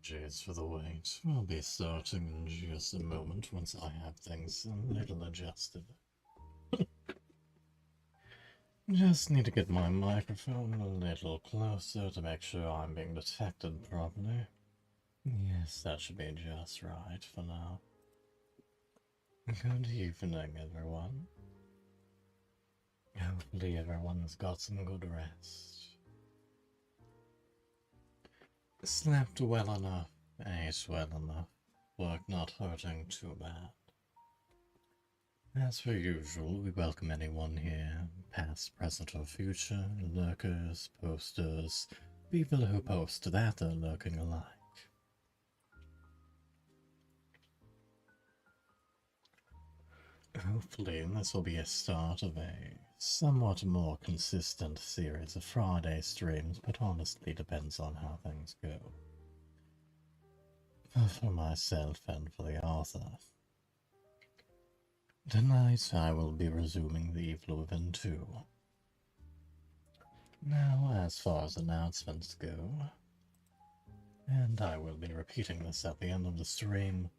Apologies for the wait. We'll be starting in just a moment once I have things a little adjusted. Just need to get my microphone a little closer to make sure I'm being detected properly. Yes, that should be just right for now. Good evening, everyone. Hopefully everyone's got some good rest. Slept well enough, ate well enough, work not hurting too bad. As per usual, we welcome anyone here, past, present, or future, lurkers, posters, people who post that they're lurking alike. Hopefully, this will be a start of a somewhat more consistent series of Friday streams, but honestly depends on how things go. For myself and for the author. Tonight I will be resuming the Evelyn 2. Now, as far as announcements go, and I will be repeating this at the end of the stream,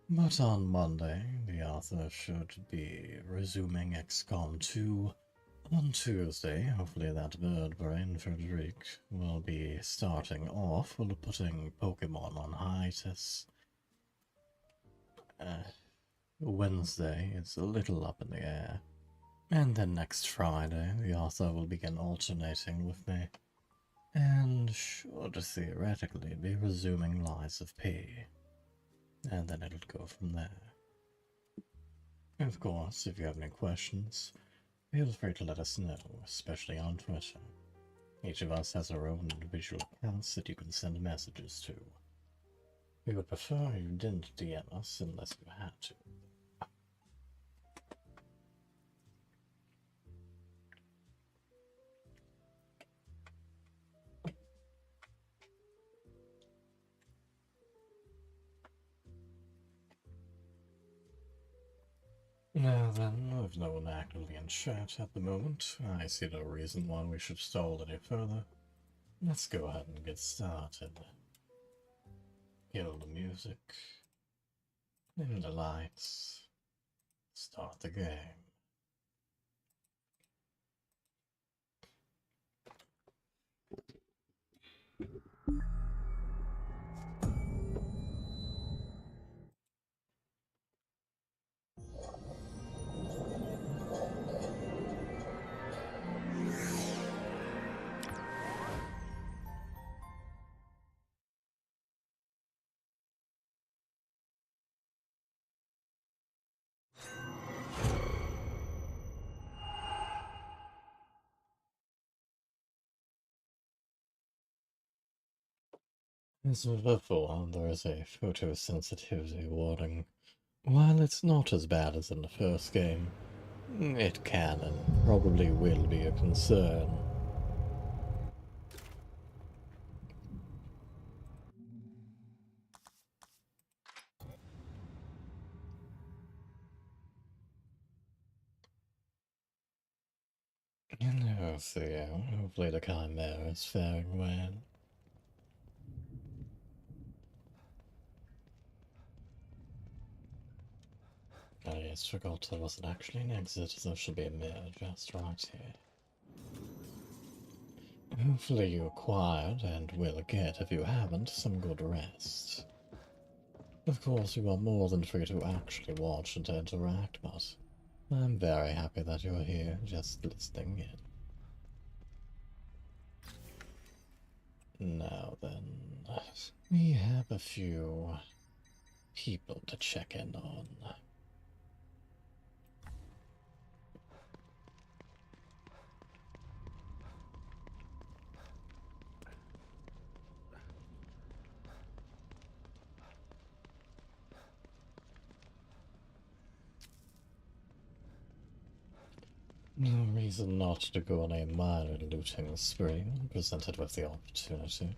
but on Monday, the author should be resuming XCOM 2. On Tuesday, hopefully that bird brain Frederic will be starting off while putting Pokemon on hiatus. Wednesday is a little up in the air. And then next Friday, the author will begin alternating with me, and should theoretically be resuming Lies of P. And then it'll go from there. Of course, if you have any questions, feel free to let us know, especially on Twitter. Each of us has our own individual accounts that you can send messages to. We would prefer you didn't DM us unless you had to. Now then, with no one actively in chat at the moment, I see no reason why we should stall any further. Let's go ahead and get started. Kill the music. Dim the lights. Start the game. As before, there is a photosensitivity warning. While it's not as bad as in the first game, it can and probably will be a concern. Hello, Theo. Hopefully the Chimera is faring well. Oh yes, forgot there wasn't actually an exit. There should be a mirror just right here. Hopefully you acquired, and will get if you haven't, some good rest. Of course, you are more than free to actually watch and interact, but I'm very happy that you're here, just listening in. Now then, we have a few people to check in on. No reason not to go on a minor looting spree, presented with the opportunity.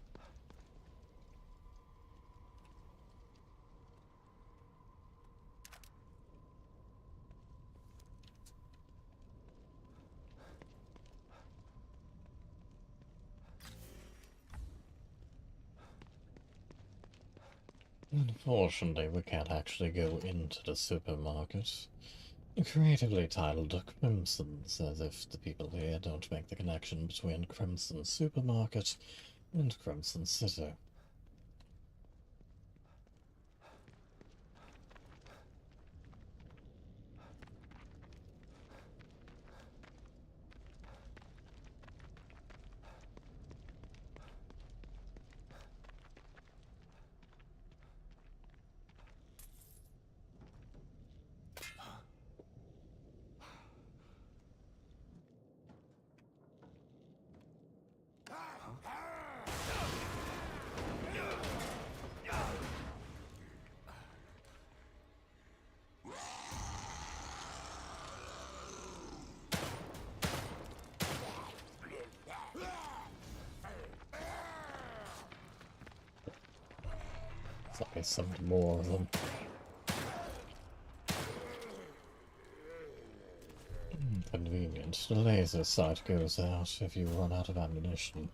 Unfortunately, we can't actually go into the supermarket. Creatively titled Crimson's, as if the people here don't make the connection between Crimson Supermarket and Crimson City. It's like I summoned more of them. Convenient. The laser sight goes out if you run out of ammunition.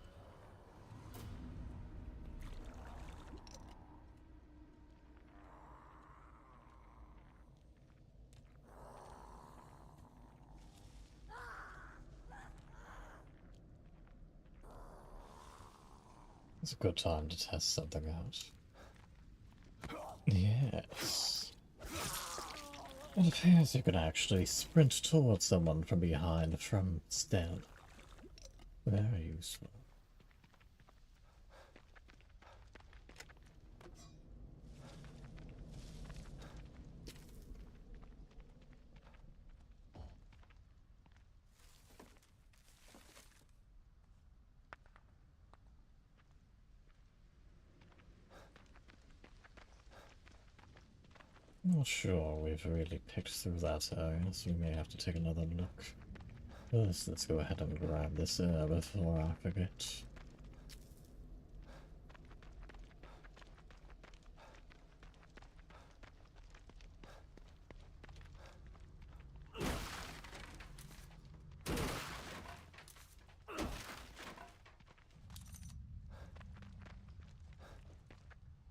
It's a good time to test something out. Yes. It appears you can actually sprint towards someone from behind from stealth. Very useful. Not sure we've really picked through that area, so we may have to take another look. First, let's go ahead and grab this before I forget.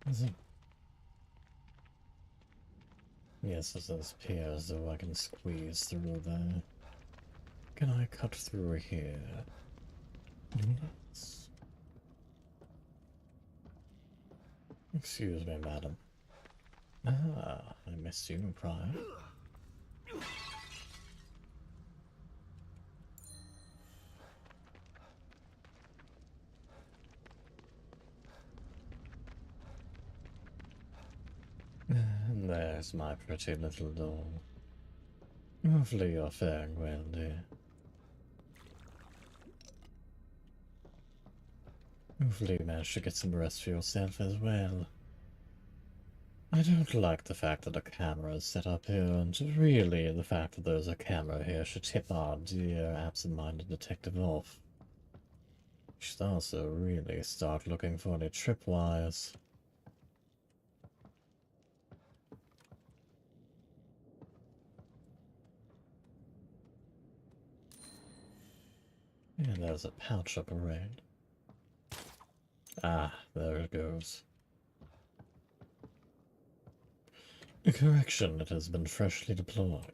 Is it? Yes, it appears though I can squeeze through there. Can I cut through here? Yes. Excuse me, madam. Ah, I missed you prior. And there's my pretty little doll. Hopefully you're faring well, dear. Hopefully you managed to get some rest for yourself as well. I don't like the fact that a camera is set up here, and really the fact that there's a camera here should tip our dear absent-minded detective off. We should also really start looking for any tripwires. Yeah, there's a pouch up around. Ah, there it goes. Correction, it has been freshly deployed.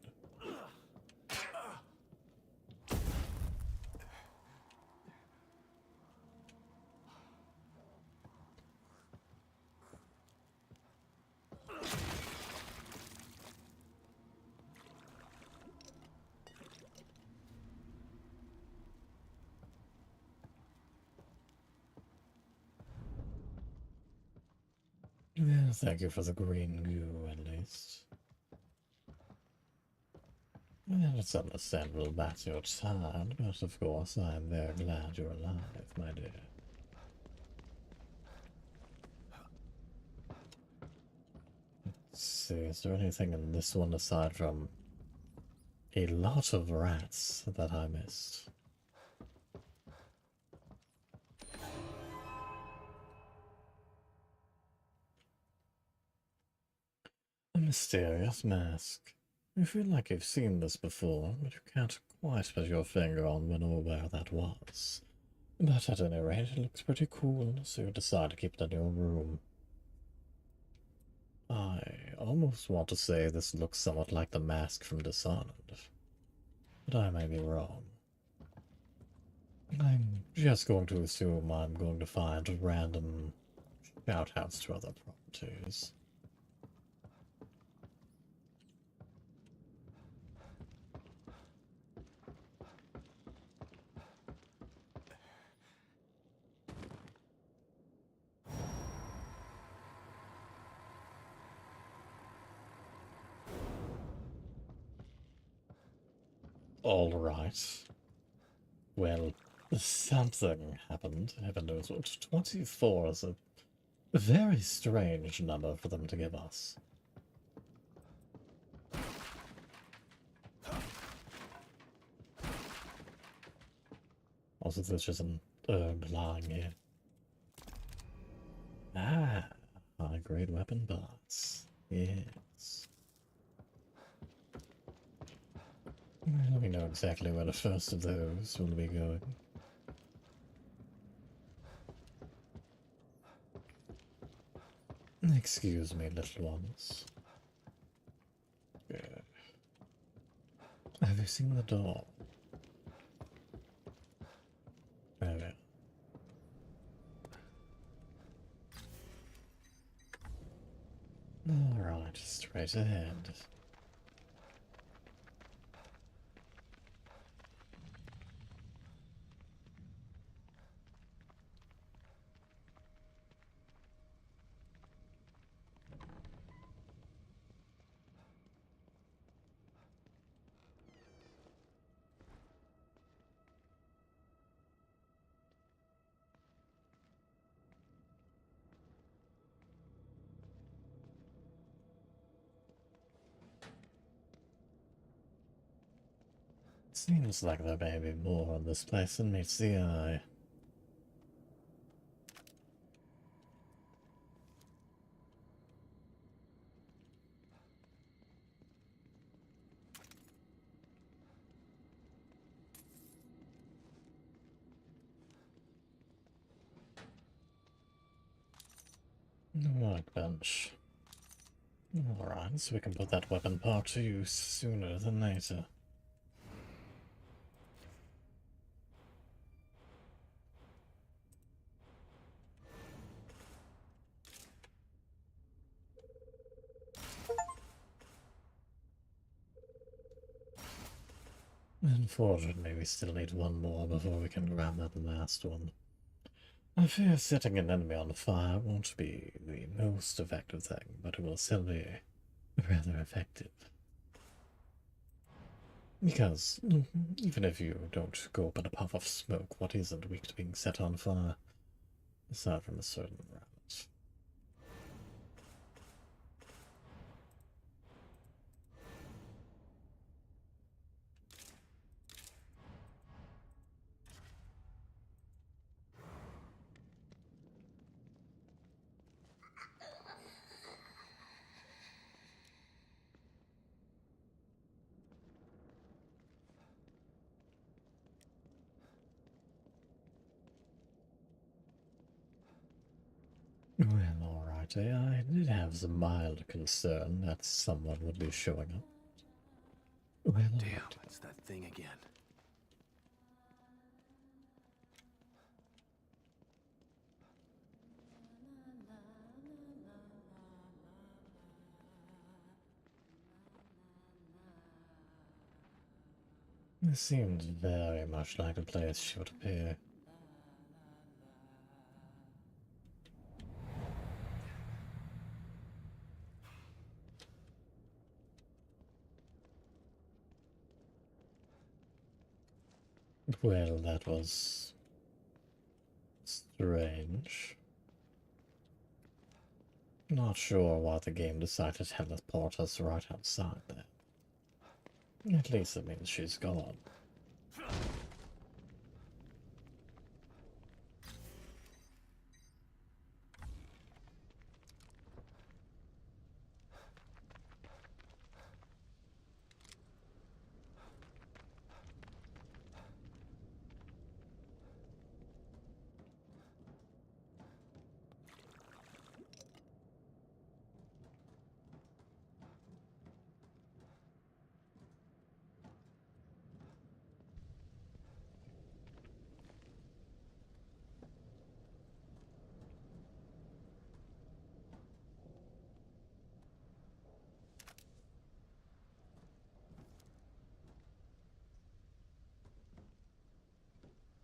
Well, thank you for the green goo, at least. Well, it's understandable that you're tired, but of course I am very glad you're alive, my dear. Let's see, is there anything in this one aside from a lot of rats that I missed? A mysterious mask. I feel like you've seen this before, but you can't quite put your finger on when or where that was. But at any rate, it looks pretty cool, so you decide to keep it in your room. I almost want to say this looks somewhat like the mask from Dishonored, but I may be wrong. I'm just going to assume I'm going to find random shout-outs to other properties. Alright. Well, something happened. Heaven knows what. 24 is a very strange number for them to give us. Also, there's just an herb lying here. Ah, high-grade weapon parts. Yes. Well, we know exactly where the first of those will be going. Excuse me, little ones. Have you seen the door? Oh, yeah. Alright, straight ahead. Seems like there may be more in this place than meets the eye. Workbench. Alright, so we can put that weapon part to use sooner than later. Unfortunately, we still need one more before we can grab that last one. I fear setting an enemy on fire won't be the most effective thing, but it will still be rather effective. Because, even if you don't go up in a puff of smoke, what isn't weak to being set on fire? Aside from a certain rabbit. Well, alright, I did have some mild concern that someone would be showing up. Well, damn, it's that thing again. this seems very much like a place she would appear. Well, that was strange. Not sure why the game decided to teleport us right outside there. At least it means she's gone.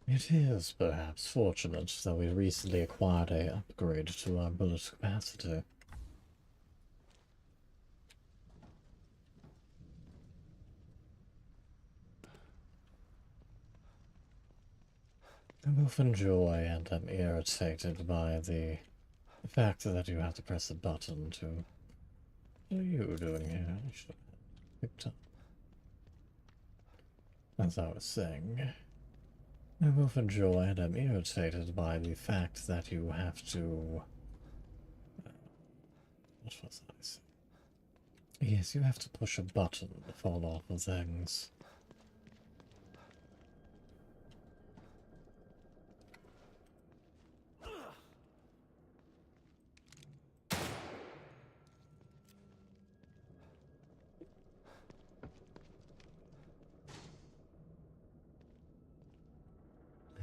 It is perhaps fortunate that we recently acquired a upgrade to our bullet capacity. I both enjoy and am irritated by the fact that you have to press a button to... What are you doing here? I should have picked up. As I was saying, I both enjoy and am irritated by the fact that you have to... What was I saying? Yes, you have to push a button to fall off of things.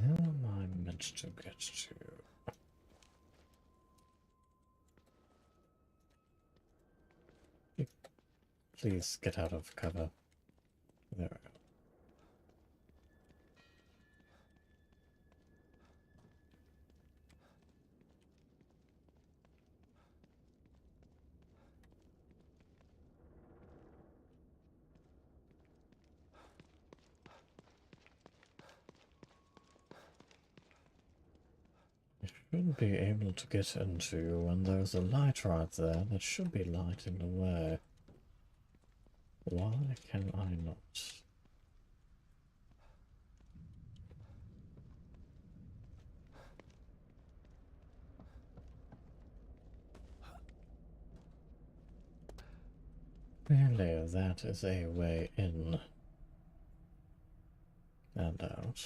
How am I meant to get to? Please get out of cover. There we go. You should be able to get into you, and there's a light right there that should be lighting the way. Why can I not? Clearly, that is a way in and out.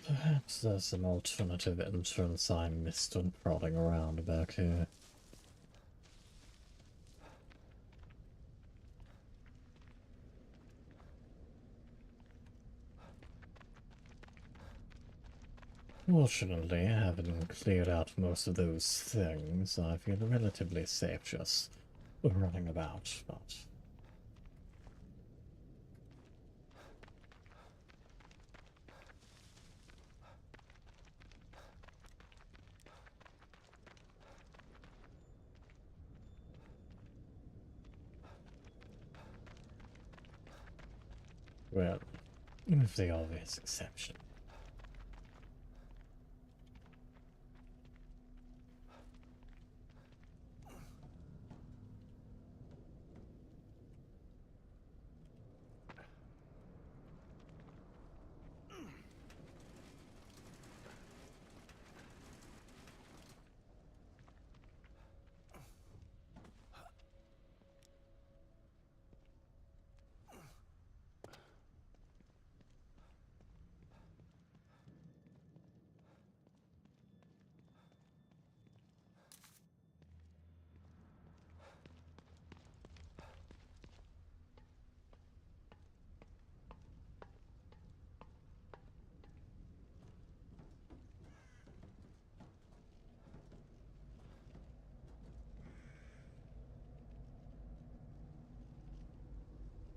Perhaps there's an alternative entrance I missed when prodding around back here. Fortunately, having cleared out most of those things, I feel relatively safe just running about, but... Well, with the obvious exception.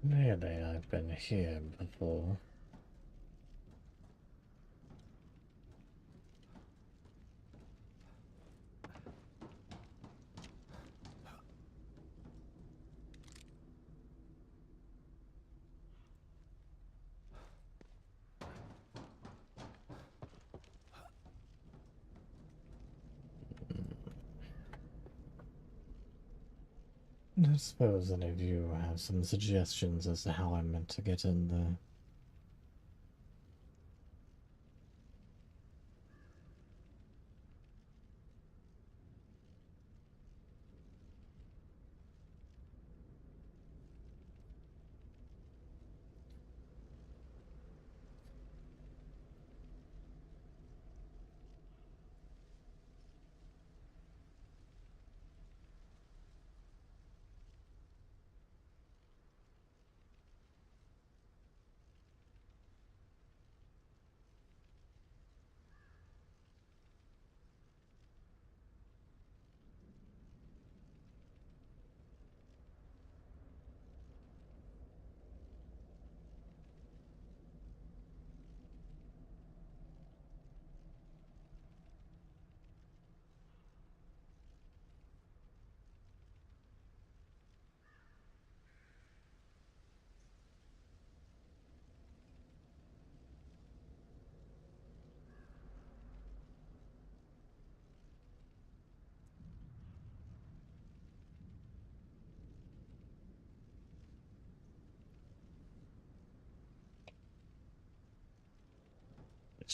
Clearly, I've been here before. I suppose any of you have some suggestions as to how I'm meant to get in there.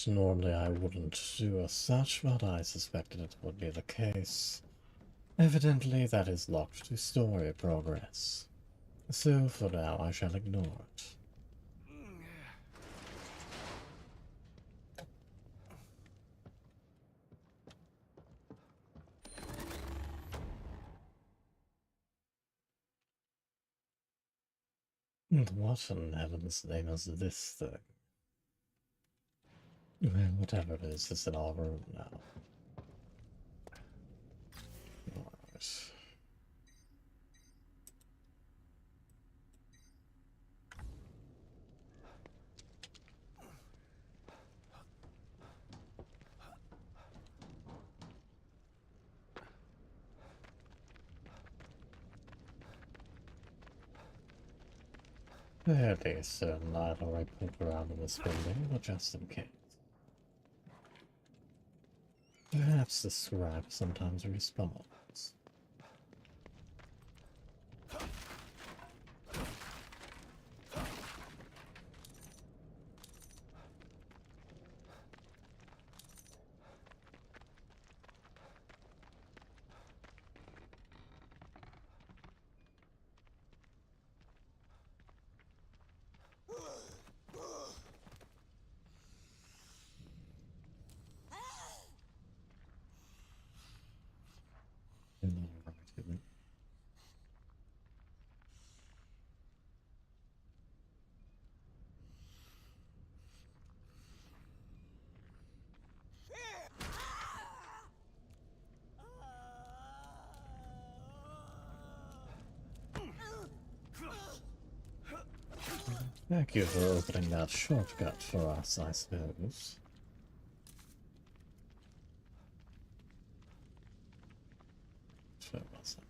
Normally I wouldn't do as such, but I suspected it would be the case. Evidently that is locked to story progress. So for now I shall ignore it. And what in heaven's name is this thing? Well, whatever it is, it's in our room now. Alright. Fairly certain I'd already poked around in this building, but just in case. Perhaps the scribe sometimes responds. Thank you for opening that shortcut for us, I suppose. So what's that?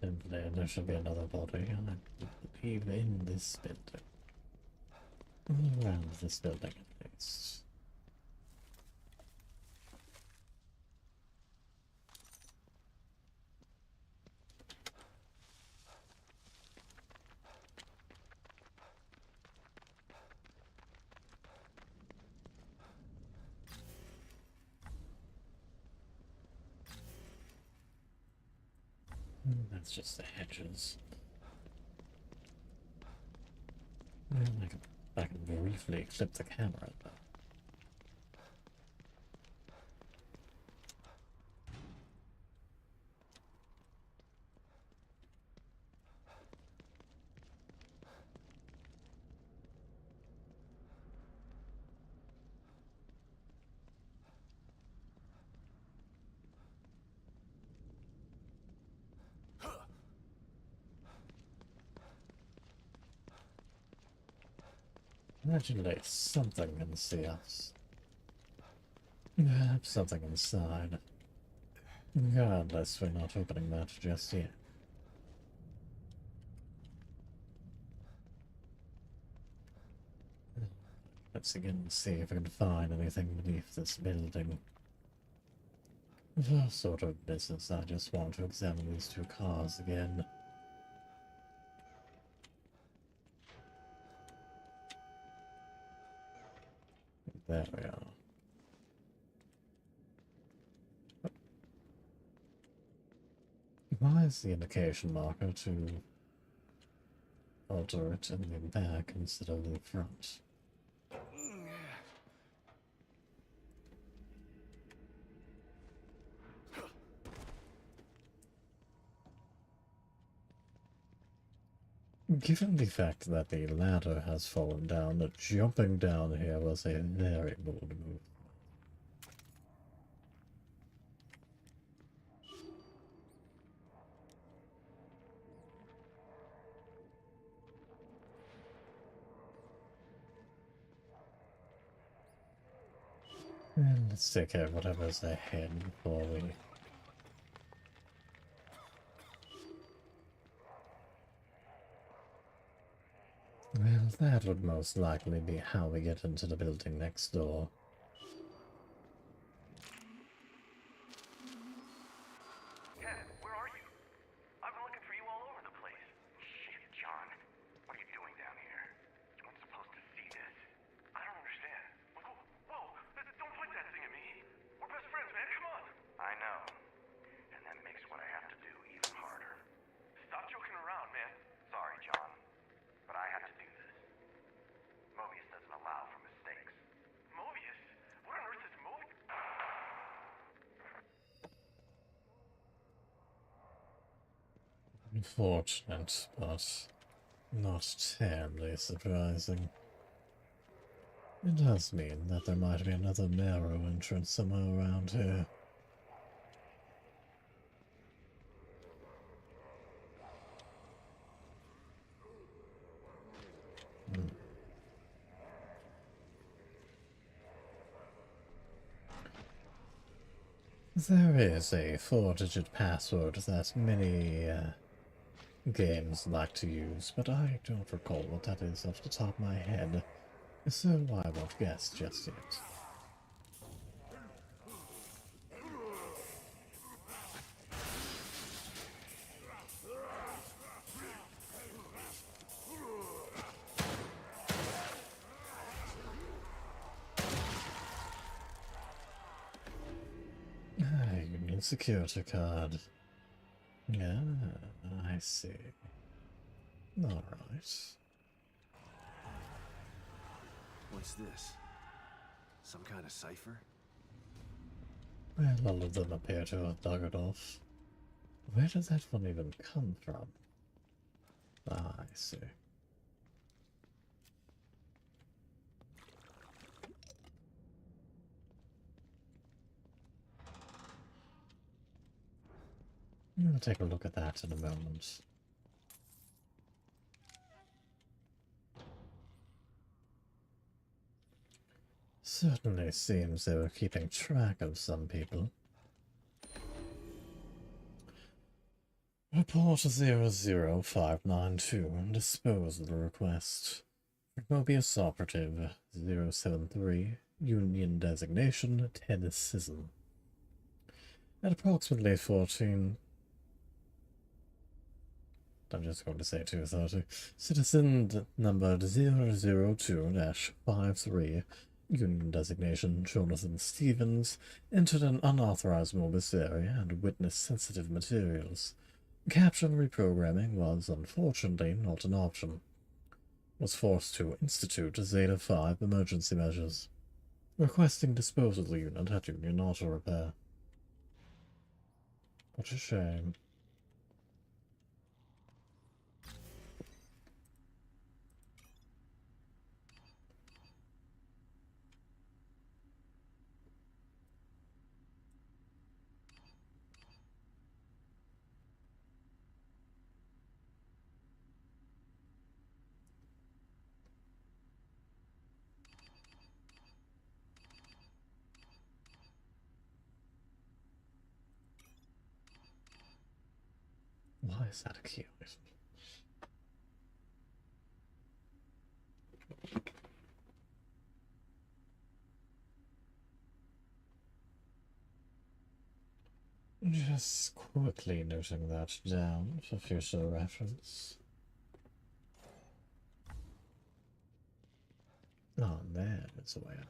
And there should be another body, and I believe in this building. Around this building, at least. That's just the hedges. I can briefly clip the camera, though. Imagine there's something can see us. Perhaps something inside. Regardless, we're not opening that just yet. Let's again see if we can find anything beneath this building. For sort of business, I just want to examine these two cars again. There we are. Why is the indication marker to alter it in the back instead of the front? Given the fact that the ladder has fallen down, jumping down here was a very bold move. Well, let's take care of whatever's ahead before we... Well, that would most likely be how we get into the building next door. Ken, where are you? I've been looking for you all over the place. Shit, John. What are you doing down here? You weren't supposed to see this. I don't understand. Whoa, don't point that thing at me. We're best friends, man. Come on. I know. And that makes what I have to do even harder. Stop joking around, man. Sorry, John. But I have to do this. Mobius doesn't allow for mistakes. Mobius? What on earth is Mobius? Unfortunate, but not terribly surprising. It does mean that there might be another narrow entrance somewhere around here. There is a 4-digit password that many games like to use, but I don't recall what that is off the top of my head, so I won't guess just yet. Union security card. Yeah, I see. Alright. What's this? Some kind of cipher? Well, all of them appear to have dug it off. Where did that one even come from? Ah, I see. We'll take a look at that in a moment. Certainly seems they were keeping track of some people. Report 00592. Disposal request. Mobius Operative 073. Union designation Tennessee. At approximately 14... I'm just going to say 2:30. Citizen number 002-53. Union designation Jonathan Stevens entered an unauthorized Mobius area and witnessed sensitive materials. Caption reprogramming was unfortunately not an option. Was forced to institute Zeta 5 emergency measures. Requesting disposal unit at Union Auto Repair. What a shame. Why is that a key? Just quickly noting that down for future reference. Oh, there is a way out.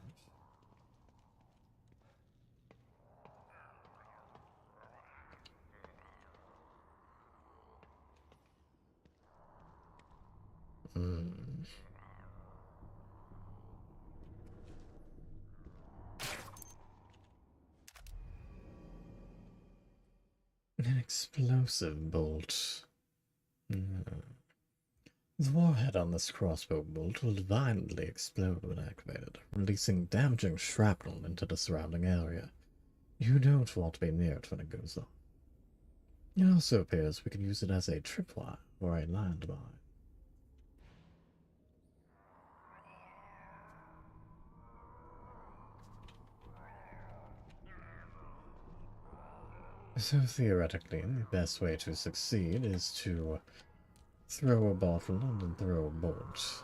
An explosive bolt. The warhead on this crossbow bolt will violently explode when activated, releasing damaging shrapnel into the surrounding area. You don't want to be near it when it goes off. It also appears we can use it as a tripwire or a landmine. So theoretically, the best way to succeed is to throw a bottle and then throw a bolt.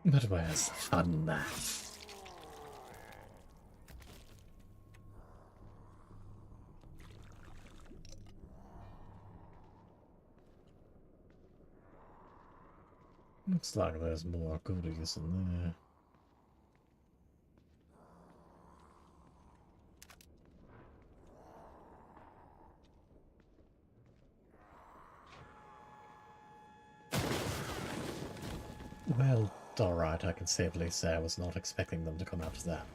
But where's the fun in that? Looks like there's more goodies in there. Well, alright, I can safely say I was not expecting them to come out of that.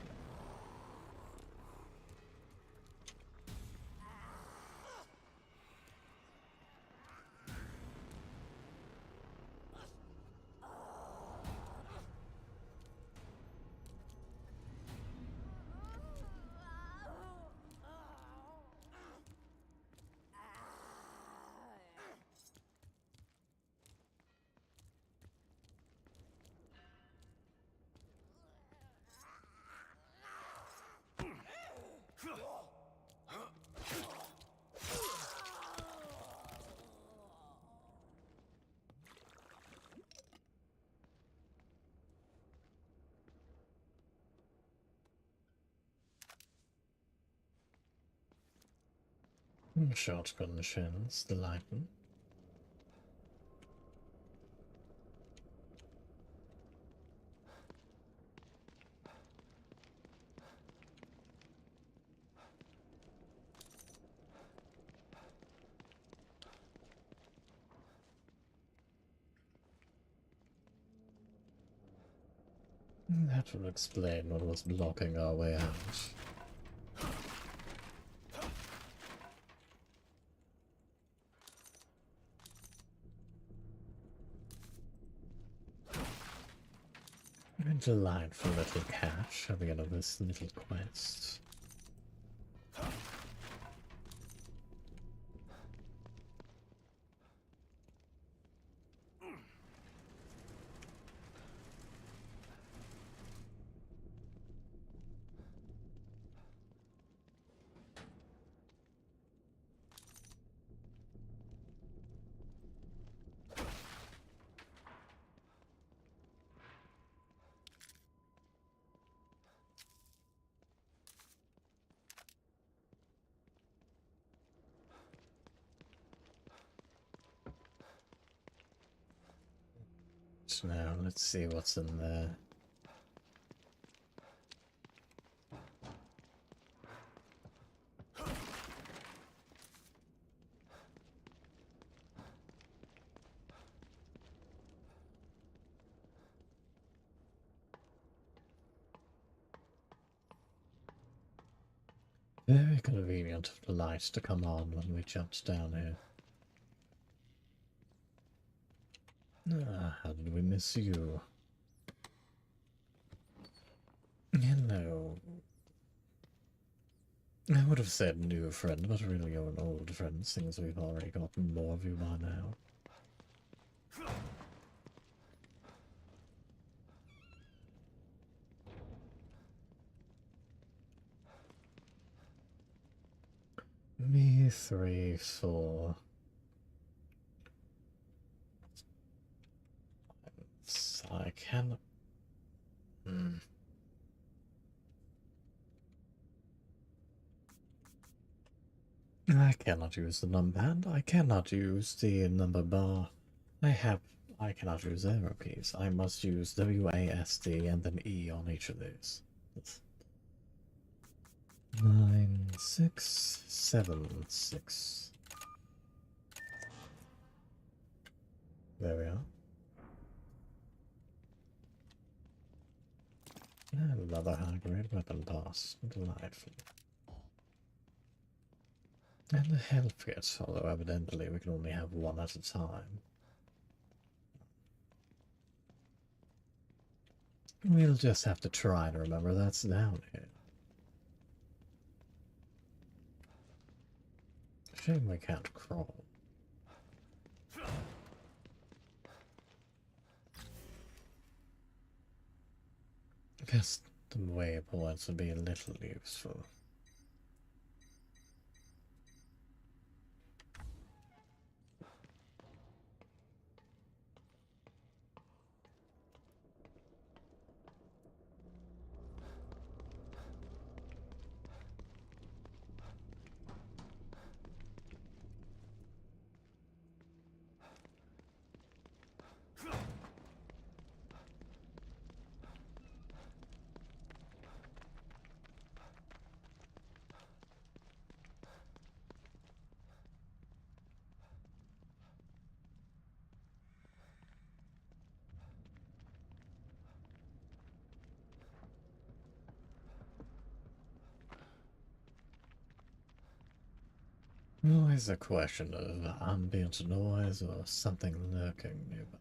Shotgun shells, the lightning. That will explain what was blocking our way out. A delightful little catch at the end of this little quest. So now let's see what's in there. Very convenient for the light to come on when we jumped down here. Ah, how did we miss you? Hello. I would have said new friend, but really you're an old friend, since we've already gotten more of you by now. Me 3, 4. So I can. I cannot use the numbpad. I cannot use the number bar. I cannot use arrow keys. I must use WASD and then E on each of these. 9, 6, 7, 6. There we are. Another high-grade weapon pass. Delightful. And the health kit, although evidently we can only have one at a time. We'll just have to try and remember that's down here. Shame we can't crawl. Guess the waypoints would be a little useful. Always a question of ambient noise or something lurking nearby.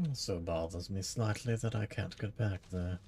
Also bothers me slightly that I can't get back there.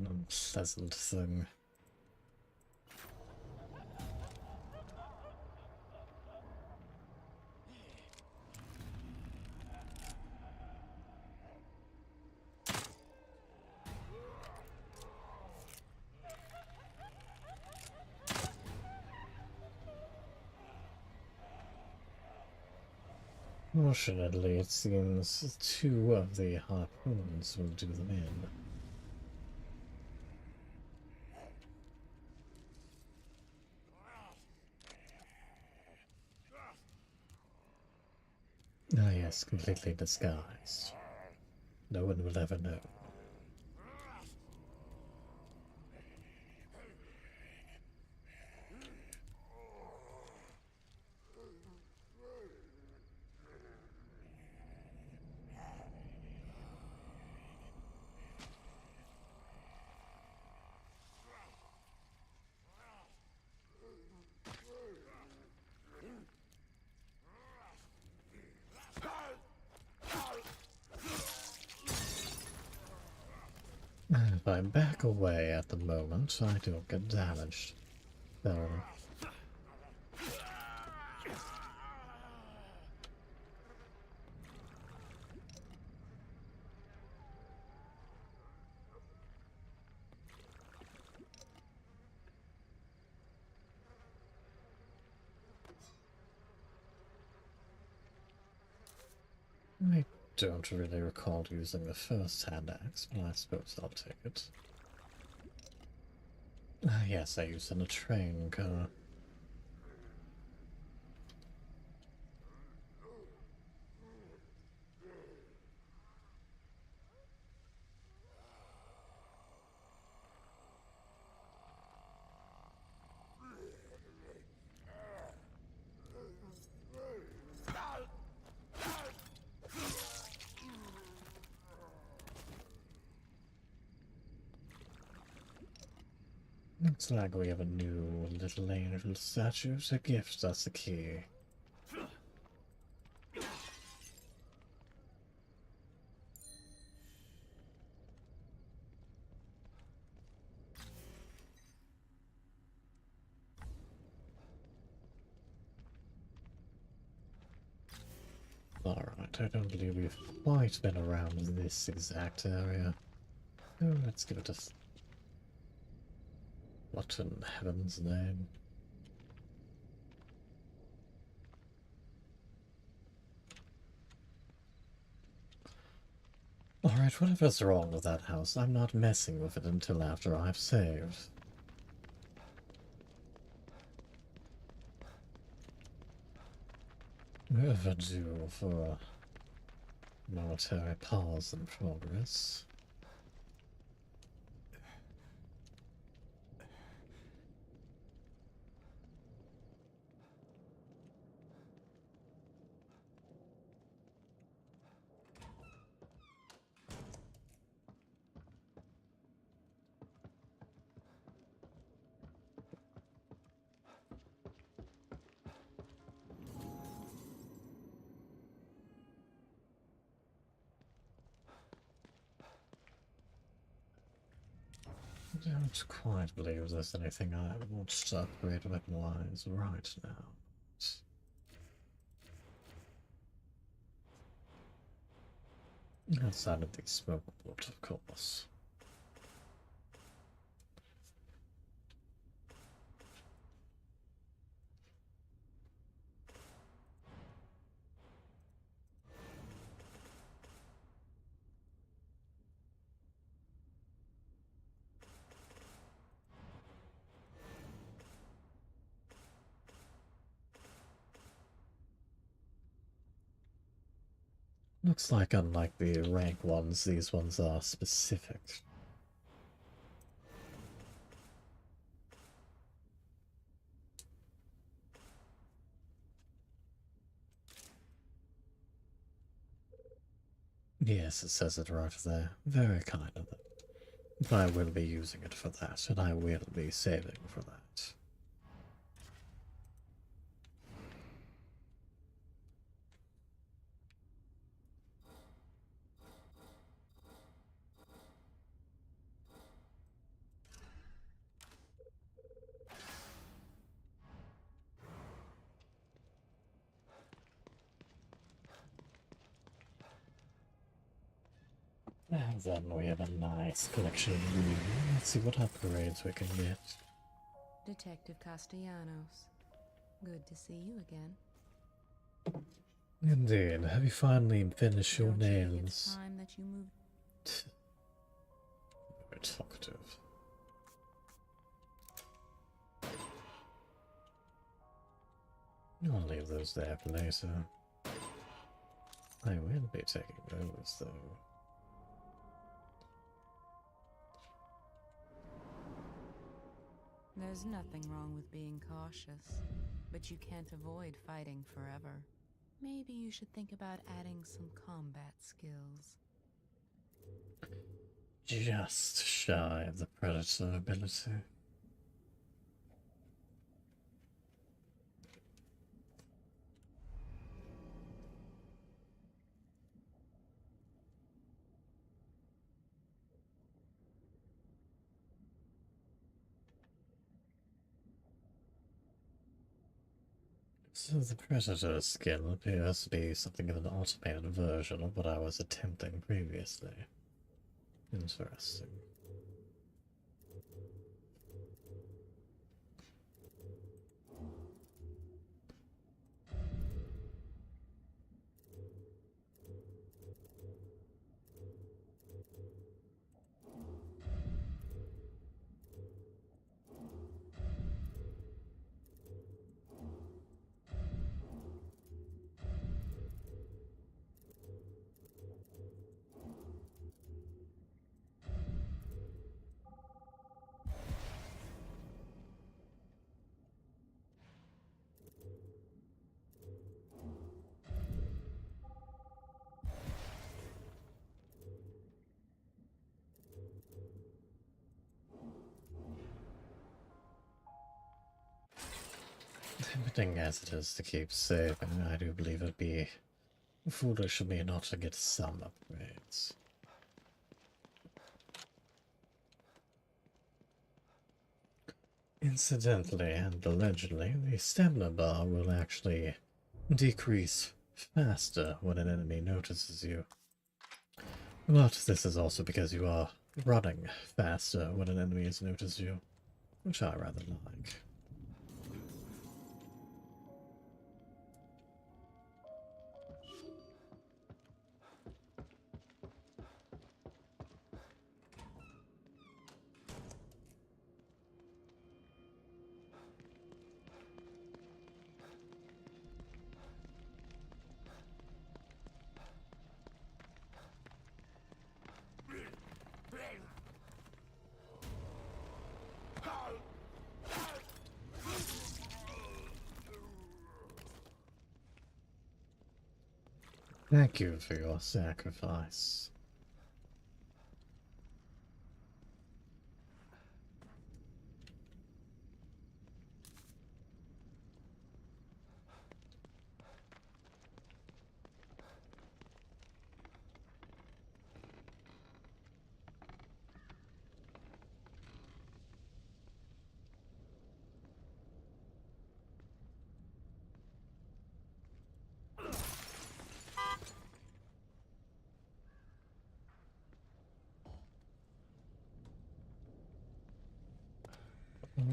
Unpleasant thing. Fortunately, it seems two of the harpoons will do them in. Ah yes, completely disguised. No one will ever know. If I back away at the moment, I don't get damaged. So, I don't really recall using the first hand axe, but I suppose I'll take it. Ah yes, I used in a train car. Looks like we have a new little angel statue to gift us a key. Alright, I don't believe we've quite been around this exact area. Oh, let's give it a... What in heaven's name? Alright, whatever's wrong with that house, I'm not messing with it until after I've saved. Overdue for a momentary pause in progress. I don't quite believe there's anything I want to upgrade weapon-wise right now. Outside of the smoke bolt, of course. Looks like unlike the rank ones, these ones are specific. Yes, it says it right there. Very kind of them. But I will be using it for that, and I will be saving for that. And then we have a nice collection of loot. Let's see what upgrades we can get. Detective Castellanos. Good to see you again. Indeed. Have you finally finished your Don't you think nails? it's time that you moved? Very talkative. I'll leave those there for later. I will be taking those, though. There's nothing wrong with being cautious, but you can't avoid fighting forever. Maybe you should think about adding some combat skills. Just shy of the predator ability. So the predator skill appears to be something of an automated version of what I was attempting previously. Interesting. Tempting as it is to keep saving, I do believe it'd be foolish of me not to get some upgrades. Incidentally and allegedly, the stamina bar will actually decrease faster when an enemy notices you. But this is also because you are running faster when an enemy has noticed you, which I rather like. Thank you for your sacrifice.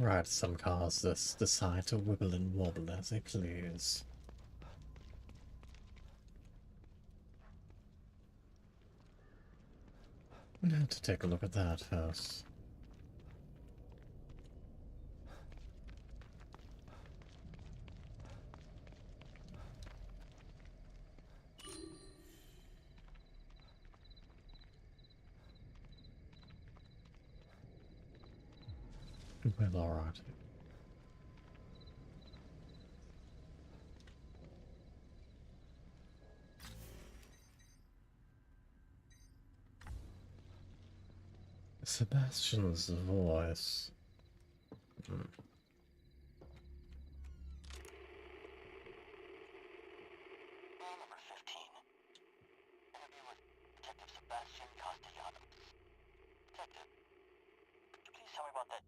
Right, some cars just decide to wibble and wobble as they please. I'm gonna have to take a look at that house. Well, alright. Sebastian's voice. Number 15. Interview with Detective Sebastian Castellanos. Detective, could you please tell me about that?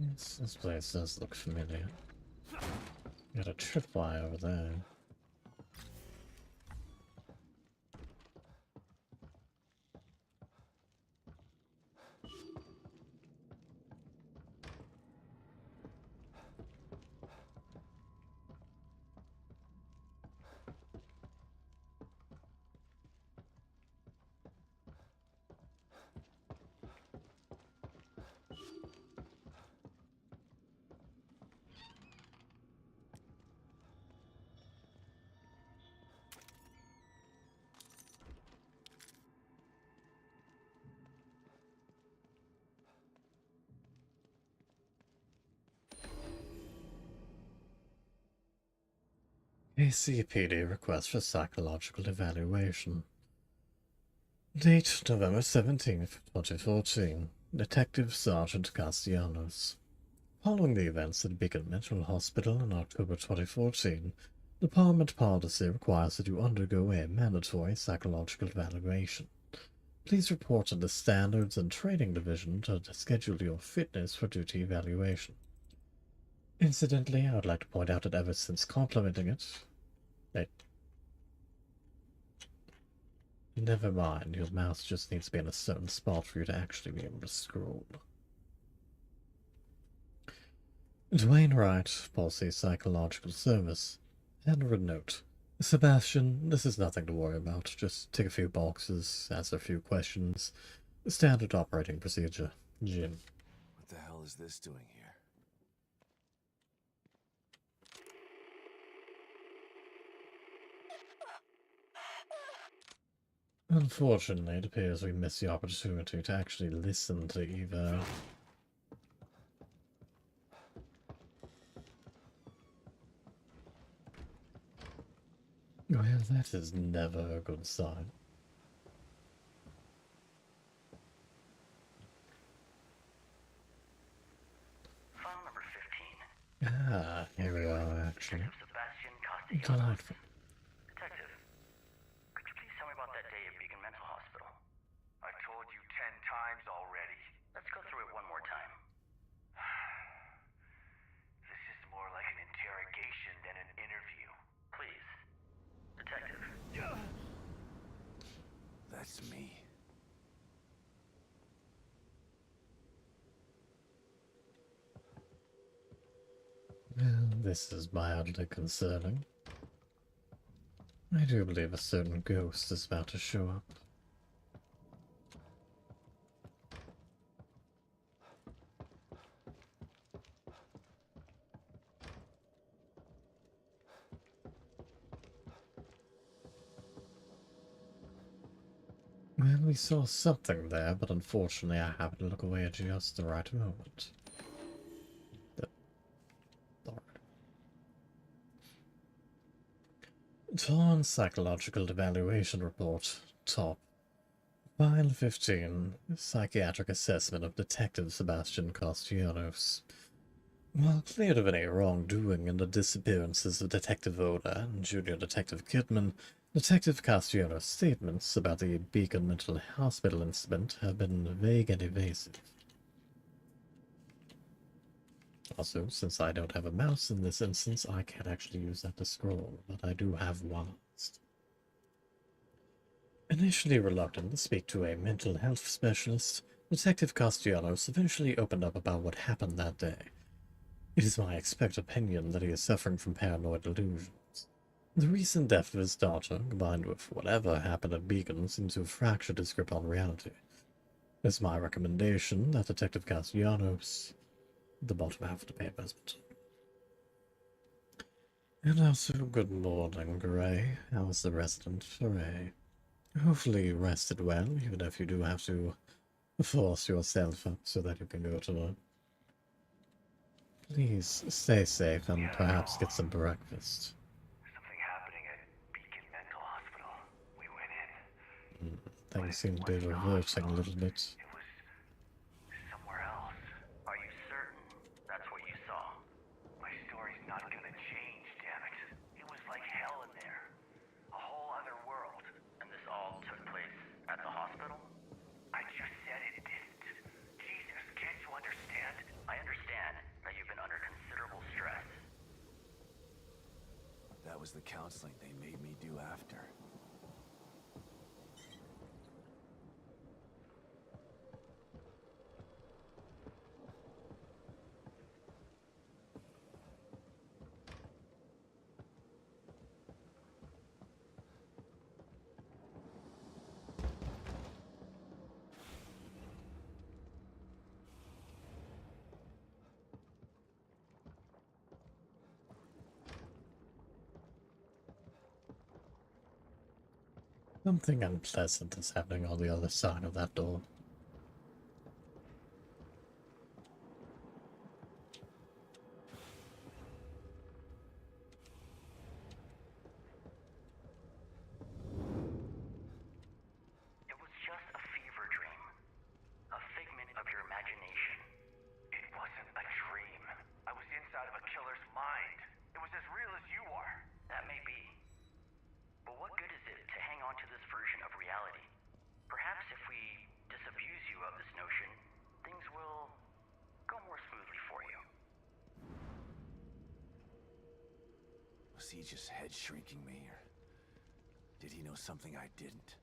Yes, this place does look familiar. Got a tripwire over there. ACPD request for psychological evaluation. Date November 17th, 2014. Detective Sergeant Castellanos. Following the events at Beacon Mental Hospital in October 2014, Department policy requires that you undergo a mandatory psychological evaluation. Please report to the Standards and Training Division to schedule your fitness for duty evaluation. Incidentally, I would like to point out that ever since complimenting it, never mind, your mouse just needs to be in a certain spot for you to actually be able to scroll. Dwayne Wright, Policy Psychological Service. And a note. Sebastian, this is nothing to worry about. Just tick a few boxes, answer a few questions. Standard operating procedure. Jim. What the hell is this doing here? Unfortunately, it appears we missed the opportunity to actually listen to Eva. Well, that is never a good sign. File number 15. Ah, here we are, actually. Detective Sebastian Castellanos. Delightful. Detective, could you please tell me about that day at Beacon Mental Hospital? I told you 10 times already. Let's go through it one more time. This is more like an interrogation than an interview. Please. Detective. That's me. Well, this is mildly concerning. I do believe a certain ghost is about to show up. Well, we saw something there, but unfortunately I happened to look away at just the right moment. Torn Psychological Evaluation Report, Top. File 15, Psychiatric Assessment of Detective Sebastian Castellanos. While cleared of any wrongdoing in the disappearances of Detective Oda and Junior Detective Kidman, Detective Castellanos' statements about the Beacon Mental Hospital incident have been vague and evasive. Also, since I don't have a mouse in this instance, I can't actually use that to scroll, but I do have one. Initially reluctant to speak to a mental health specialist, Detective Castellanos eventually opened up about what happened that day. It is my expert opinion that he is suffering from paranoid delusions. The recent death of his daughter, combined with whatever happened at Beacon, seems to have fractured his grip on reality. It's my recommendation that Detective Castellanos, the bottom half of the paper is button. And also, good morning, Gray. How's the resident Foray? Hopefully you rested well, even if you do have to force yourself up so that you can go to work. Please stay safe and perhaps get some breakfast. Something happening at Beacon Mental Hospital. We went in. Things seem to be reversing a little bit. It was somewhere else. Are you certain that's what you saw? My story's not gonna change, damn it. It was like hell in there. A whole other world. And this all took place at the hospital? I just said it didn't. Jesus, can't you understand? I understand that you've been under considerable stress. That was the counseling they made me do after. Something unpleasant is happening on the other side of that door. It was just a fever dream. A figment of your imagination. It wasn't a dream. I was inside of a killer's mind. It was as real as you are. That may be. But what good is it to hang on to this version of reality? Perhaps if we disabuse you of this notion, things will go more smoothly for you. Was he just head shrinking me, or did he know something I didn't?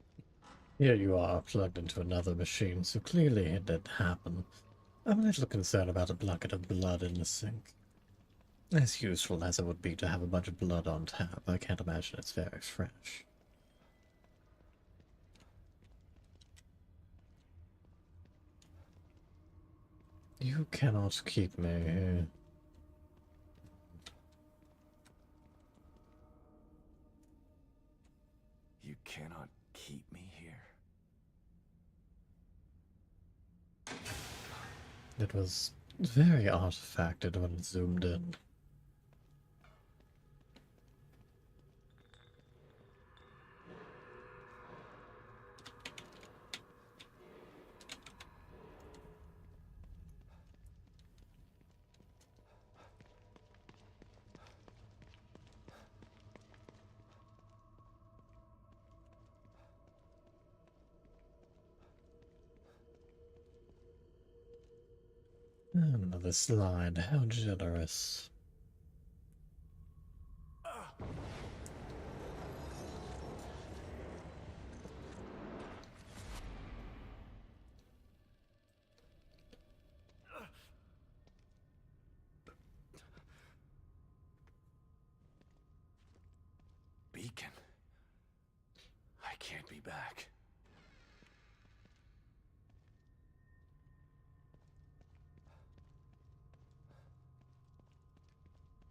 Here you are, plugged into another machine, so clearly it did happen. I'm a little concerned about a bucket of blood in the sink. As useful as it would be to have a bunch of blood on tap, I can't imagine it's very fresh. You cannot keep me here. You cannot keep me here? It was very artifacted when it zoomed in. Another slide, how generous. Beacon. I can't be back.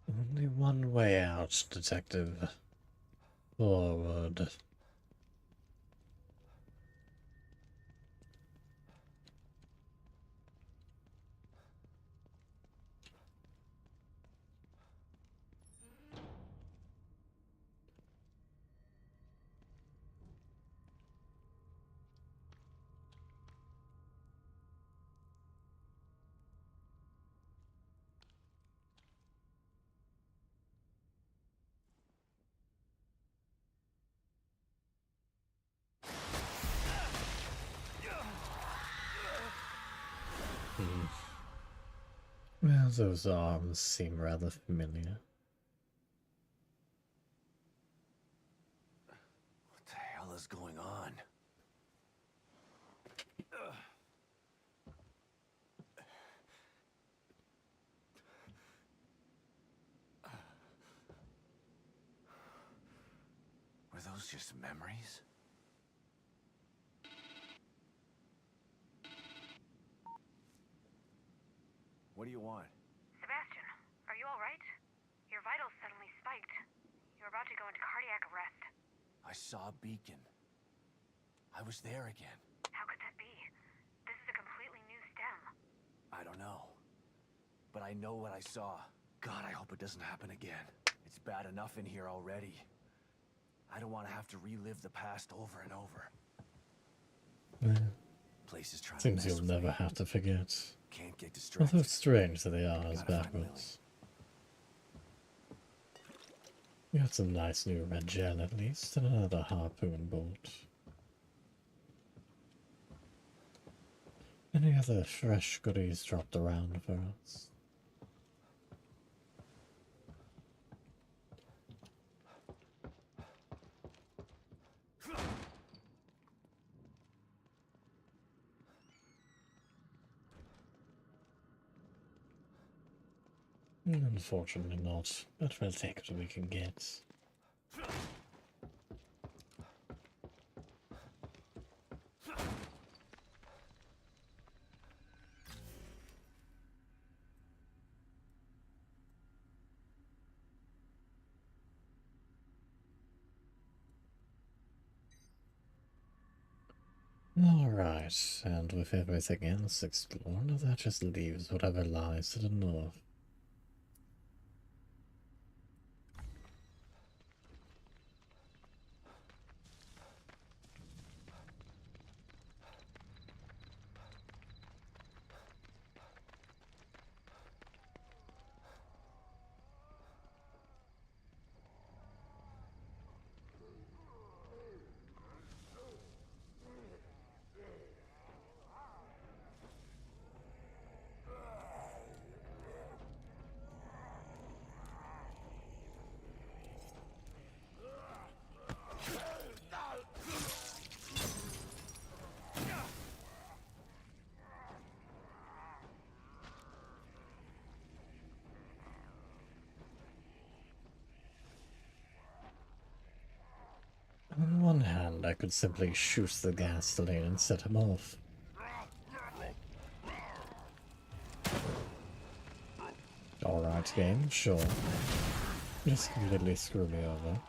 Only one way out, Detective. Forward. Well, those arms seem rather familiar. What the hell is going on? Were those just memories? What do you want? Sebastian, are you alright? Your vitals suddenly spiked. You're about to go into cardiac arrest. I saw Beacon. I was there again. How could that be? This is a completely new stem. I don't know. But I know what I saw. God, I hope it doesn't happen again. It's bad enough in here already. I don't want to have to relive the past over and over. Yeah. Place is trying Seems to mess you'll with never me. have to forget. Can't get distracted. Although strange that they are as Gotta find backwards. You got some nice new red gel at least, and another harpoon bolt. Any other fresh goodies dropped around for us? Unfortunately not, but we'll take what we can get. Alright, and with everything else explored, that just leaves whatever lies to the north. On one hand, I could simply shoot the gasoline and set him off. Alright, game, sure. Just completely screw me over.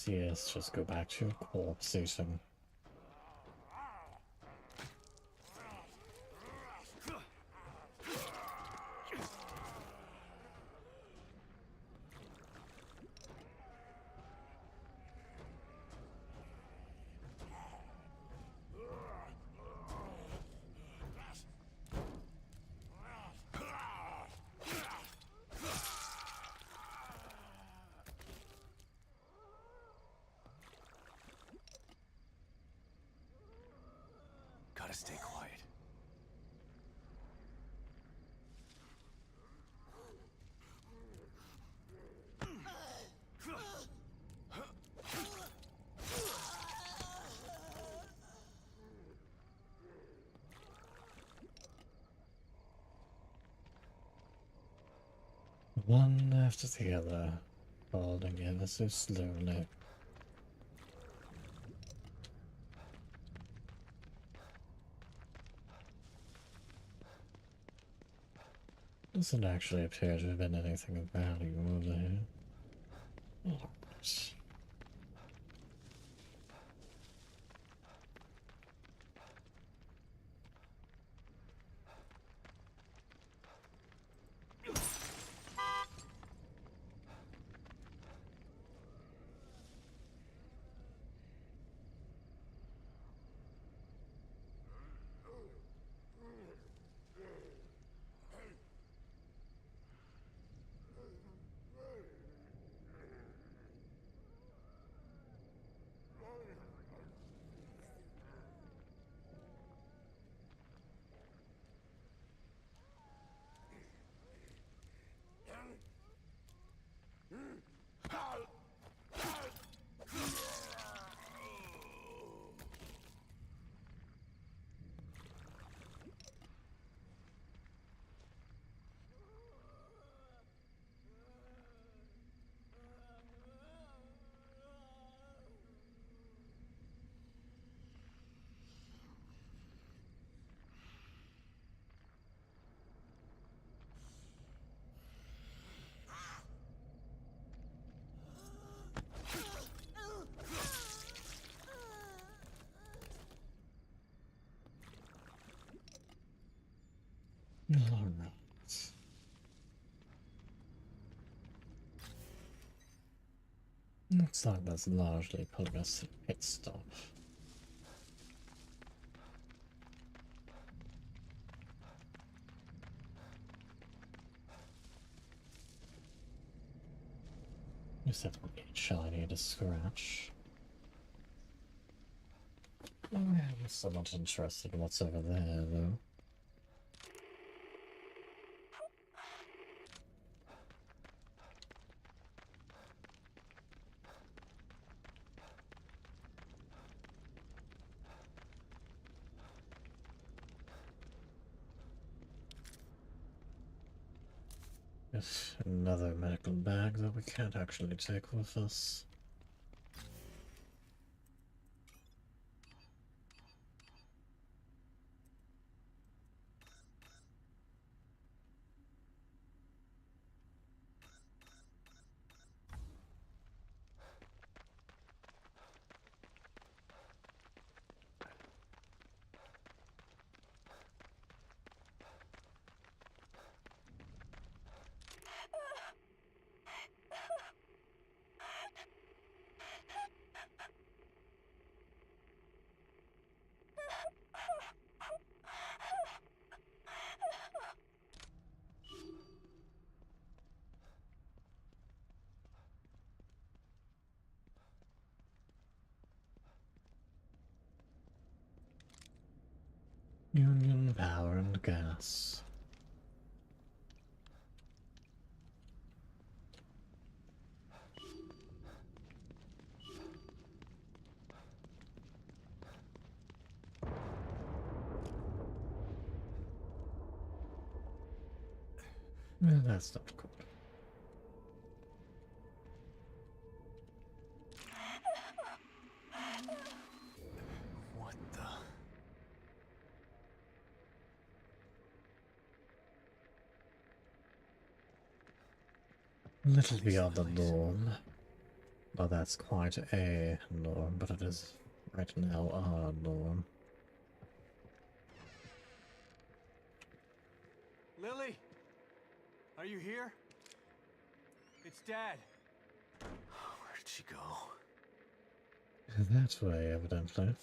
Yes, just go back to your corpse eating. Gotta stay quiet. One after the other, falling ever so slowly. Doesn't actually appear to have been anything of value over here. Alright. Alright. Looks like that's largely putting us to a pit stop. Is that shiny to scratch? I'm somewhat interested in what's over there, though. It's another medical bag that we can't actually take with us. Union Power and Gas. Well, that's not good. What the? A little beyond the norm. Well, that's quite a norm, but it is right now our norm. Lily! Are you here? It's Dad. Where did she go? That way, evidently.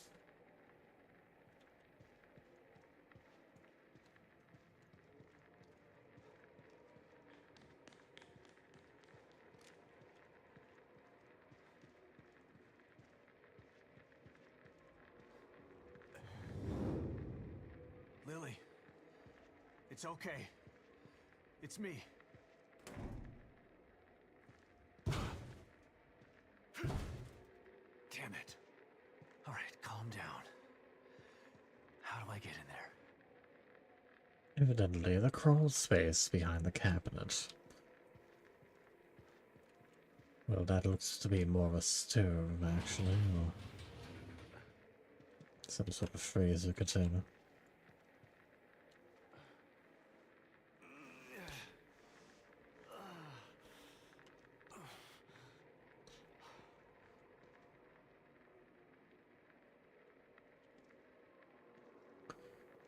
Lily. It's okay. It's me. Damn it. All right, calm down. How do I get in there? Evidently, the crawl space behind the cabinet. Well, that looks to be more of a stove, actually, or some sort of freezer container.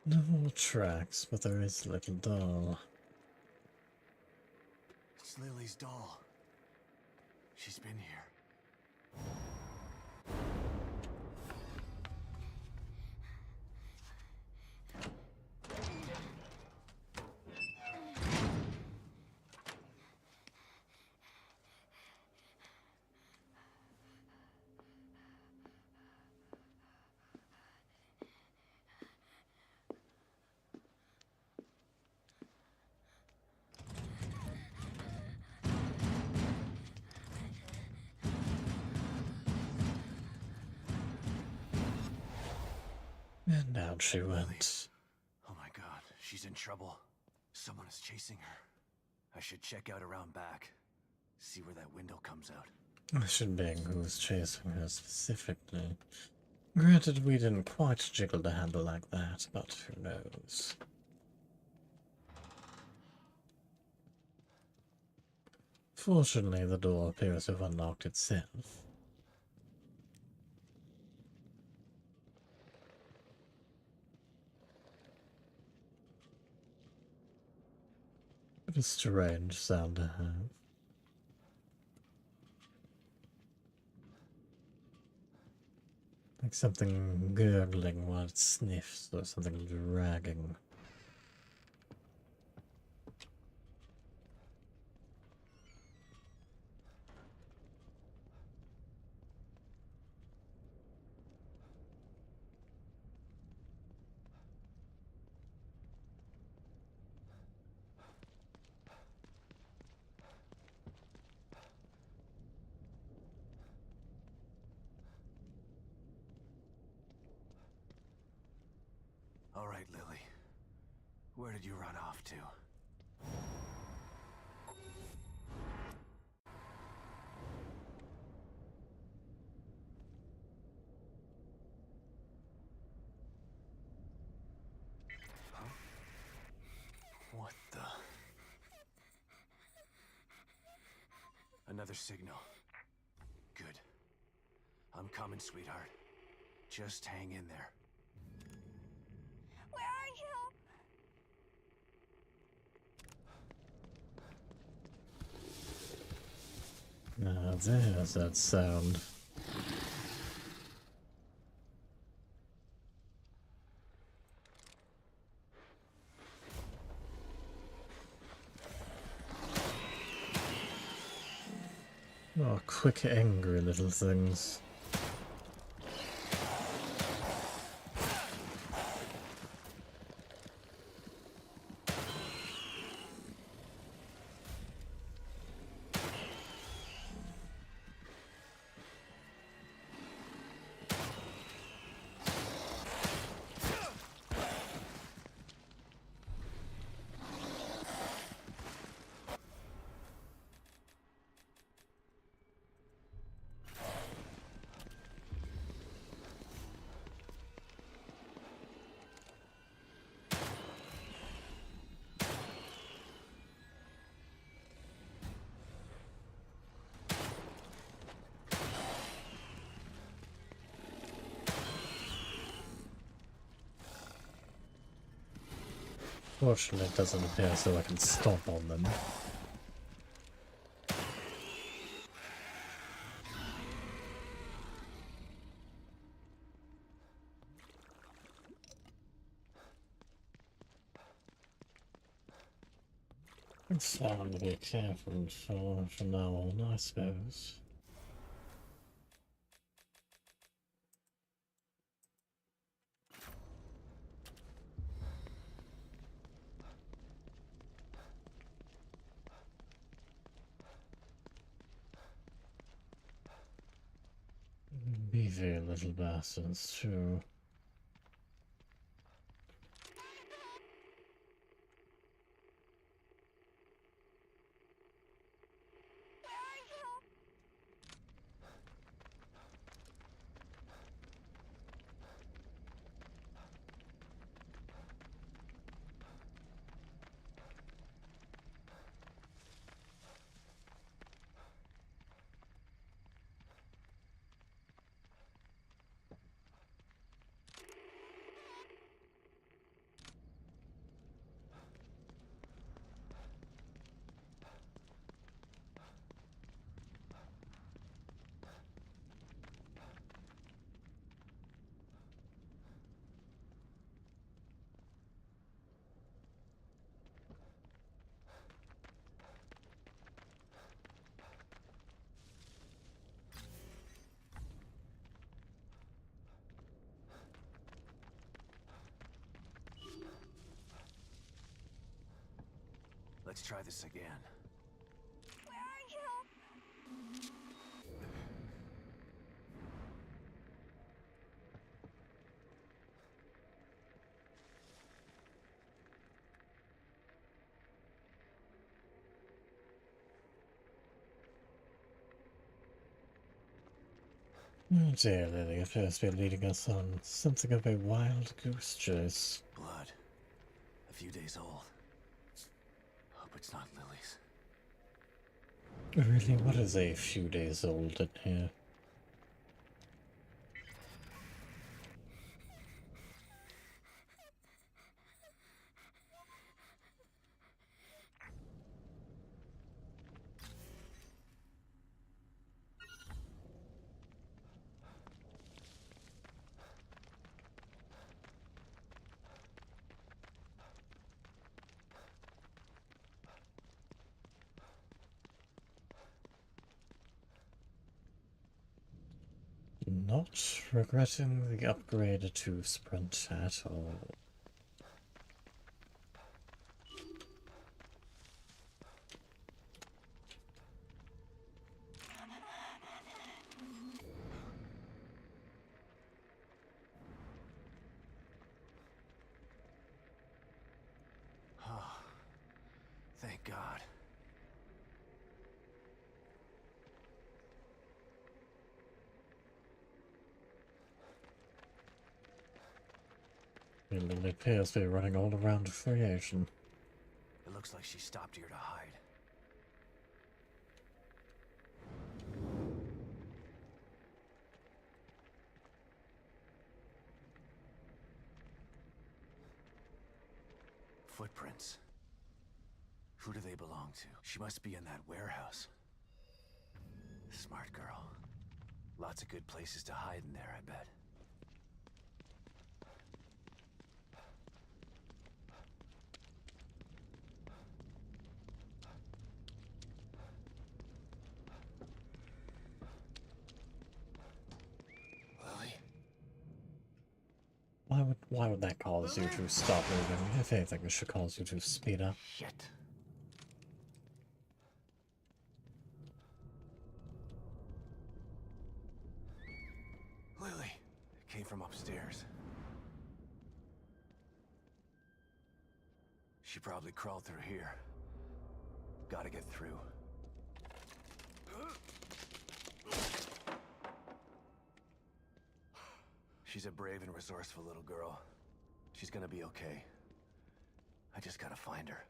No more tracks, but there is a little doll. It's Lily's doll. She's been here. And down she went. Oh my god, she's in trouble. Someone is chasing her. I should check out around back. See where that window comes out. I should being who's chasing her specifically. Granted, we didn't quite jiggle the handle like that, but who knows. Fortunately, the door appears to have unlocked itself. What a strange sound to have. Like something gurgling while it sniffs, or something dragging. All right, Lily. Where did you run off to? Huh? What the? Another signal. Good. I'm coming, sweetheart. Just hang in there. Where are you? Now there's that sound. Oh, quick, angry little things. Fortunately, it doesn't appear as though I can stomp on them. It's time to be careful from now on, I suppose. Beefy little bastards, too. Let's try this again. Where are you? Oh dear, Lily appears to be leading us on something of a wild goose chase. Blood. A few days old. Hope it's not Lily's. Really, what is a few days old in here? Not regretting the upgrade to sprint at all. Oh, thank God. Lily appears to be running all around creation. It looks like she stopped here to hide. Footprints. Who do they belong to? She must be in that warehouse. Smart girl. Lots of good places to hide in there, I bet. Lily? Why would that cause you to stop moving? If anything, it should cause you to speed up. Shit. Lily. It came from upstairs. She probably crawled through here. Gotta get through. She's a brave and resourceful little girl. She's gonna be okay. I just gotta find her.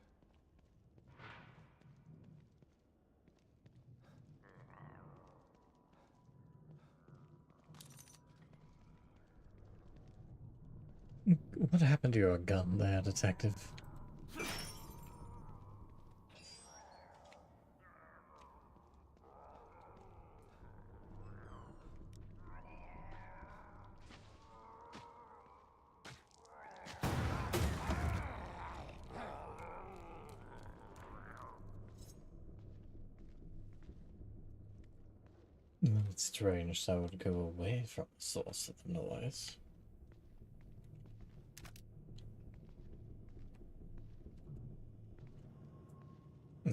What happened to your gun there, detective? It's strange that I would go away from the source of the noise.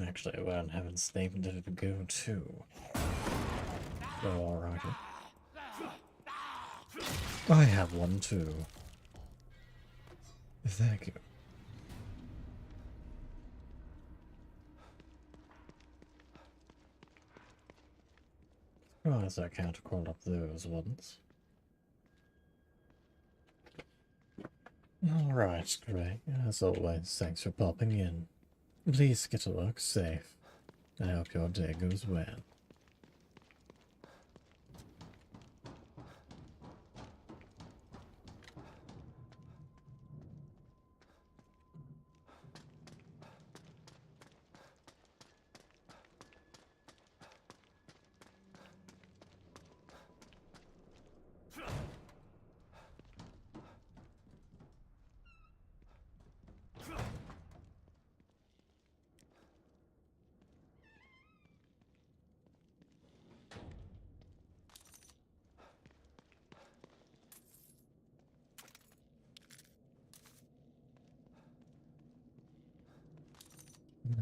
Actually, where in heaven's name did it go to? Alrighty. I have one too. Thank you. Surprised I can't crawl up those ones. Alright, Greg. As always, thanks for popping in. Please get to work safe. I hope your day goes well.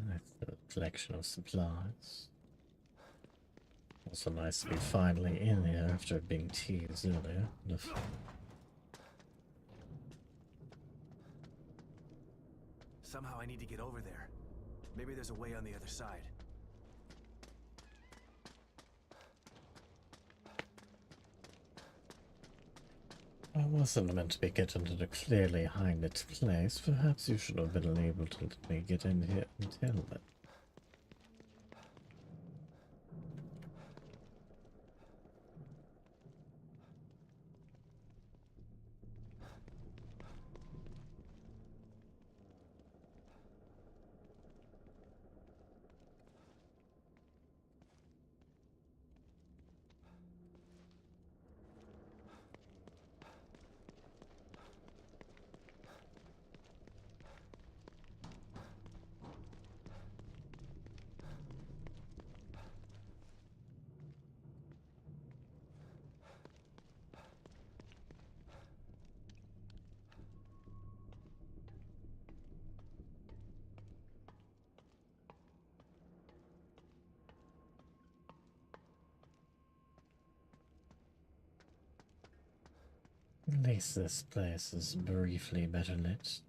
Nice little collection of supplies. Also nice to be finally in here after being teased earlier. Somehow I need to get over there. Maybe there's a way on the other side. I wasn't meant to be getting to the clearly high-lit place. Perhaps you should have been able to let me get in here until then. At least this place is briefly better lit.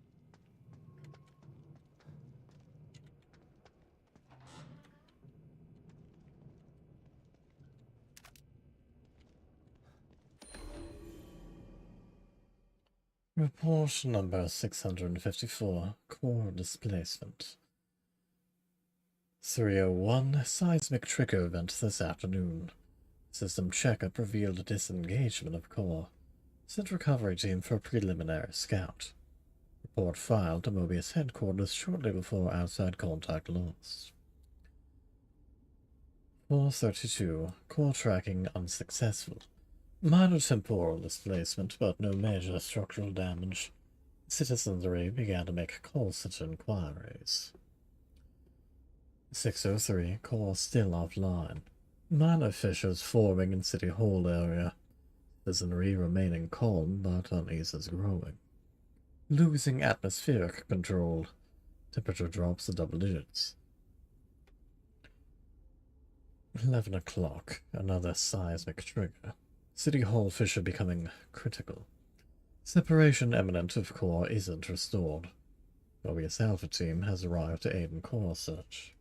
Report number 654, core displacement. 301, seismic trigger event this afternoon. System checkup revealed disengagement of core. Sent recovery team for preliminary scout. Report filed to Mobius headquarters shortly before outside contact lost. 432, core tracking unsuccessful. Minor temporal displacement, but no major structural damage. Citizenry began to make call-center inquiries. 603, core still offline. Minor fissures forming in City Hall area. Citizenry remaining calm, but unease is growing. Losing atmospheric control. Temperature drops to double digits. 11 o'clock, another seismic trigger. City Hall fissure becoming critical. Separation imminent if core isn't restored. Mobius Alpha team has arrived to aid in core search.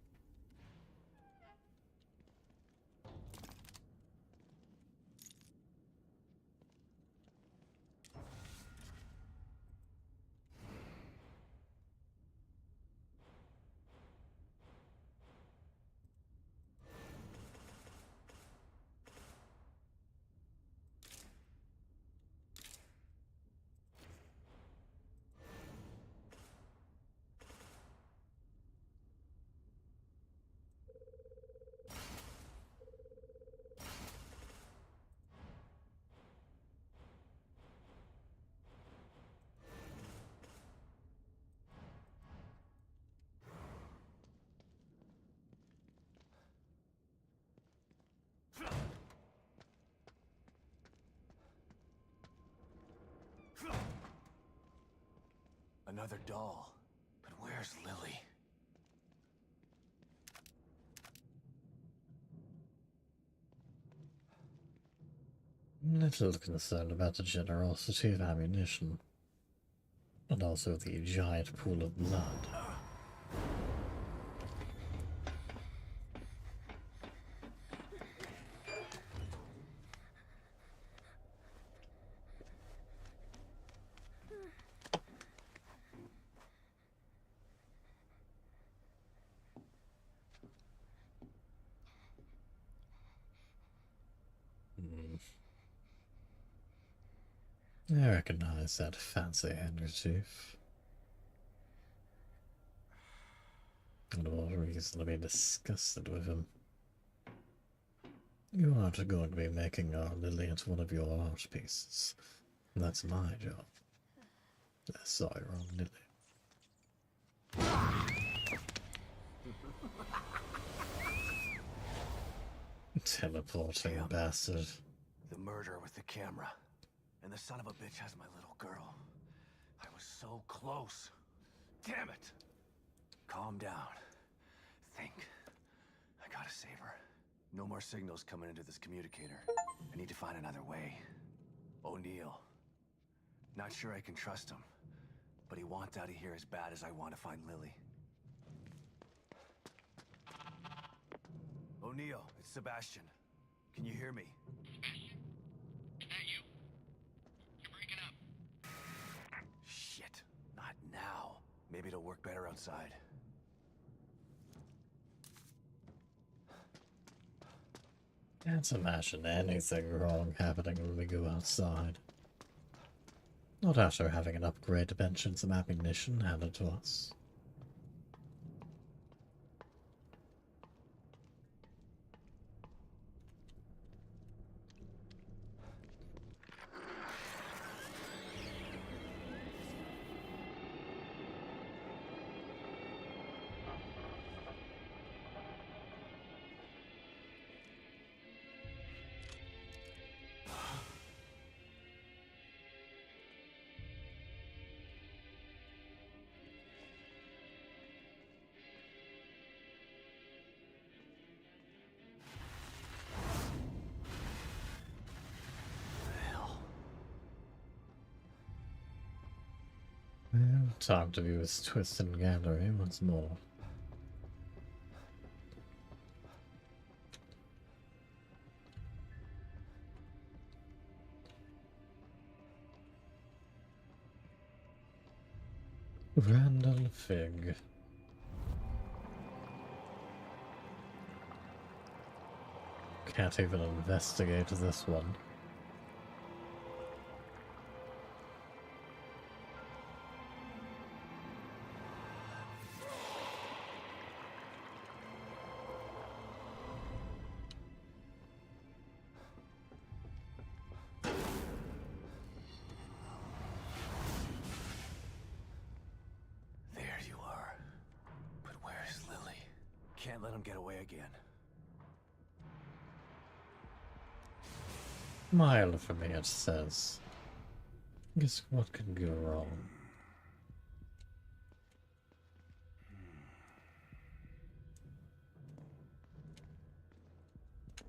Another doll. But where's Lily? Little concerned about the generosity of ammunition, and also the giant pool of blood. I recognize that fancy handkerchief. And what reason to be disgusted with him? You aren't going to be making our Lily into one of your art pieces. That's my job. Sorry, wrong Lily. Teleporting Damn. bastard. The murderer with the camera. And the son of a bitch has my little girl. I was so close. Damn it! Calm down. Think. I gotta save her. No more signals coming into this communicator. I need to find another way. O'Neill. Not sure I can trust him. But he wants out of here as bad as I want to find Lily. O'Neill, it's Sebastian. Can you hear me? Sebastian? Is that you? You're breaking up. Shit. Not now. Maybe it'll work better outside. Can't imagine anything wrong happening when we go outside. Not after having an upgrade to pension some ammunition handed to us. Well, time to view his twisted gallery once more. Randall Fig. Can't even investigate this one. There you are. But where's Lily? Can't let him get away again. Smile for me, it says. Guess what could go wrong?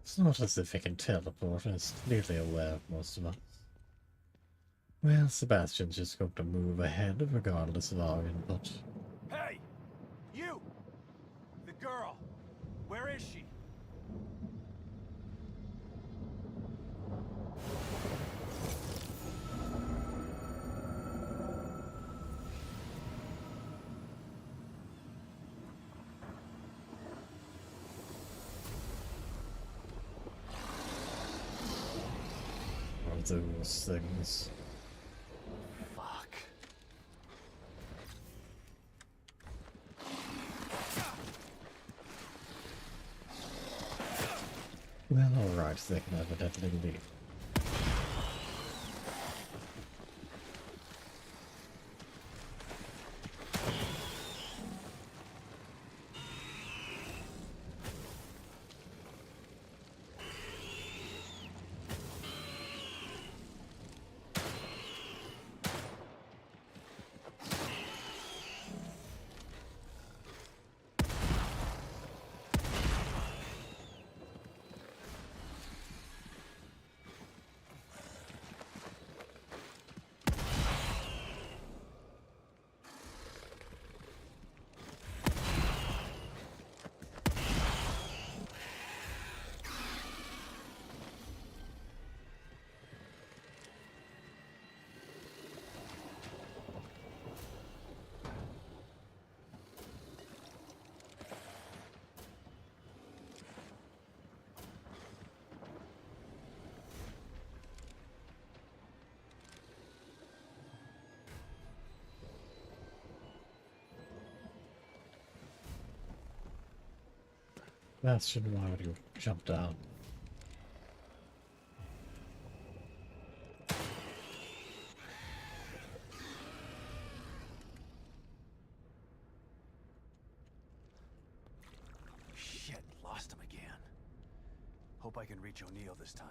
It's not as if he can teleport, and is clearly aware of most of us. Well, Sebastian's just going to move ahead regardless of our input. Hey! You! The girl! Where is she? One of those things. Fuck. Well, alright, they can evidently leave. Bastion, why would you jump down? Shit, lost him again. Hope I can reach O'Neill this time.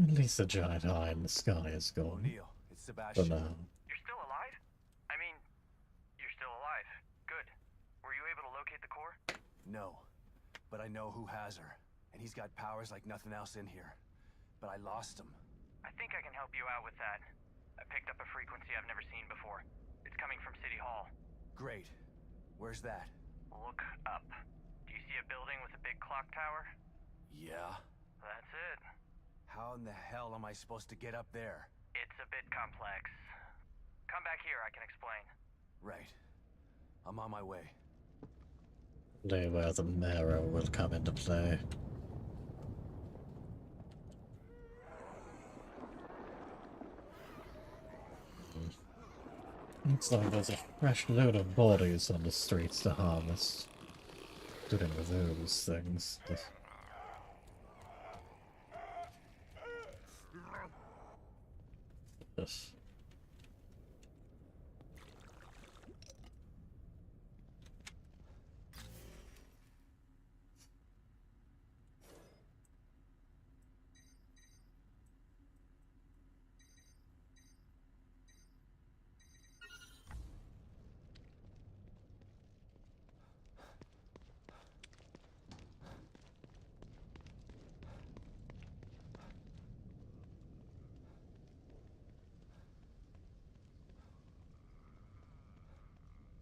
At least the giant eye in the sky is gone. O'Neill, it's For Sebastian. now. You're still alive? I mean, you're still alive. Good. Were you able to locate the core? No, but I know who has her. And he's got powers like nothing else in here. But I lost him. I think I can help you out with that. I picked up a frequency I've never seen before. It's coming from City Hall. Great. Where's that? Look up. Do you see a building with a big clock tower? Yeah. That's it. How in the hell am I supposed to get up there? It's a bit complex. Come back here, I can explain. Right. I'm on my way. Day where the mirror will come into play. Looks like there's a fresh load of bodies on the streets to harvest. Doing with those things. This.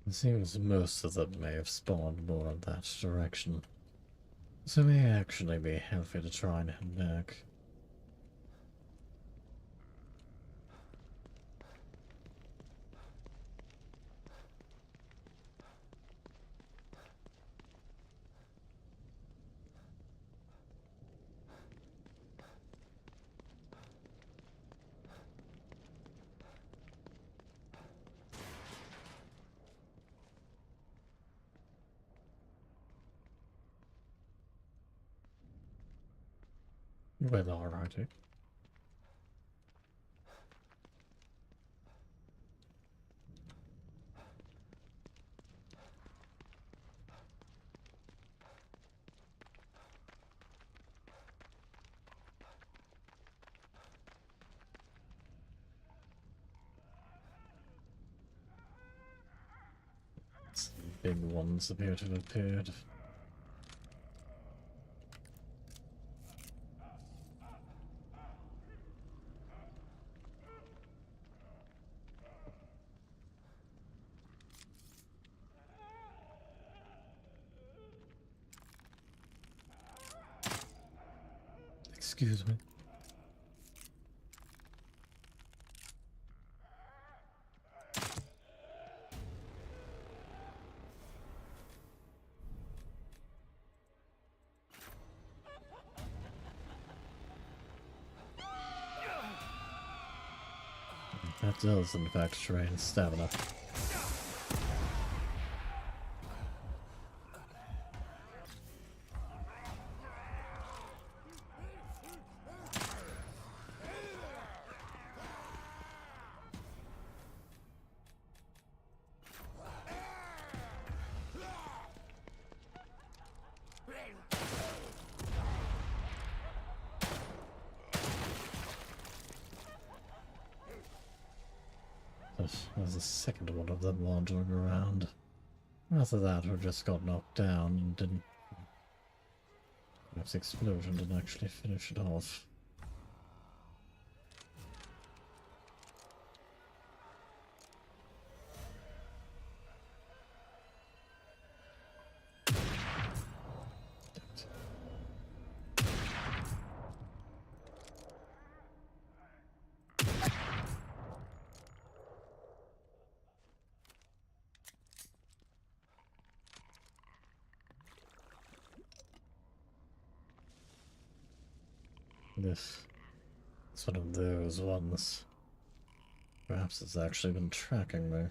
It seems most of them may have spawned more in that direction, so it may actually be healthy to try and head back. Well, alrighty. Some big ones appear to have appeared. Excuse me. That does, in fact, drain stamina. There's a second one of them wandering around. After that, who just got knocked down and didn't. Perhaps the explosion didn't actually finish it off. This is one of those ones. Perhaps it's actually been tracking me.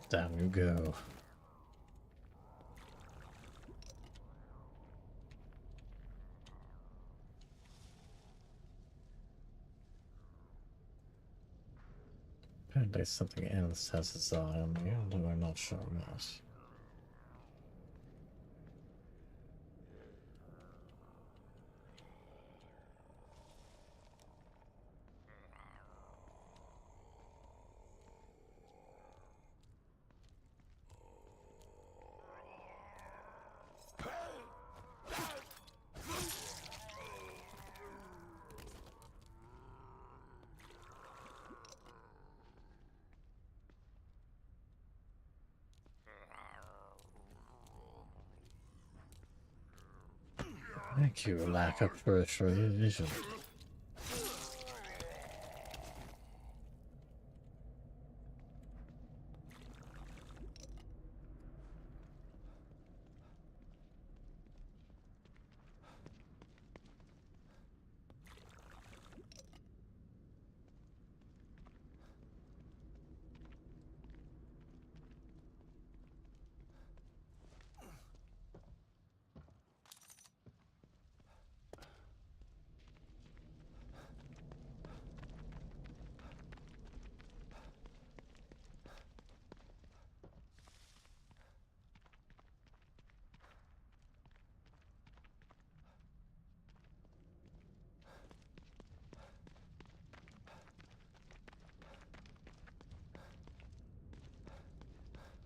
Down you go. Apparently something else has its eye on me, although I'm not sure what. Thank you, lack of peripheral vision.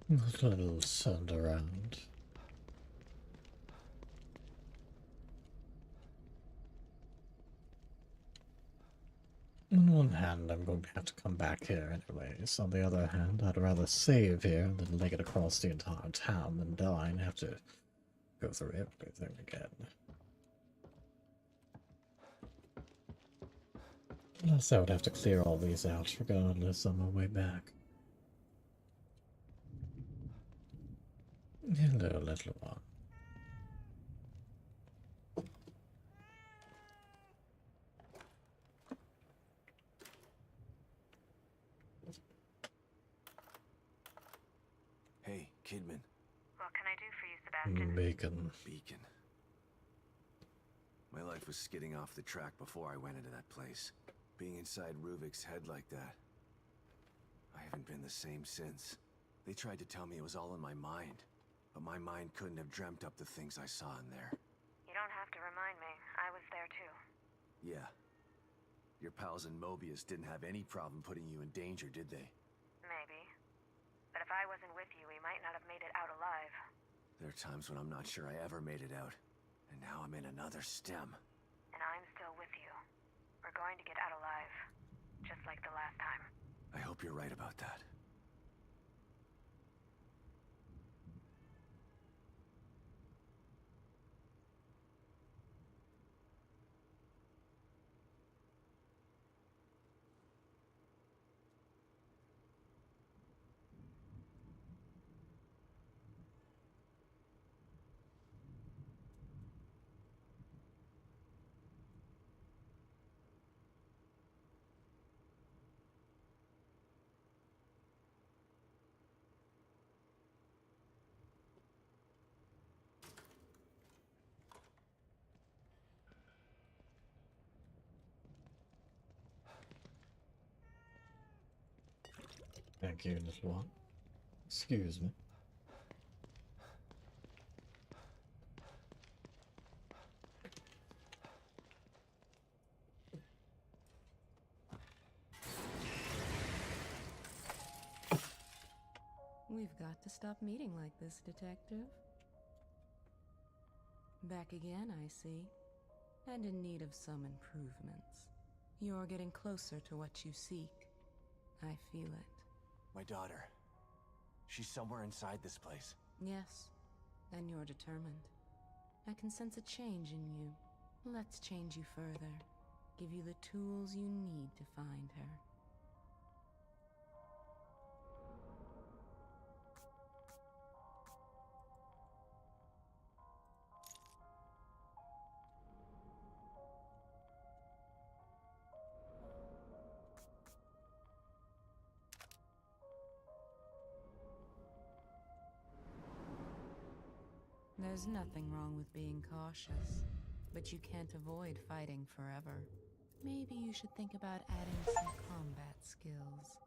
A little turned around. On one hand, I'm going to have to come back here anyways. On the other hand, I'd rather save here than leg it across the entire town than die and have to go through everything again. Plus, I would have to clear all these out regardless on my way back. Hello, little one. Hey, Kidman. What can I do for you, Sebastian? Bacon. Beacon. My life was skidding off the track before I went into that place. Being inside Ruvik's head like that. I haven't been the same since. They tried to tell me it was all in my mind, but my mind couldn't have dreamt up the things I saw in there. You don't have to remind me. I was there too. Yeah. Your pals in Mobius didn't have any problem putting you in danger, did they? Maybe. But if I wasn't with you, we might not have made it out alive. There are times when I'm not sure I ever made it out. And now I'm in another stem. And I'm still with you. We're going to get out alive. Just like the last time. I hope you're right about that. Thank you, little one. Excuse me. We've got to stop meeting like this, Detective. Back again, I see. And in need of some improvements. You're getting closer to what you seek. I feel it. My daughter. She's somewhere inside this place. Yes, and you're determined. I can sense a change in you. Let's change you further. Give you the tools you need to find her. There's nothing wrong with being cautious, but you can't avoid fighting forever. Maybe you should think about adding some combat skills.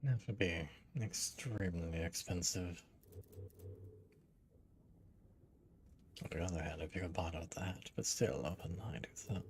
That would be extremely expensive. On the other hand, if you could buy out that, but still over 90,000.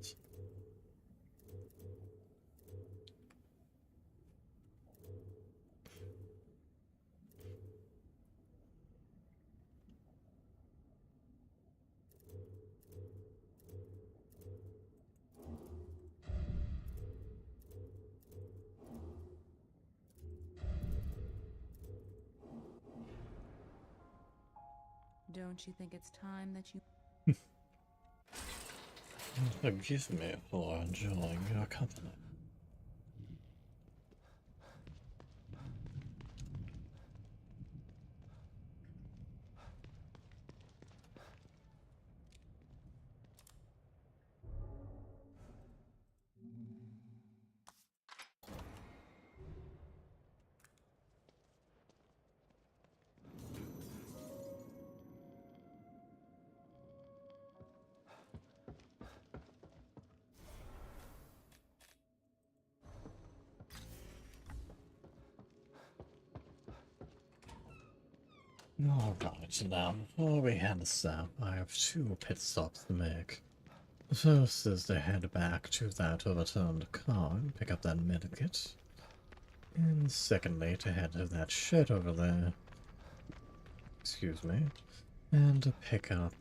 Don't you think it's time that you... Forgive me for enjoying your company. Alright, now before we head south, I have 2 pit stops to make. The first is to head back to that overturned car and pick up that medikit. And secondly, to head to that shed over there. Excuse me. And to pick up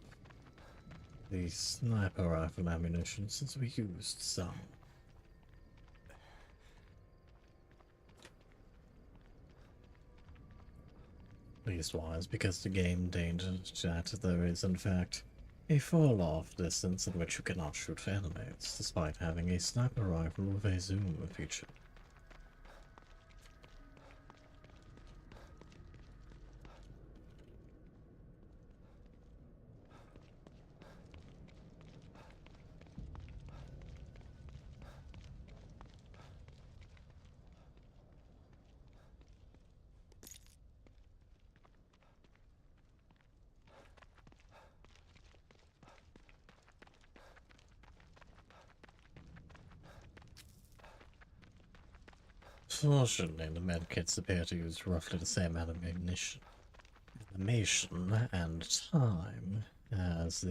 the sniper rifle ammunition since we used some. Leastwise, because the game endangered that there is, in fact, a fall-off distance in which you cannot shoot for enemies, despite having a sniper rifle with a zoom feature. Fortunately, the medkits appear to use roughly the same amount of animation and time as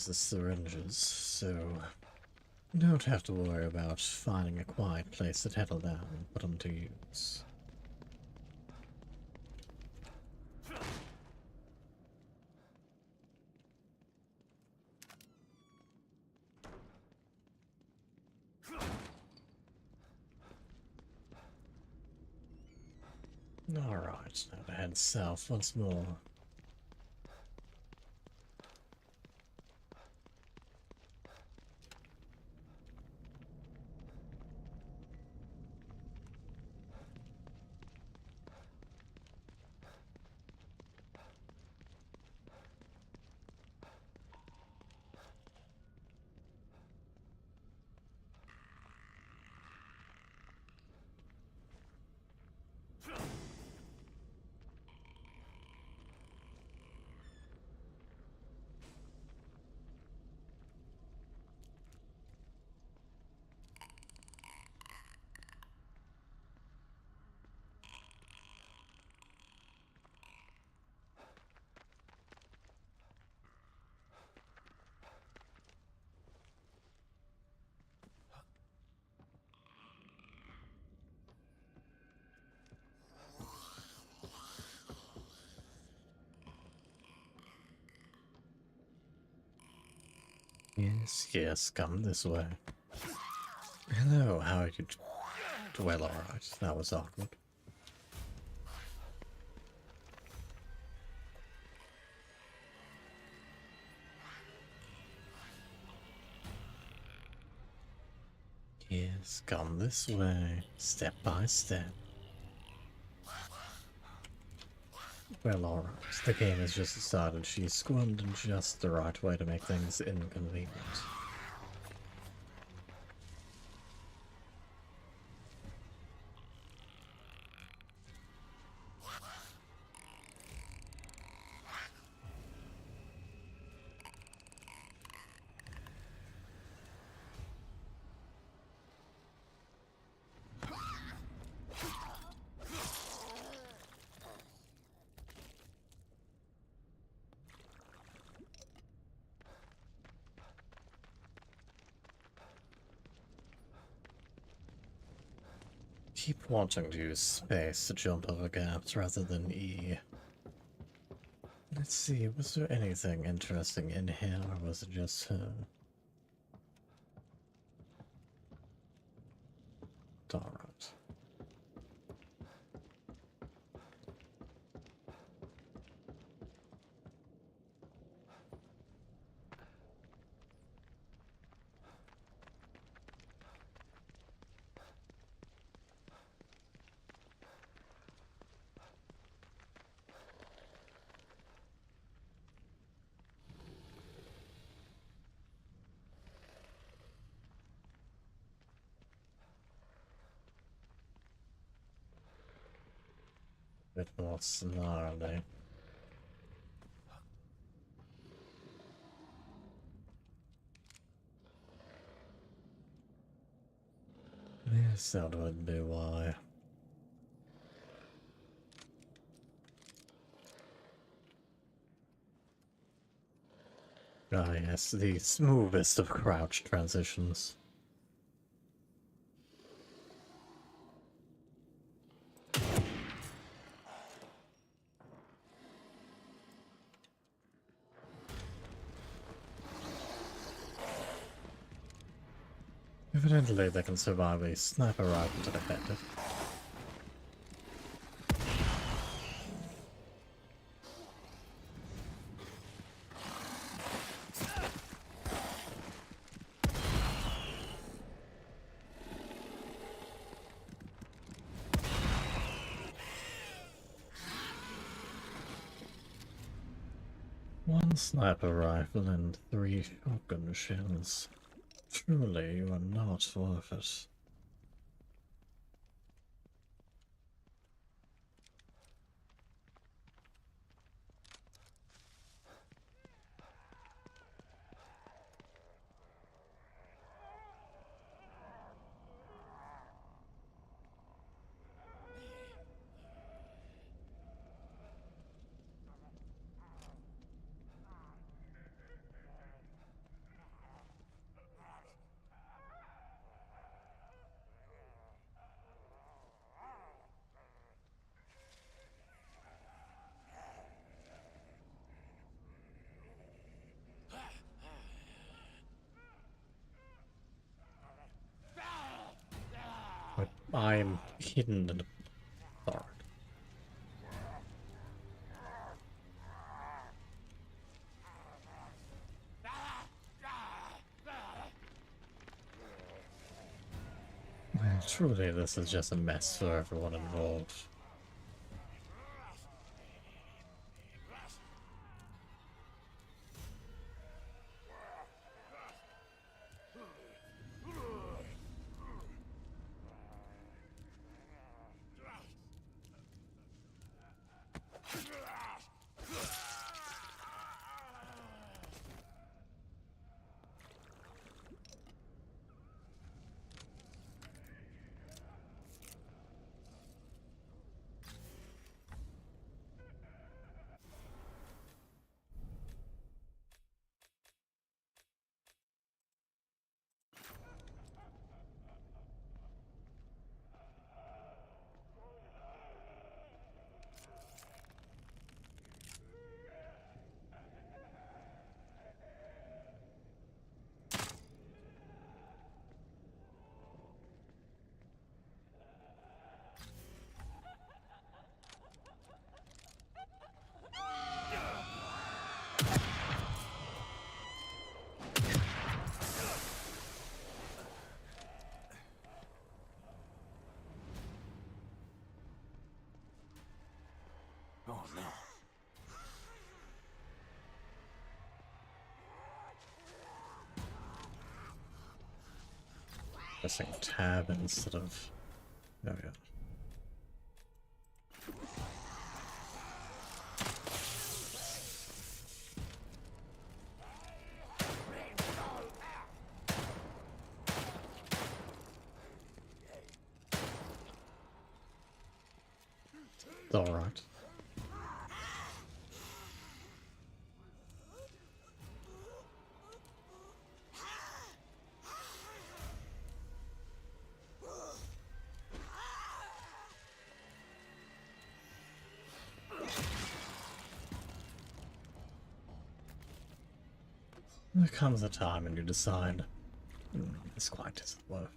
the syringes, so you don't have to worry about finding a quiet place to settle down and put them to use. Alright, now to head south once more. Yes, come this way. Hello, how are you? Well, alright, that was awkward. Yes, come this way, step by step. Well, alright. The game has just decided she squirmed in just the right way to make things inconvenient. Keep wanting to use space to jump over gaps rather than E. Let's see, was there anything interesting in here, or was it just her? Alright. Bit more snarly. Yes, that would be why. Ah, yes, the smoothest of crouch transitions. Evidently, they can survive a sniper rifle to the head. One sniper rifle and 3 shotgun shells. Truly, you are not worth it. But I'm hidden in the dark. Well, truly, this is just a mess for everyone involved. pressing tab instead of... There we go. It's alright. There comes a time when you decide, this quite isn't worth it.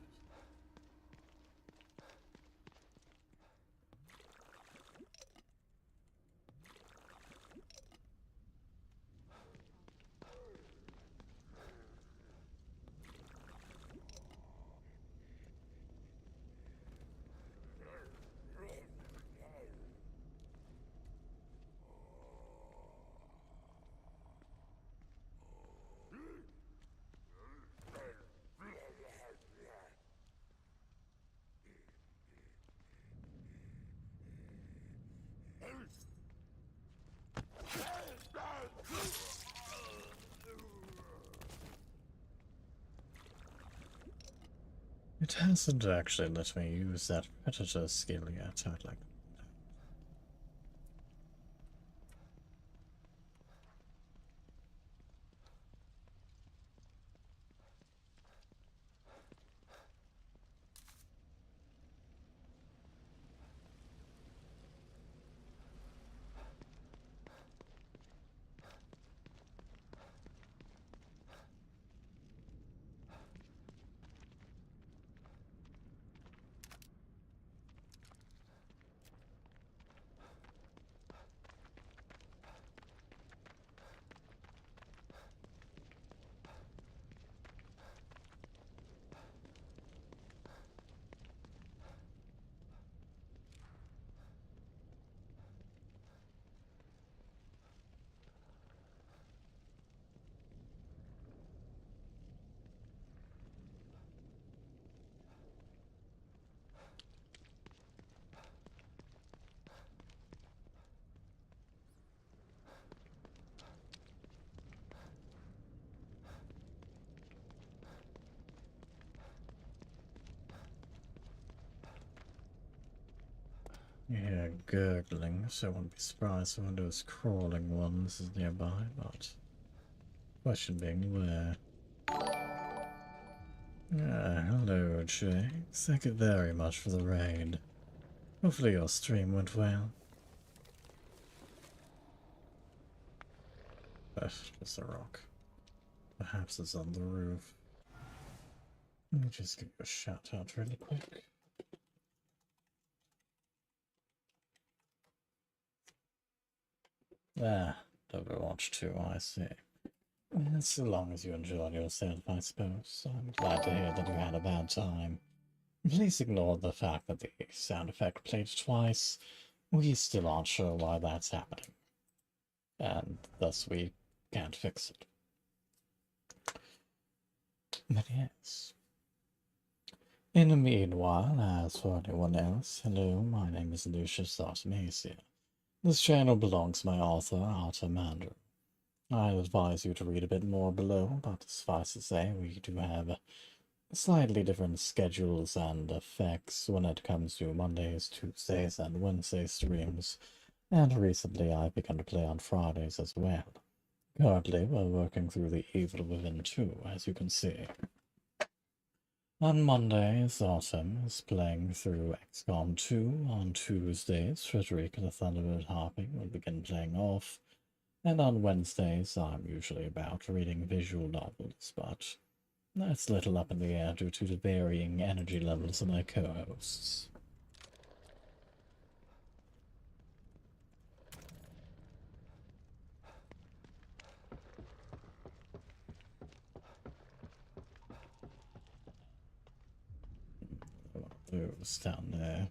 It hasn't actually let me use that predator skill yet, I'd like. Yeah, gurgling, so I wouldn't be surprised if one of those crawling ones is nearby, but... Question being where? Ah, hello, Jake. Thank you very much for the raid. Hopefully your stream went well. Just a rock. Perhaps it's on the roof. Let me just give you a shout out really quick. Ah, Overwatch 2, I see. So long as you enjoyed yourself, I suppose. I'm glad to hear that you had a bad time. Please ignore the fact that the sound effect played twice. We still aren't sure why that's happening. And thus we can't fix it. But yes. In the meanwhile, as for anyone else, hello, my name is Lucius Artemisia. This channel belongs to my author, Artemander. I advise you to read a bit more below, but suffice to say, we do have slightly different schedules and effects when it comes to Mondays, Tuesdays, and Wednesday streams, and recently I've begun to play on Fridays as well. Currently, we're working through the Evil Within 2, as you can see. On Mondays, Autumn is playing through XCOM 2. On Tuesdays, Frederick the Thunderbird Harping will begin playing off. And on Wednesdays, I'm usually about reading visual novels, but that's a little up in the air due to the varying energy levels of my co-hosts. Those down there,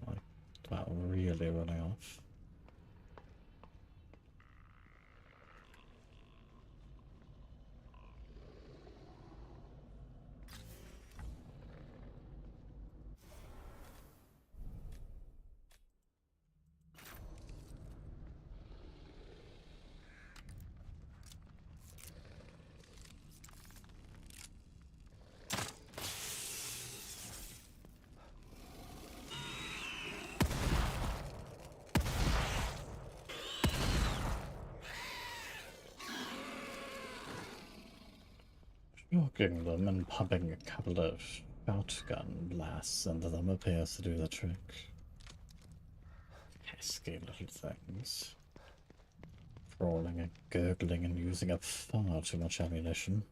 like, about really running off. poking them and pumping a couple of shotgun blasts into them appears to do the trick. Pesky little things. Crawling and gurgling and using up far too much ammunition.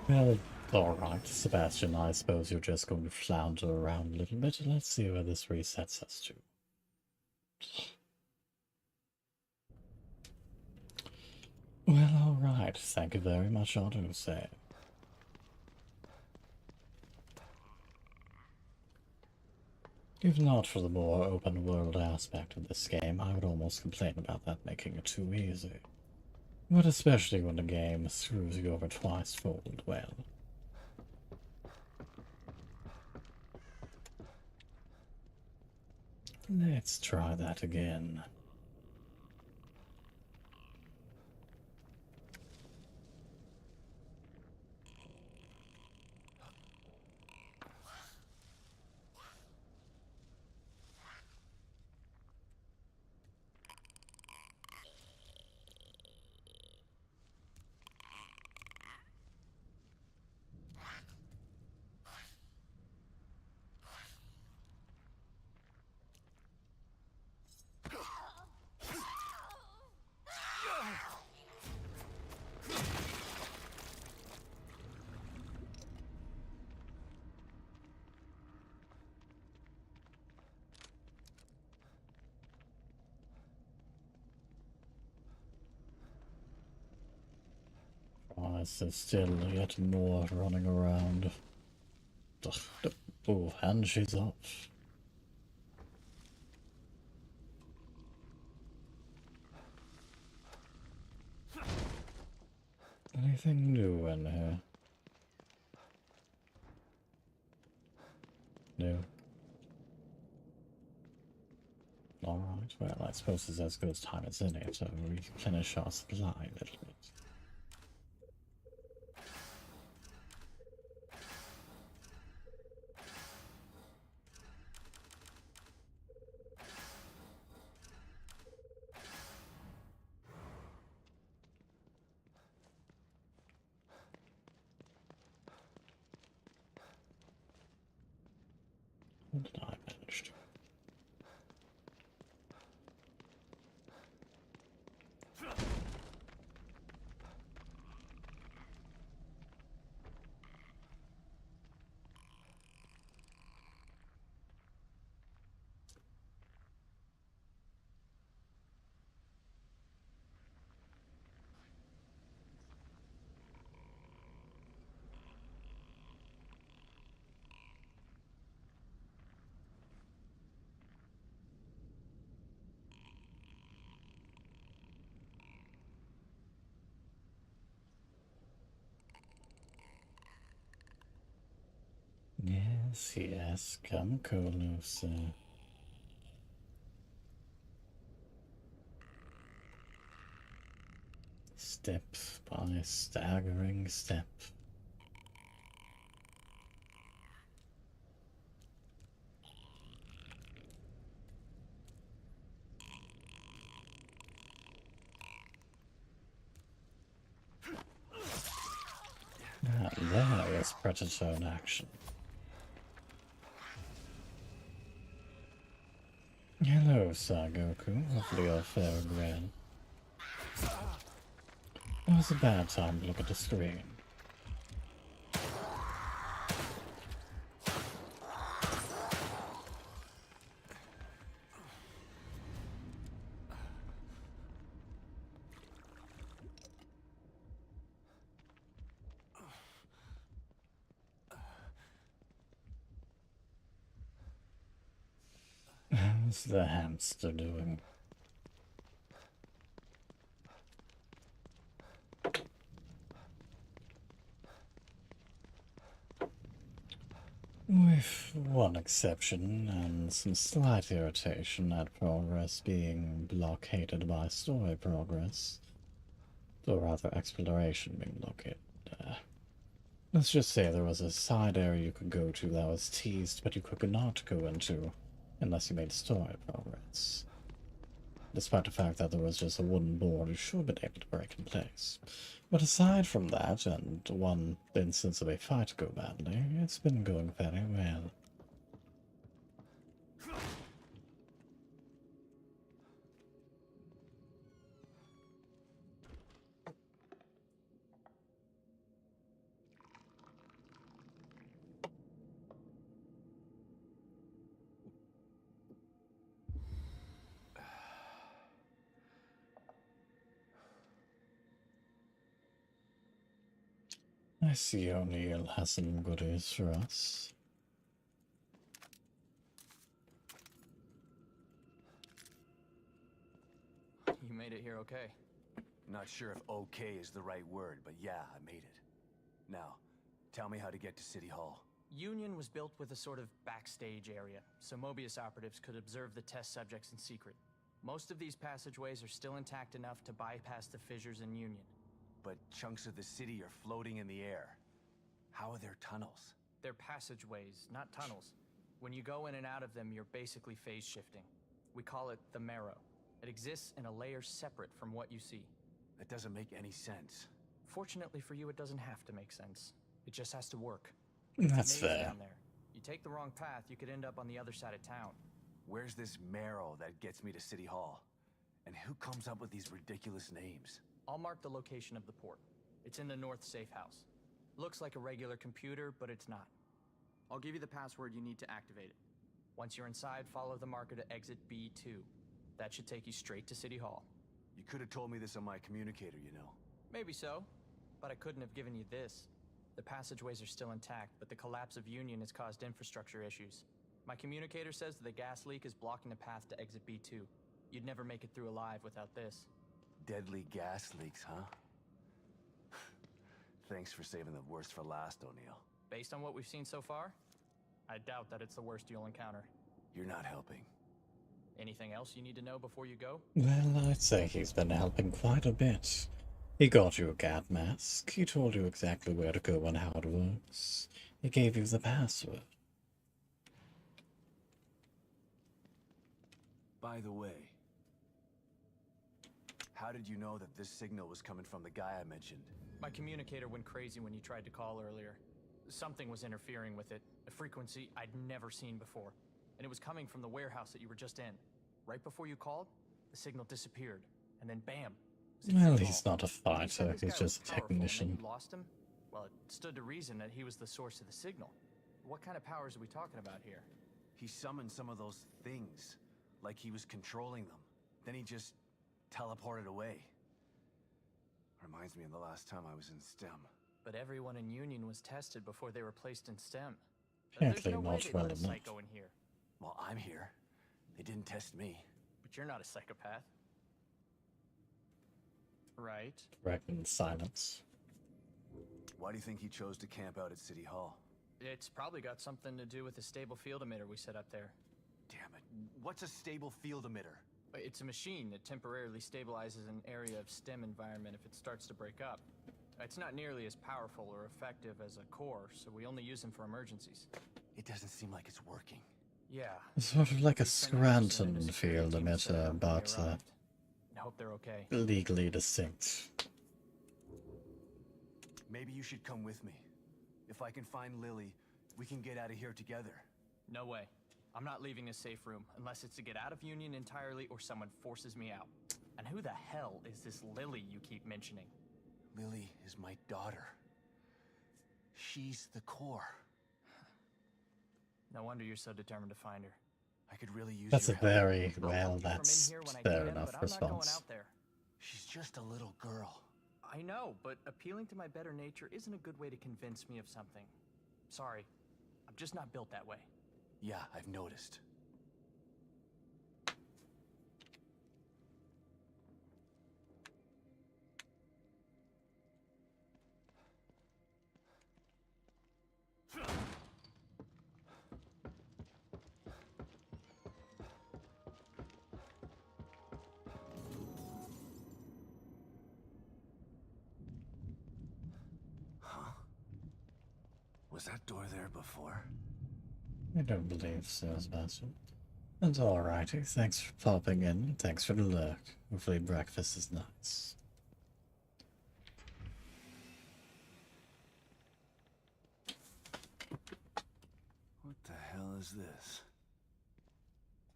Well, alright, Sebastian, I suppose you're just going to flounder around a little bit. Let's see where this resets us to. Well, alright, thank you very much, autosave. If not for the more open world aspect of this game, I would almost complain about that making it too easy. But especially when the game screws you over twice-fold, well. Let's try that again. There's still yet more running around. Ugh, oh, and she's off. Anything new in here? No. Alright, well, I suppose it's as good as time as any to replenish our supply a little bit. What did I manage to? Yes, yes, come closer. Step by staggering step. And there is Predator in action. Hello, Sir Goku. Hopefully you're faring well. It was a bad time to look at the screen. How's the hamster doing? With one exception, and some slight irritation at progress being blockaded by story progress, or rather exploration being blockaded. Let's just say there was a side area you could go to that was teased, but you could not go into unless you made story progress. Despite the fact that there was just a wooden board you should have been able to break in place. But aside from that, and one instance of a fight go badly, it's been going very well. I see O'Neill has some goodies for us. You made it here okay. Not sure if okay is the right word, but yeah, I made it. Now, tell me how to get to City Hall. Union was built with a sort of backstage area, so Mobius operatives could observe the test subjects in secret. Most of these passageways are still intact enough to bypass the fissures in Union. But chunks of the city are floating in the air. How are there tunnels? They're passageways, not tunnels. When you go in and out of them, you're basically phase shifting. We call it the marrow. It exists in a layer separate from what you see. That doesn't make any sense. Fortunately for you, it doesn't have to make sense. It just has to work. That's It's a maze fair. down there. You take the wrong path, you could end up on the other side of town. Where's this marrow that gets me to City Hall? And who comes up with these ridiculous names? I'll mark the location of the port. It's in the north safe house. Looks like a regular computer, but it's not. I'll give you the password you need to activate it. Once you're inside, follow the marker to exit B2. That should take you straight to City Hall. You could have told me this on my communicator, you know. Maybe so, but I couldn't have given you this. The passageways are still intact, but the collapse of Union has caused infrastructure issues. My communicator says that the gas leak is blocking the path to exit B2. You'd never make it through alive without this. Deadly gas leaks, huh? Thanks for saving the worst for last, O'Neill. Based on what we've seen so far, I doubt that it's the worst you'll encounter. You're not helping. Anything else you need to know before you go? Well, I'd say he's been helping quite a bit. He got you a cat mask, he told you exactly where to go and how it works. He gave you the password. By the way, how did you know that this signal was coming from the guy I mentioned? My communicator went crazy when you tried to call earlier. Something was interfering with it, a frequency I'd never seen before. And it was coming from the warehouse that you were just in. Right before you called, the signal disappeared, and then bam. it was at Well, City he's Hall. not a You said fighter, this he's guy just was a powerful, and then technician. you lost him? Well, it stood to reason that he was the source of the signal. What kind of powers are we talking about here? He summoned some of those things, like he was controlling them. Then he just teleported away. Reminds me of the last time I was in STEM. But everyone in Union was tested before they were placed in STEM. Apparently There's no way not they'd well let a enough. psycho in here. Well, I'm here. They didn't test me. But you're not a psychopath. Right? Correct in silence. Why do you think he chose to camp out at City Hall? It's probably got something to do with the stable field emitter we set up there. Damn it. What's a stable field emitter? It's a machine that temporarily stabilizes an area of STEM environment if it starts to break up. It's not nearly as powerful or effective as a core, so we only use them for emergencies. It doesn't seem like it's working. Yeah. Sort of like a We sent out a Scranton security field team to set it emitter, up when but they arrived. I hope they're okay. legally distinct. Maybe you should come with me. If I can find Lily, we can get out of here together. No way. I'm not leaving this safe room unless it's to get out of Union entirely or someone forces me out. And who the hell is this Lily you keep mentioning? Lily is my daughter. She's the core. No wonder you're so determined to find her. I could really use That's a your help. very, I'll well, help you from in that's here when I fair can, enough but I'm not going response. out there. She's just a little girl. I know, but appealing to my better nature isn't a good way to convince me of something. Sorry, I'm just not built that way. Yeah, I've noticed. Was that door there before? I don't believe so, Sebastian. And alrighty, thanks for popping in. Thanks for the look. Hopefully breakfast is nice. What the hell is this?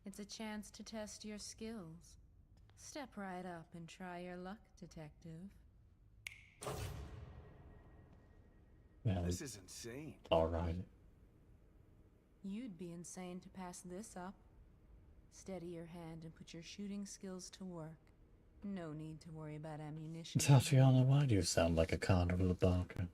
It's a chance to test your skills. Step right up and try your luck, detective. Well, This is insane. alright. You'd be insane to pass this up. Steady your hand and put your shooting skills to work. No need to worry about ammunition. Tatiana, why do you sound like a carnival barker?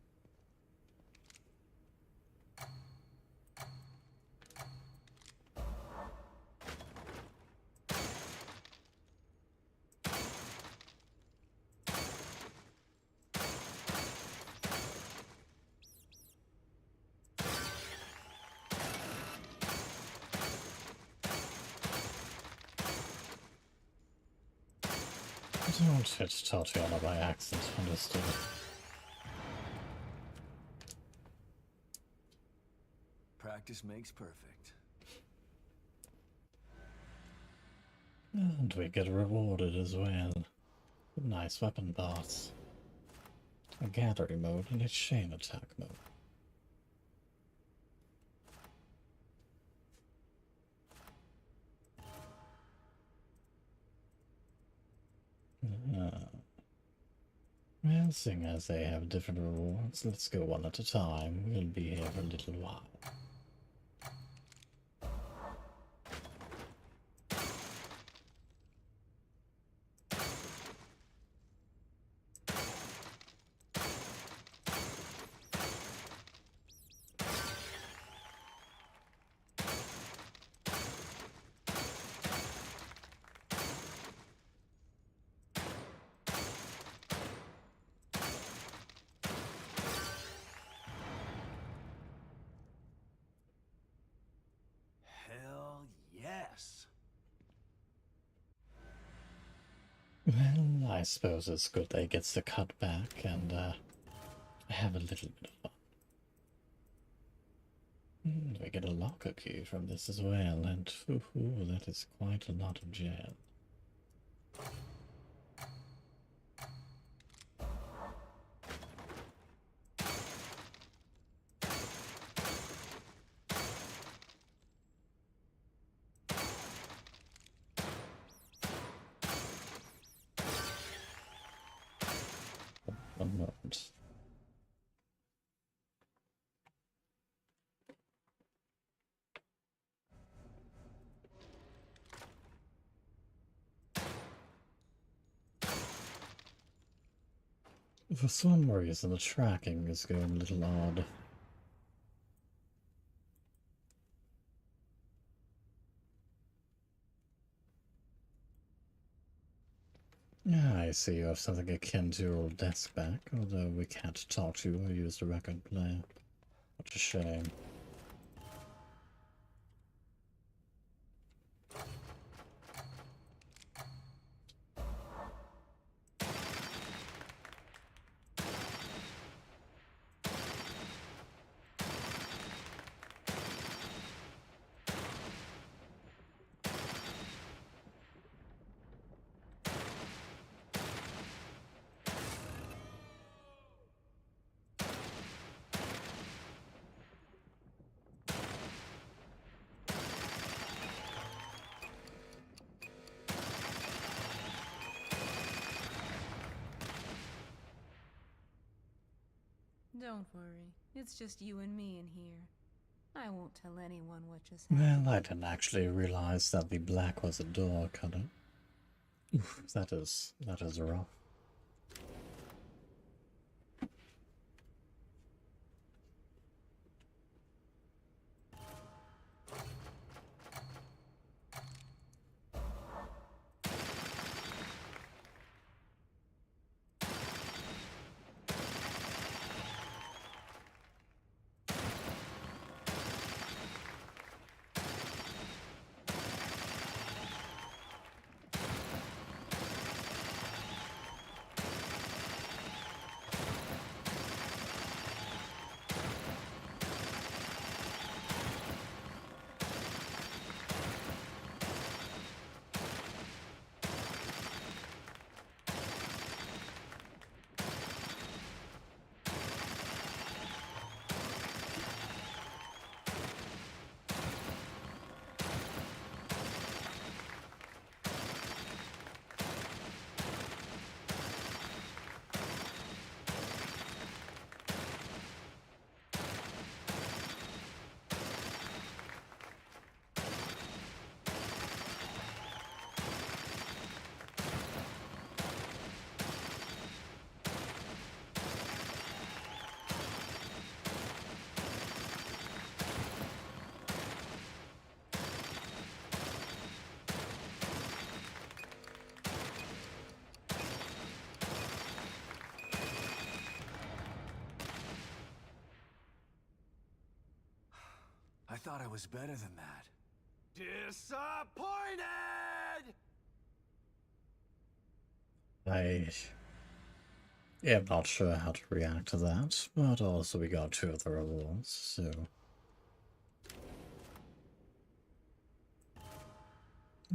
Don't hit Tatiana by accident, understood. Practice makes perfect. And we get rewarded as well. Nice weapon parts. A gallery mode and a chain attack mode. Well, seeing as they have different rewards, let's go one at a time. We'll be here for a little while. Hell yes. Well, I suppose it's good that he gets to cut back and have a little bit of fun. We get a locker key from this as well, and that is quite a lot of gel. One moment. For some reason, the tracking is going a little odd. I see you have something akin to your old desk back, although we can't talk to you or use the record player. What a shame. Don't worry. It's just you and me in here. I won't tell anyone what just happened. Well, I didn't actually realize that the black was a door cutter. Oof, that is rough. thought I was better than that. Disappointed! I am not sure how to react to that, but also we got 2 of the rewards, so...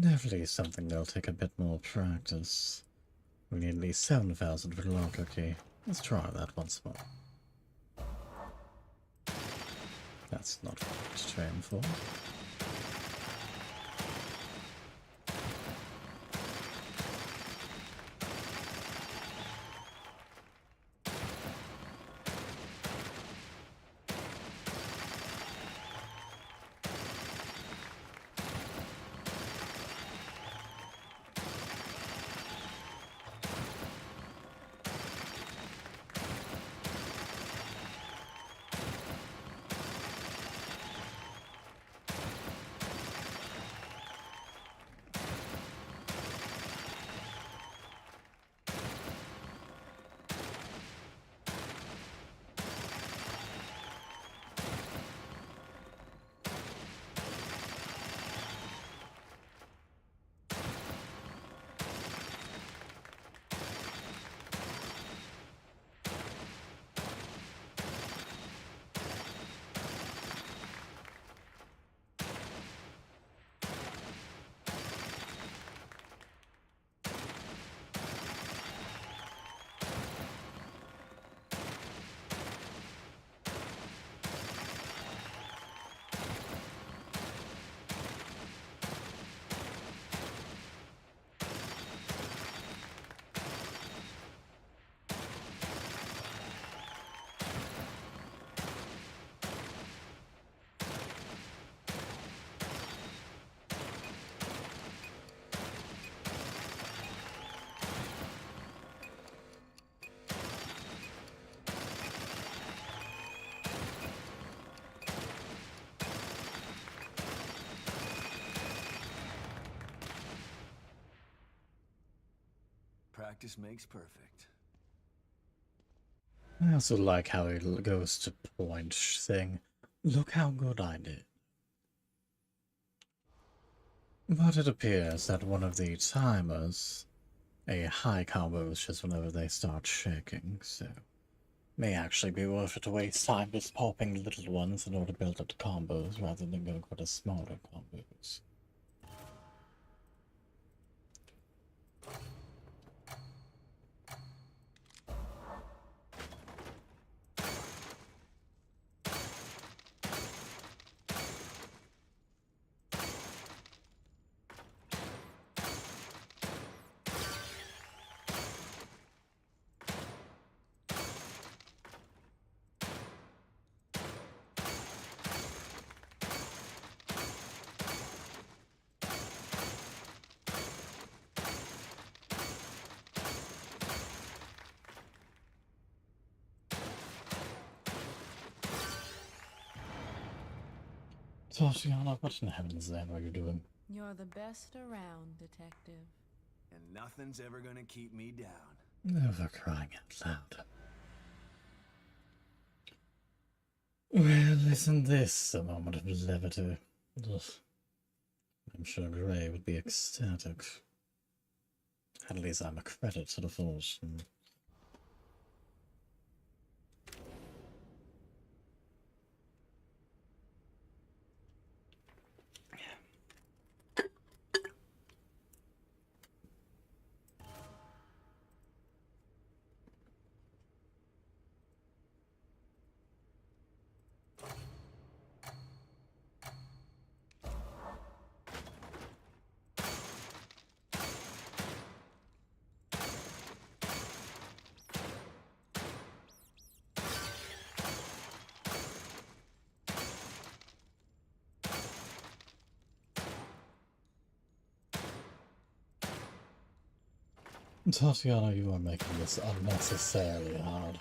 Definitely something that'll take a bit more practice. We need at least 7,000 for the locker key. Let's try that once more. That's not what to train for. Practice makes perfect. I also like how he goes to point, saying, "Look how good I did." But it appears that one of the timers, a high combo is just whenever they start shaking, so may actually be worth it to waste time just popping little ones in order to build up the combos rather than going for the smaller combos. Tatiana, what in heaven's name are you doing? You're the best around, Detective. And nothing's ever gonna keep me down. Never crying out loud. Well, isn't this a moment of levity? Ugh. I'm sure Gray would be ecstatic. At least I'm a credit to the force. Tatiana, you are making this unnecessarily hard.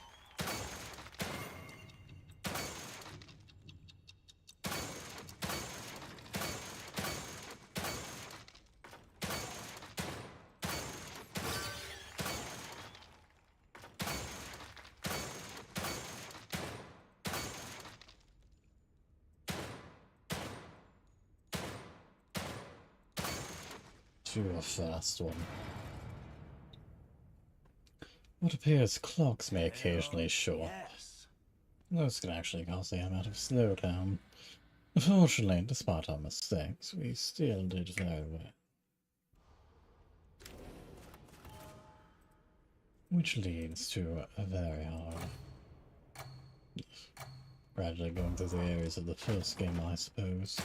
to a fast one. What appears clocks may occasionally show up. Yes. Those can actually cause the amount of slowdown. Fortunately, despite our mistakes, we still did very well. Which leads to a very hard. Gradually going through the areas of the first game, I suppose.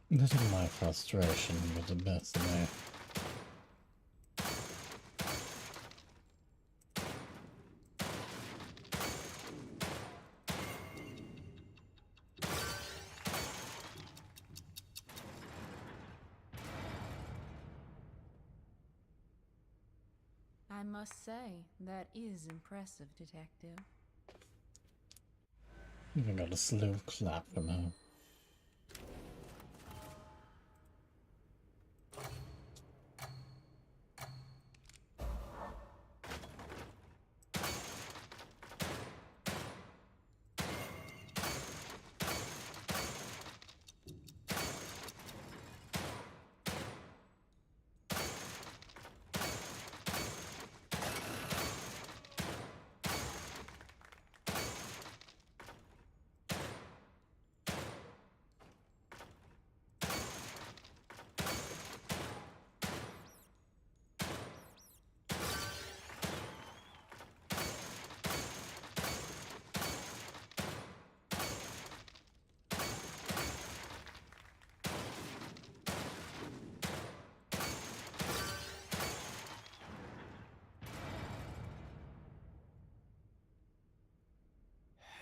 Letting my frustration get the best of me. I must say, that is impressive, Detective. Even got a slow clap from her.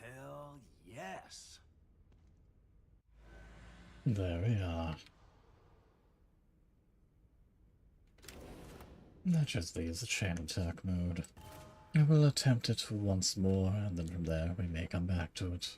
Hell yes. There we are. That just leaves the chain attack mode. I will attempt it once more, and then from there we may come back to it.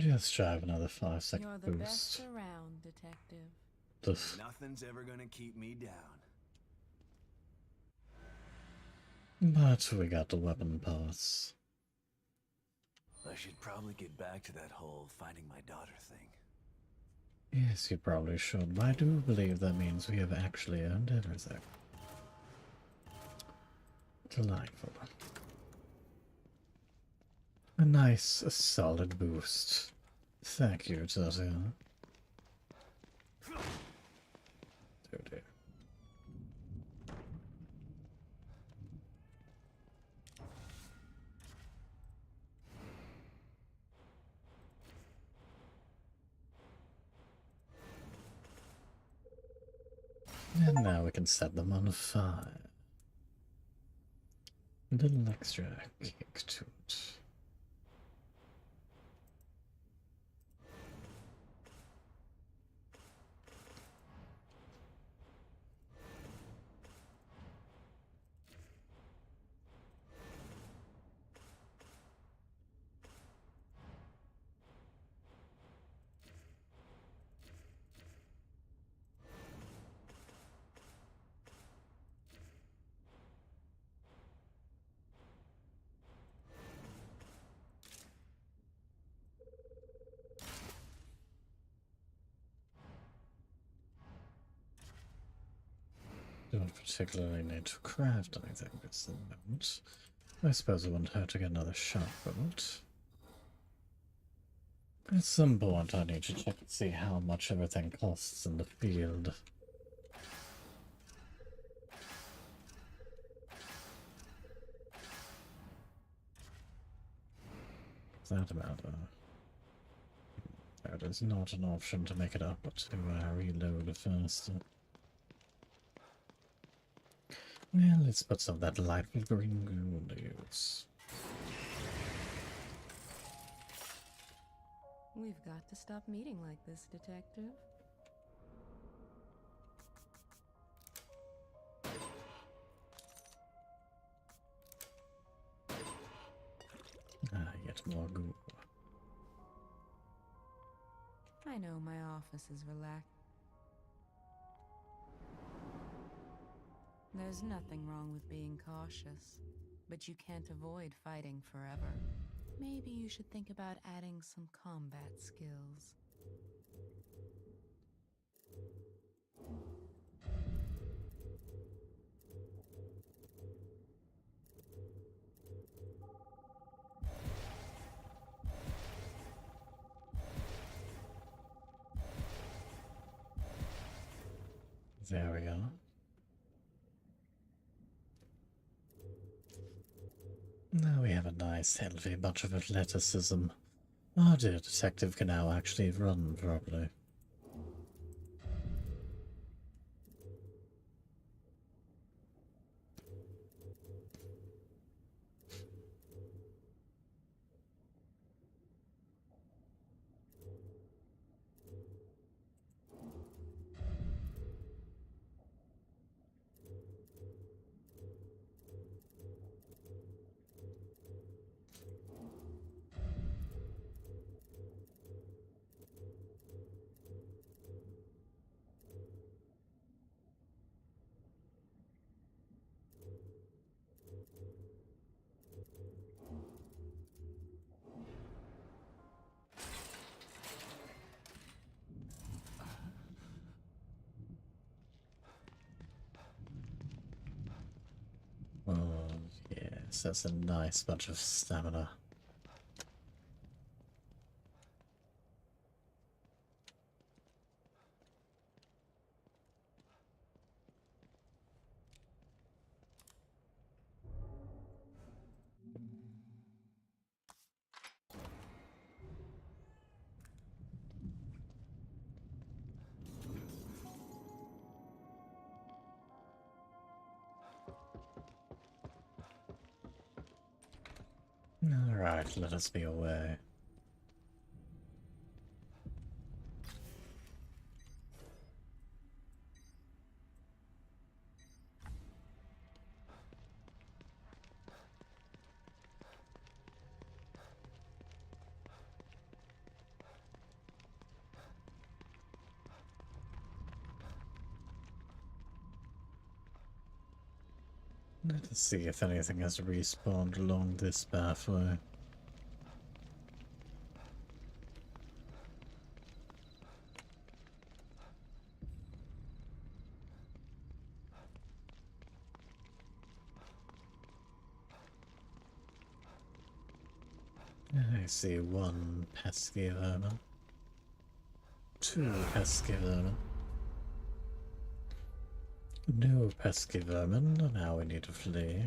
Just drive another 5-second You're the best boost. around, Detective. Ugh. Nothing's ever gonna keep me down. But we got the weapon parts. I should probably get back to that whole finding my daughter thing. Yes, you probably should, but I do believe that means we have actually earned everything. Delightful. A nice, solid boost. Thank you, Tasia. Oh dear. And now we can set them on fire. A little extra kick to it. Don't particularly need to craft anything at the moment. I suppose it wouldn't hurt to get another shot bullet. At some point I need to check and see how much everything costs in the field. Is that about that is not an option to make it up to reload first. Well, let's put some of that delightful green goo to use. We've got to stop meeting like this, Detective. Yet more goo. I know my office is relaxed. There's nothing wrong with being cautious, but you can't avoid fighting forever. Maybe you should think about adding some combat skills. There we go. Now we have a nice, healthy bunch of athleticism. Our dear detective can now actually run properly. Oh, yes, that's a nice bunch of stamina. Alright, let us be away. Let us see if anything has respawned along this pathway. I see one pesky vermin. Two pesky vermin. No pesky vermin, now we need to flee.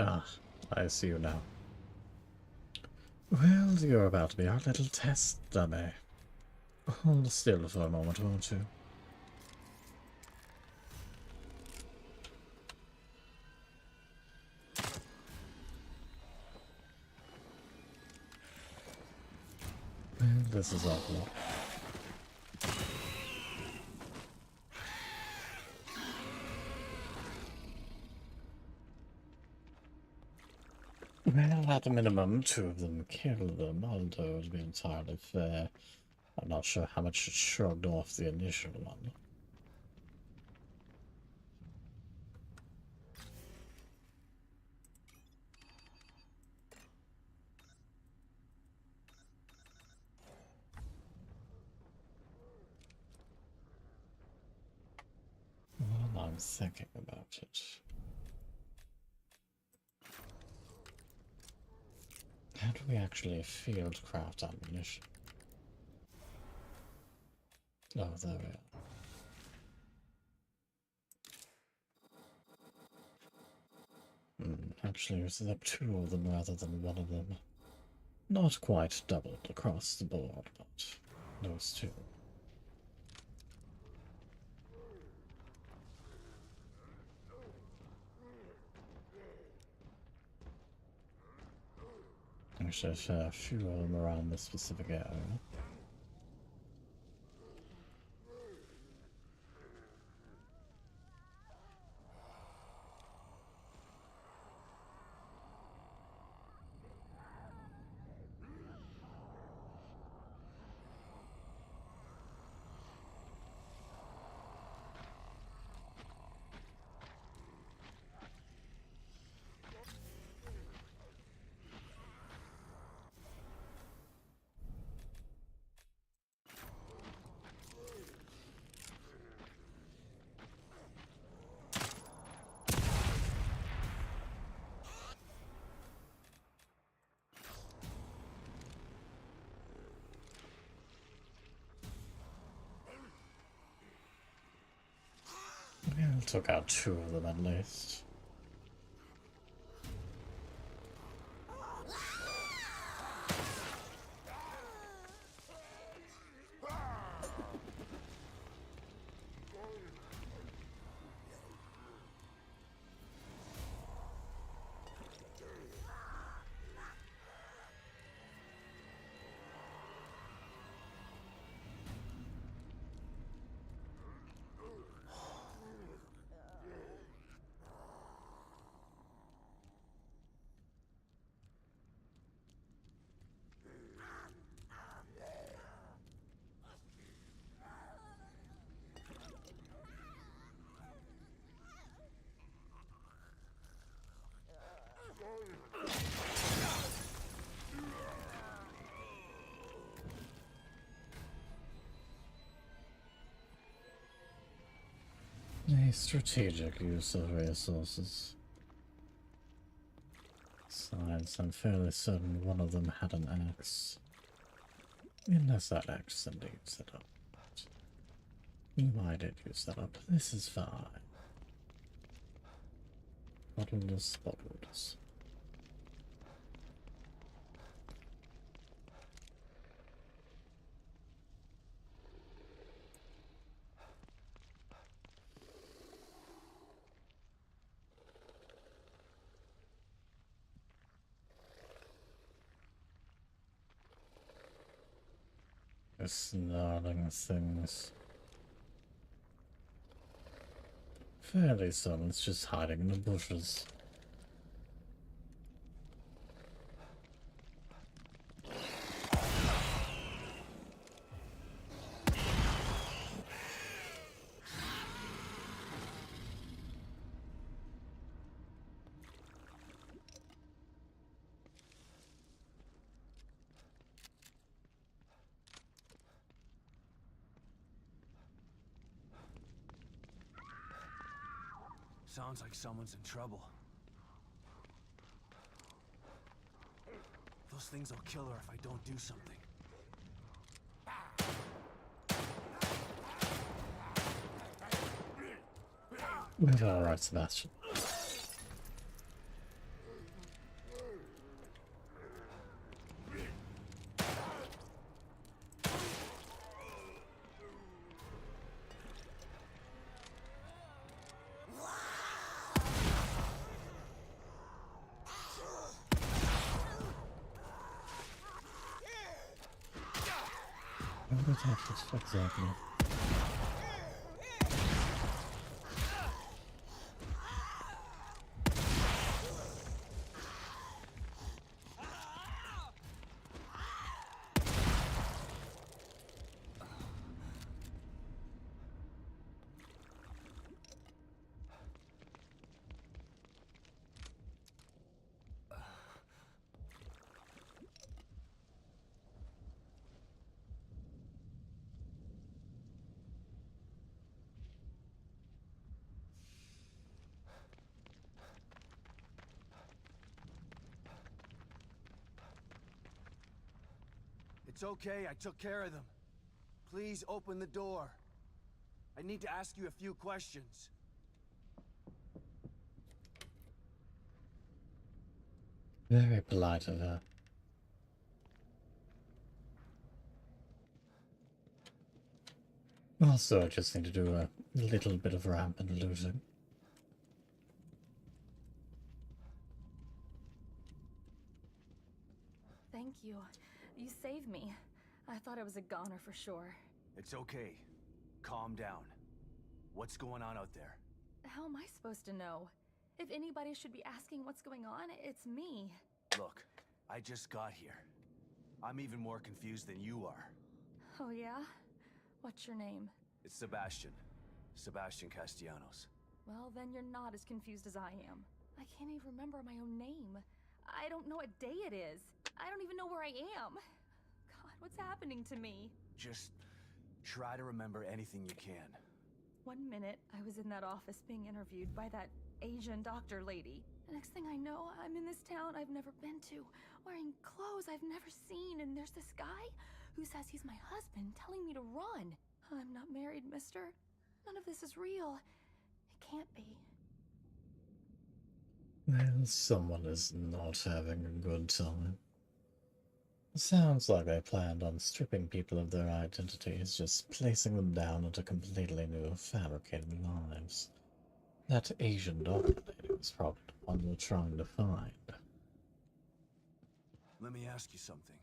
Ah, I see you now. Well, you're about to be our little test dummy. Hold still for a moment, won't you? Well, this is awful. Well, at a minimum, two of them killed them, although to be entirely fair, I'm not sure how much it shrugged off the initial one. Well, I'm thinking about it. How do we actually field craft ammunition? Oh, there we are. Actually, we set up two of them rather than one of them. Not quite doubled across the board, but those two. Actually, there's a few of them around this specific area. Well, took out two of them at least. A strategic use of resources. Besides, I'm fairly certain one of them had an axe. Unless that axe indeed set up. Why did you set up? This is fine. Bottomless bottles. Snarling things. Fairly someone's just hiding in the bushes. Sounds like someone's in trouble. Those things will kill her if I don't do something. Alright, Sebastian. What exactly? It's okay, I took care of them. Please open the door. I need to ask you a few questions. Very polite of her. Also, I just need to do a little bit of rampant looting. Thank you. You saved me. I thought I was a goner for sure. It's okay. Calm down. What's going on out there? How am I supposed to know? If anybody should be asking what's going on, it's me. Look, I just got here. I'm even more confused than you are. Oh yeah? What's your name? It's Sebastian. Sebastian Castellanos. Well, then you're not as confused as I am. I can't even remember my own name. I don't know what day it is. I don't even know where I am. God, what's happening to me? Just try to remember anything you can. 1 minute, I was in that office being interviewed by that Asian doctor lady. The next thing I know, I'm in this town I've never been to, wearing clothes I've never seen, and there's this guy who says he's my husband telling me to run. I'm not married, mister. None of this is real. It can't be. Well, someone is not having a good time. Sounds like they planned on stripping people of their identities, just placing them down into completely new, fabricated lives. That Asian doctor lady was probably the one we're trying to find. Let me ask you something.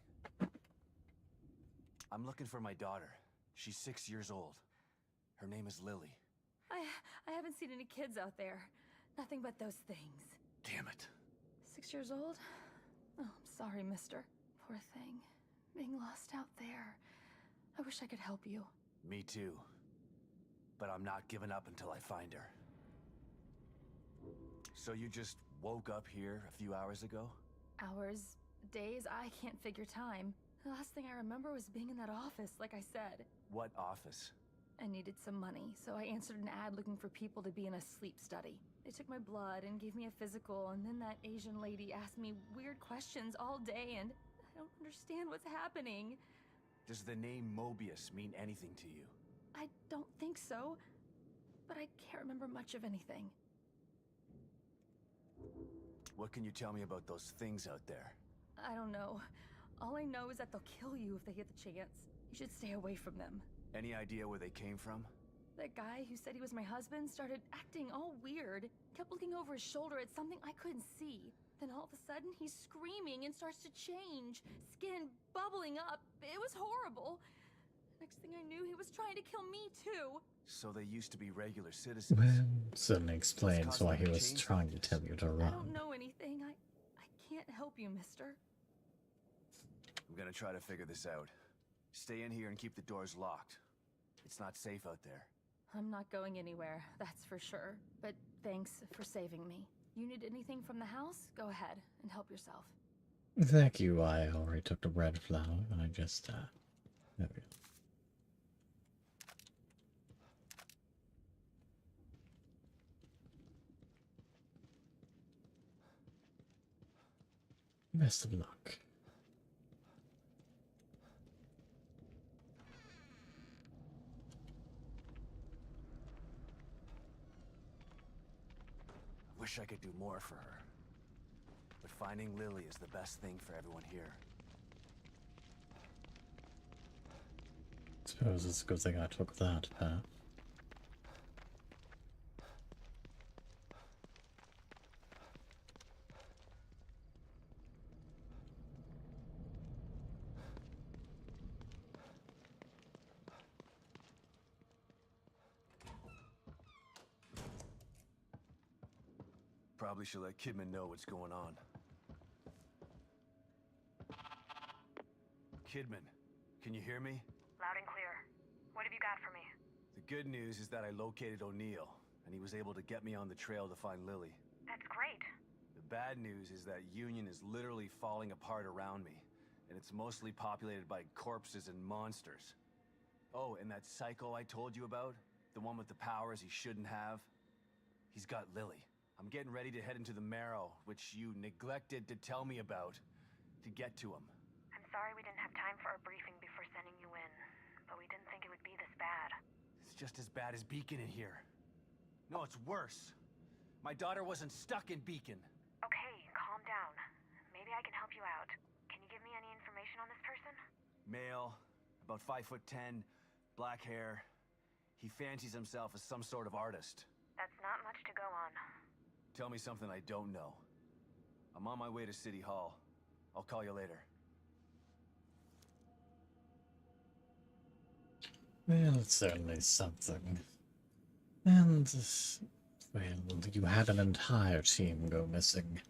I'm looking for my daughter. She's 6 years old. Her name is Lily. I haven't seen any kids out there. Nothing but those things. Damn it. 6 years old? Oh, I'm sorry, mister. Poor thing. Being lost out there. I wish I could help you. Me too. But I'm not giving up until I find her. So you just woke up here a few hours ago? Hours, days, I can't figure time. The last thing I remember was being in that office, like I said. What office? I needed some money, so I answered an ad looking for people to be in a sleep study. They took my blood and gave me a physical, and then that Asian lady asked me weird questions all day, and I don't understand what's happening. Does the name Mobius mean anything to you? I don't think so, but I can't remember much of anything. What can you tell me about those things out there? I don't know. All I know is that they'll kill you if they get the chance. You should stay away from them. Any idea where they came from? That guy who said he was my husband started acting all weird. Kept looking over his shoulder at something I couldn't see. Then all of a sudden, he's screaming and starts to change. Skin bubbling up. It was horrible. Next thing I knew, he was trying to kill me too. So they used to be regular citizens. Well, certainly explains why he was trying to tell you to I don't run. know anything. I can't help you, mister. I'm gonna try to figure this out. Stay in here and keep the doors locked. It's not safe out there. I'm not going anywhere, that's for sure. But thanks for saving me. You need anything from the house? Go ahead and help yourself. Thank you, I already took the red flower, and I just, there we go. Best of luck. Wish I could do more for her. But finding Lily is the best thing for everyone here. Suppose it's a good thing I took that path. Probably should let Kidman know what's going on. Kidman, can you hear me? Loud and clear. What have you got for me? The good news is that I located O'Neill, and he was able to get me on the trail to find Lily. That's great. The bad news is that Union is literally falling apart around me, and it's mostly populated by corpses and monsters. Oh, and that psycho I told you about? The one with the powers he shouldn't have? He's got Lily. I'm getting ready to head into the Marrow, which you neglected to tell me about, to get to him. I'm sorry we didn't have time for a briefing before sending you in, but we didn't think it would be this bad. It's just as bad as Beacon in here. No, it's worse. My daughter wasn't stuck in Beacon. Okay, calm down. Maybe I can help you out. Can you give me any information on this person? Male, about 5'10", black hair. He fancies himself as some sort of artist. That's not much to go on. Tell me something I don't know. I'm on my way to City Hall. I'll call you later. Well, it's certainly something. And, well, you had an entire team go missing.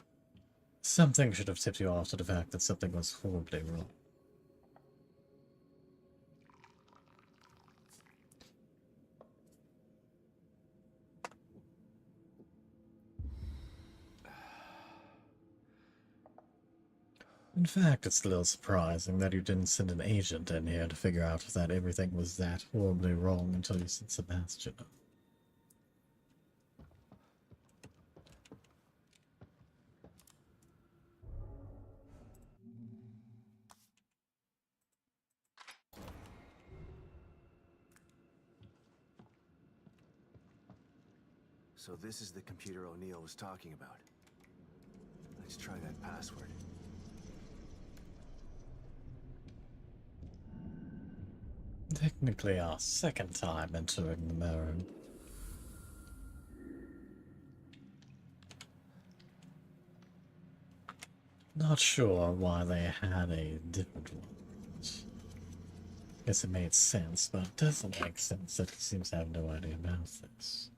Something should have tipped you off to the fact that something was horribly wrong. In fact, it's a little surprising that you didn't send an agent in here to figure out that everything was that horribly wrong until you sent Sebastian. So this is the computer O'Neill was talking about. Let's try that password. Technically our second time entering the mirror. Not sure why they had a different one. Guess it made sense, but it doesn't make sense that he seems to have no idea about this.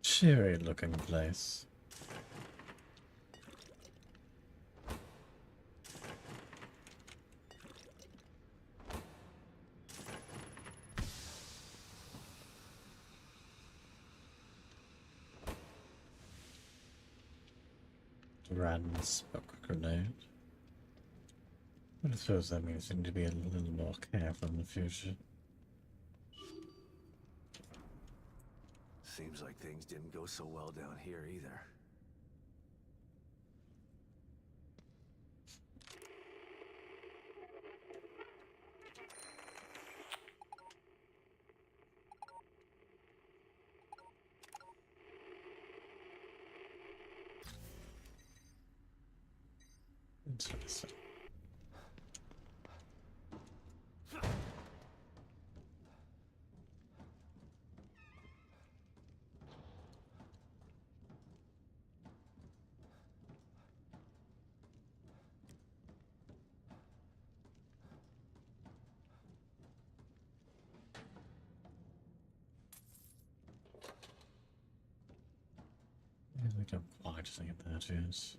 Cheery looking place. random smoke grenade. But I suppose that means we need to be a little more careful in the future. Seems like things didn't go so well down here either. Interesting. Yeah, we don't quite think that is.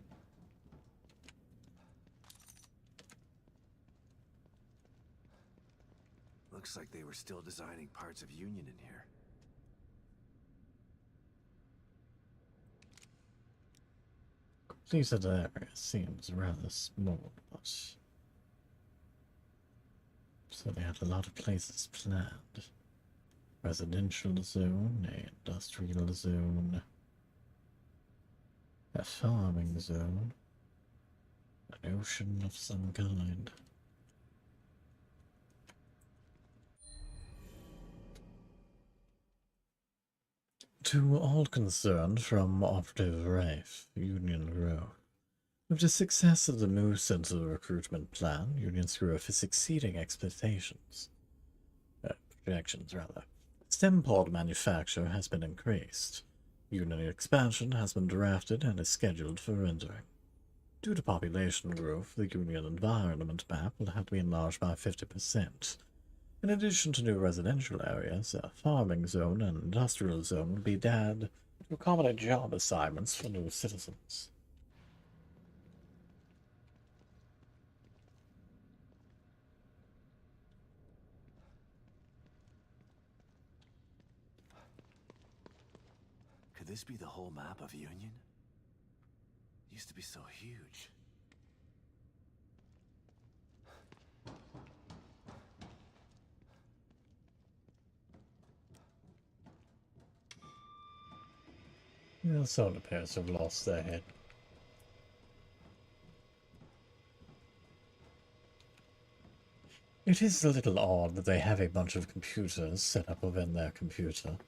Looks like they were still designing parts of Union in here. Completed area seems rather small, but so they had a lot of places planned. Residential zone, a industrial zone, a farming zone, an ocean of some kind. To all concerned from Operative Rafe, Union Grove. With the success of the new central recruitment plan, Union's growth is exceeding expectations. Projections, rather. Stem pod manufacture has been increased. Union expansion has been drafted and is scheduled for rendering. Due to population growth, the Union environment map will have to be enlarged by 50%. In addition to new residential areas, a farming zone and industrial zone will be added to accommodate job assignments for new citizens. Could this be the whole map of Union? It used to be so huge. Yeah, someone appears to have lost their head. It is a little odd that they have a bunch of computers set up within their computer.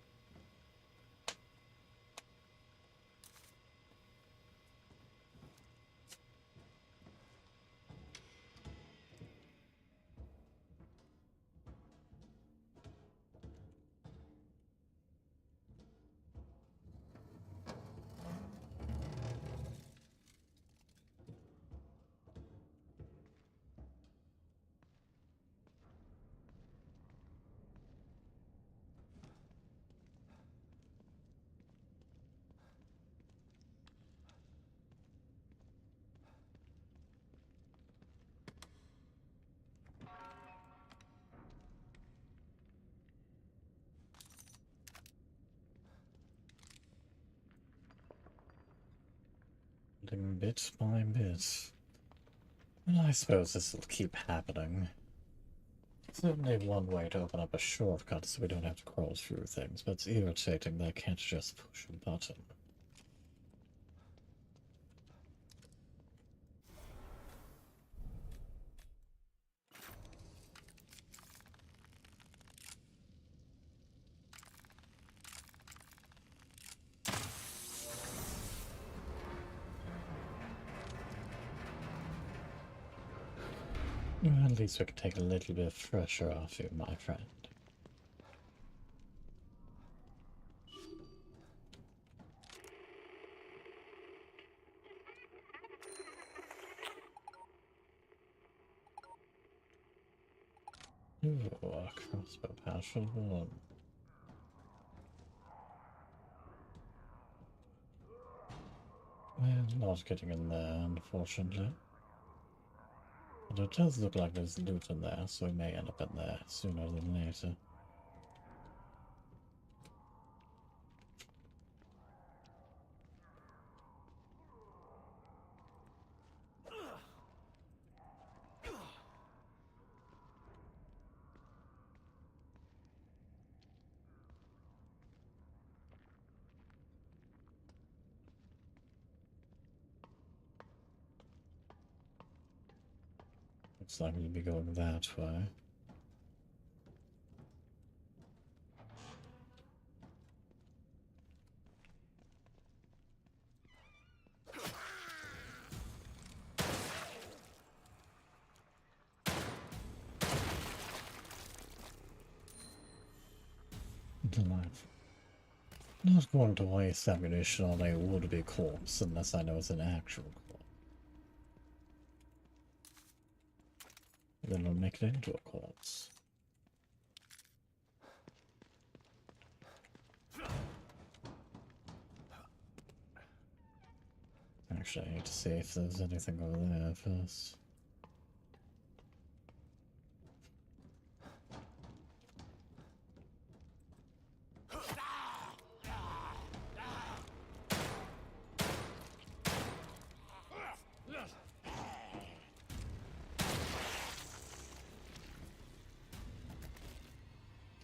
Bit by bit. And I suppose this will keep happening. Certainly one way to open up a shortcut so we don't have to crawl through things, but it's irritating that I can't just push a button. Well, at least we can take a little bit of pressure off you, my friend. Ooh, a crossbow pouch for one. Well, not getting in there, unfortunately. But it does look like there's loot in there, so we may end up in there sooner than later. It's not going to be going that way. I'm not going to waste ammunition on a would-be corpse unless I know it's an actual corpse. Then I'll make it into a corpse. Actually, I need to see if there's anything over there first.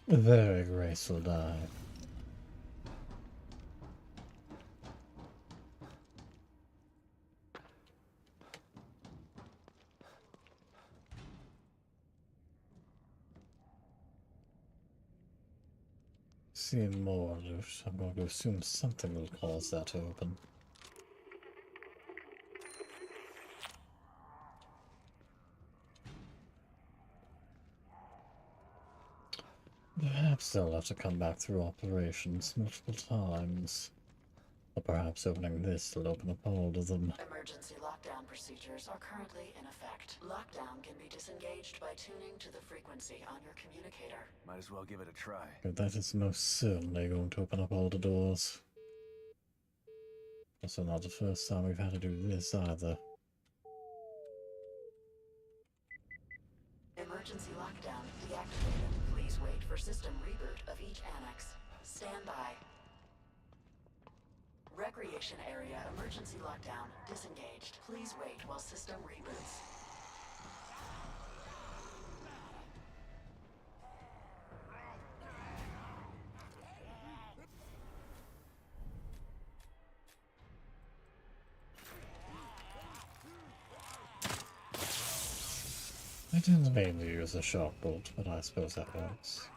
A very graceful dive. Seeing more loot, I'm going to assume something will cause that to open. Perhaps they'll have to come back through operations multiple times. Or perhaps opening this will open up all of them. Emergency lockdown procedures are currently in effect. Lockdown can be disengaged by tuning to the frequency on your communicator. Might as well give it a try. But that is most certainly going to open up all the doors. Also not the first time we've had to do this either. Emergency lockdown deactivated. Please wait for system reboot of each annex. Stand by. Recreation area emergency lockdown disengaged. Please wait while system reboots. I didn't mean to use a shock bolt, but I suppose that works.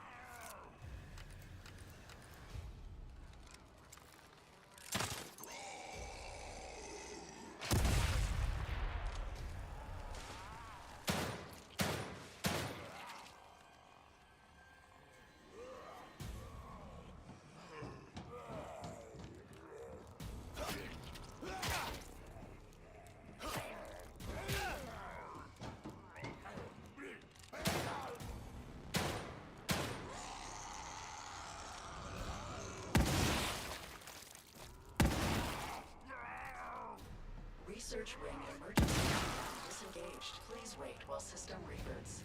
Research wing emergency lockdown disengaged. Please wait while system reboots.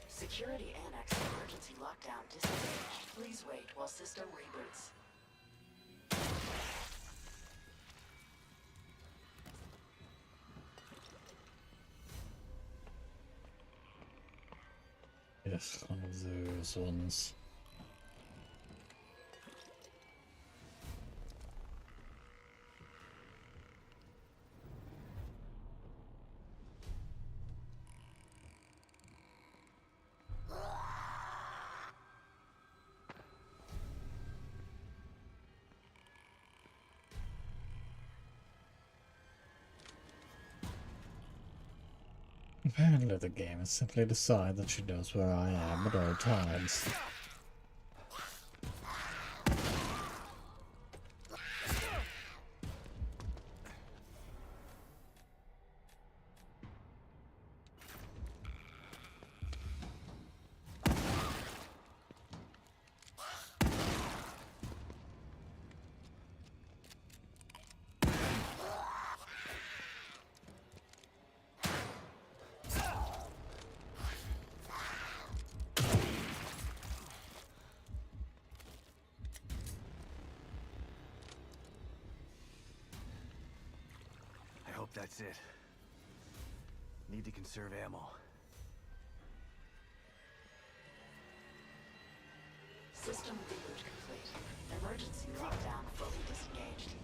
Security Annex emergency lockdown disengaged. Please wait while system reboots. Yes, one of those ones. Apparently the game has simply decided that she knows where I am at all times. that's it. Need to conserve ammo. System reboot complete. Emergency lockdown fully disengaged.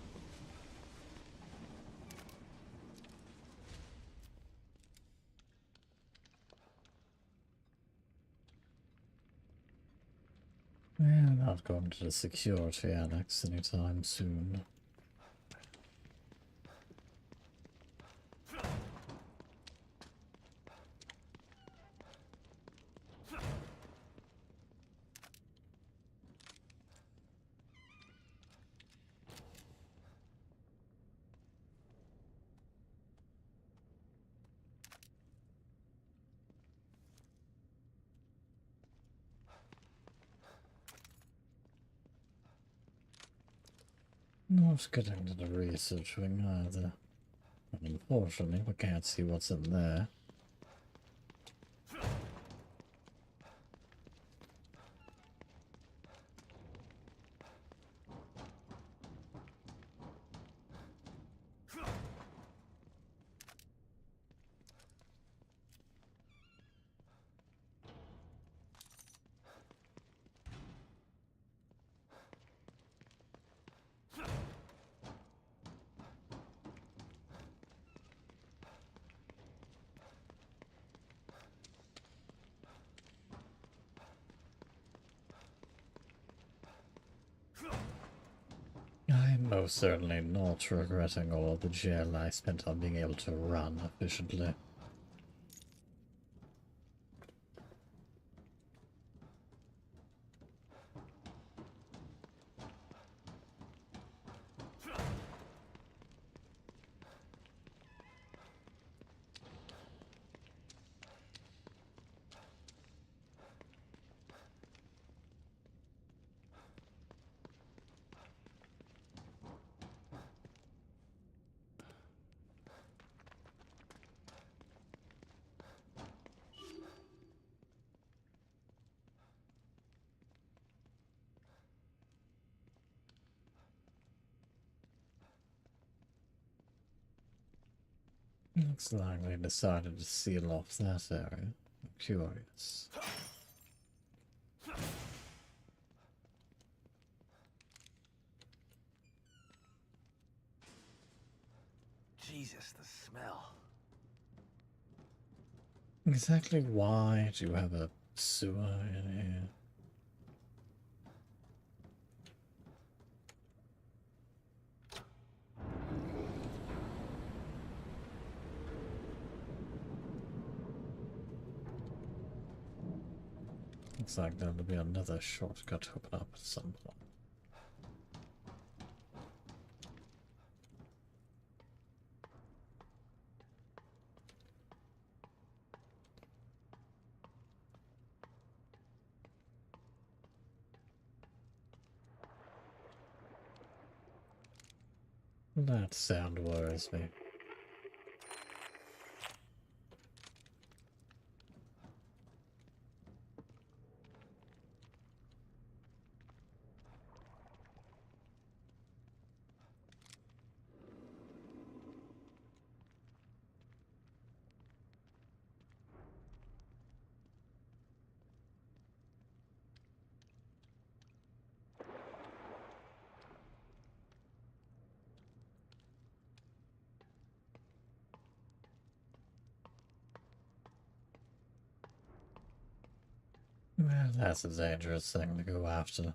We're not going to the security annex anytime soon. Not getting to the research wing either. And unfortunately, we can't see what's in there. I'm most certainly not regretting all of the jail I spent on being able to run efficiently. Looks like they decided to seal off that area. I'm curious. Jesus, the smell. Exactly why do you have a sewer in here? Looks like there'll be another shortcut to open up at some point. That sound worries me. Well, that's a dangerous thing to go after.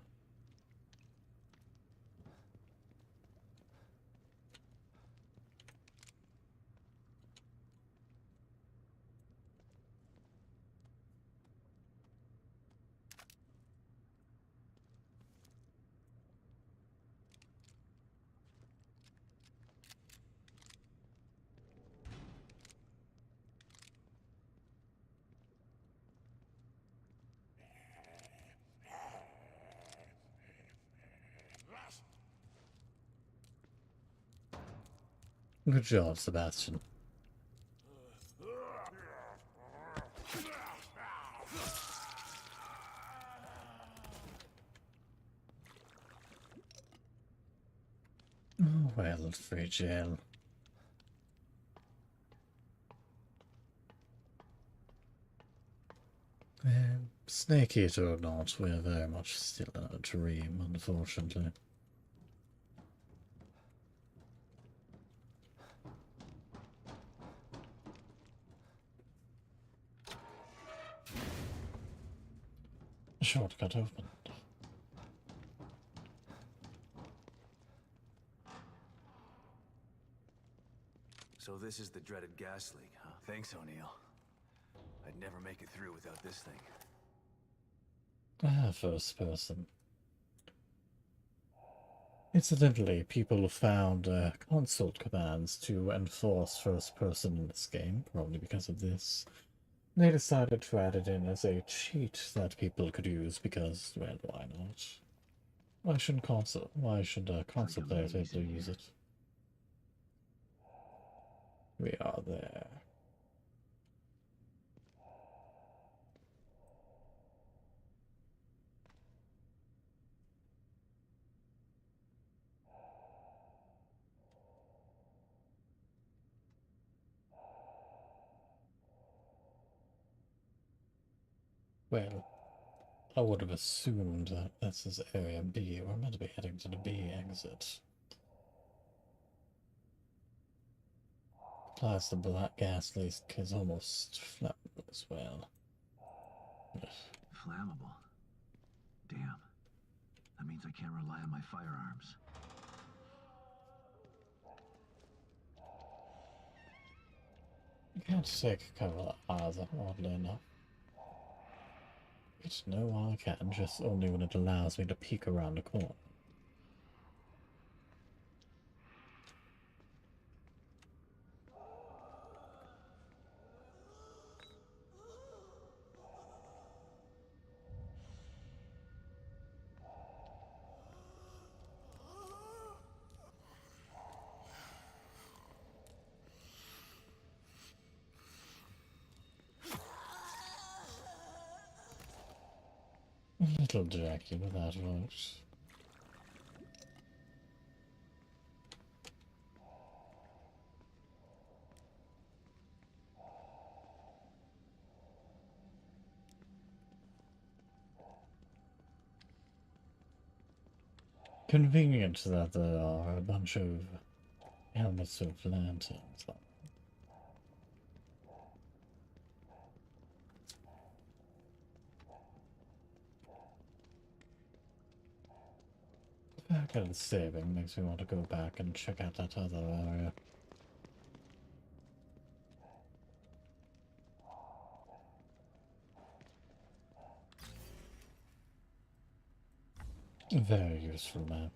Good job, Sebastian. Oh well, free jail. Snake eater or not, we're very much still in a dream, unfortunately. Shortcut open. So this is the dreaded gas leak, huh? Thanks, O'Neill. I'd never make it through without this thing. First person. Incidentally, people found console commands to enforce first person in this game, probably because of this. They decided to add it in as a cheat that people could use because, well, why not? Why should console players be able to use it? We are there. Well, I would have assumed that this is Area B. We're meant to be heading to the B exit. Plus, the black gas leak is almost flammable as well. Flammable? Damn. That means I can't rely on my firearms. You can't take cover either, oddly enough. It's no, I can, just only when it allows me to peek around the corner. Little Jackie with that voice. Convenient that there are a bunch of helmets with lanterns on. The fact that it's saving makes me want to go back and check out that other area. Very useful map.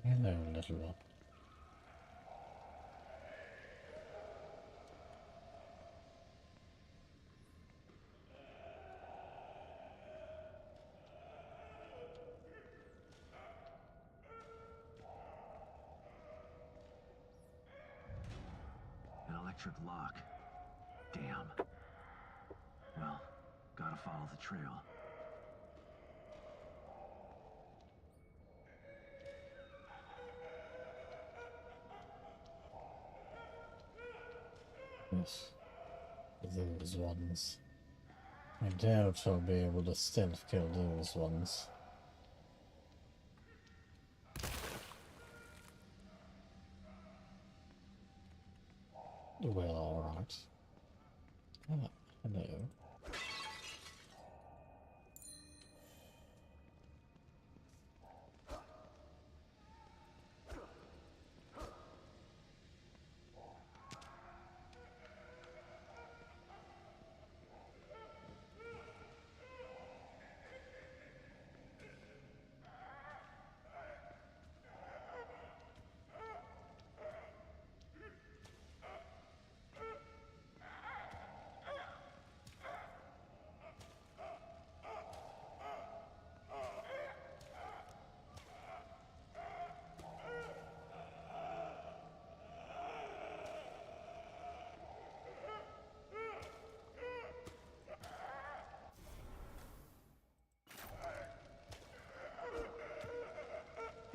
Hello, little one. An electric lock. Damn. Well, gotta follow the trail. Yes, those ones. I doubt I'll be able to stealth kill those ones. Well, alright. Ah, hello.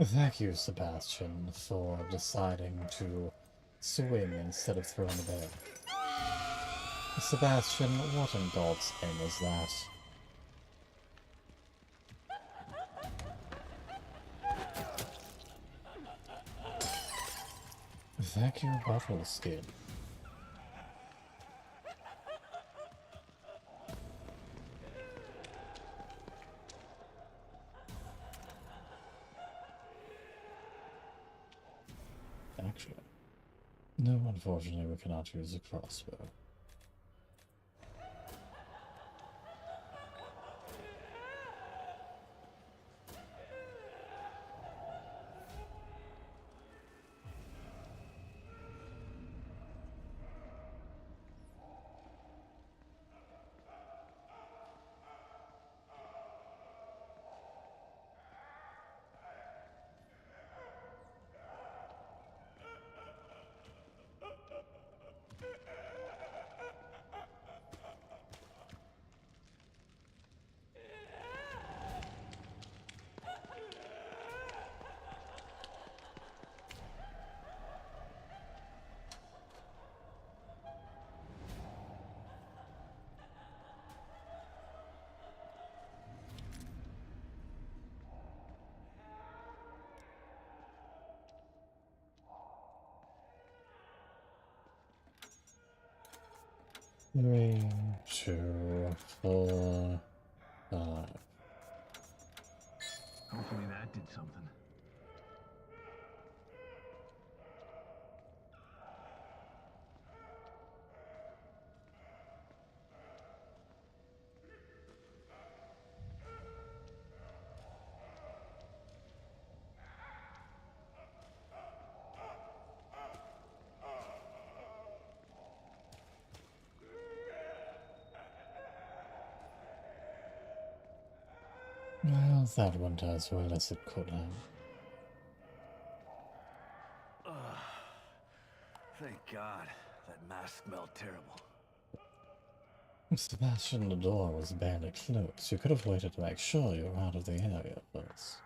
Thank you, Sebastian, for deciding to swing instead of throwing the bear. Sebastian, what in God's name was that? Thank you, Bottle Skin. Actually, no, unfortunately, we cannot use a crossbow. Three, 2, 4, 5. Hopefully that did something. Well, that went as well as it could have. Thank God. That mask smelled terrible. Sebastian, the door was barely closed. You could have waited to make sure you were out of the area first.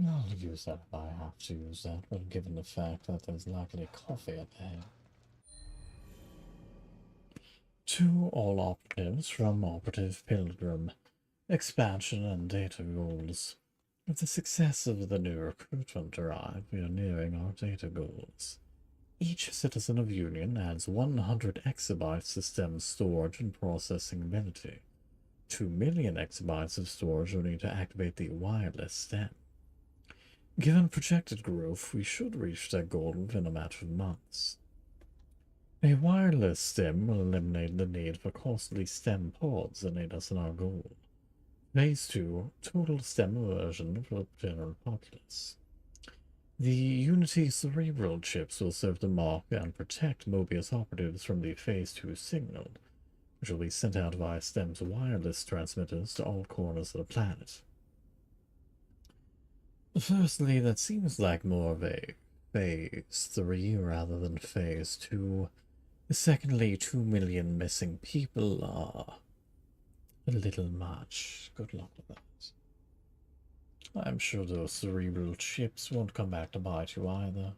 I'll use that if I have to use that, but given the fact that there's likely coffee at the head. 2 all operatives from Operative Pilgrim. Expansion and data goals. With the success of the new recruitment drive, we are nearing our data goals. Each citizen of Union adds 100 exabytes to STEM storage and processing ability. 2 million exabytes of storage will need to activate the wireless STEM. Given projected growth, we should reach that goal within a matter of months. A wireless STEM will eliminate the need for costly STEM pods and aid us in our goal. Phase 2, total STEM immersion for the general populace. The Unity cerebral chips will serve to mark and protect Mobius operatives from the Phase 2 signal, which will be sent out via STEM's wireless transmitters to all corners of the planet. Firstly, that seems like more of a Phase 3 rather than Phase 2. Secondly, 2 million missing people are a little much. Good luck with that. I'm sure those cerebral chips won't come back to bite you either.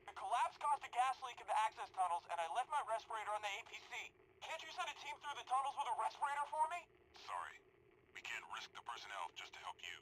The collapse caused a gas leak in the access tunnels, and I left my respirator on the APC. Can't you send a team through the tunnels with a respirator for me? Sorry. We can't risk the personnel just to help you.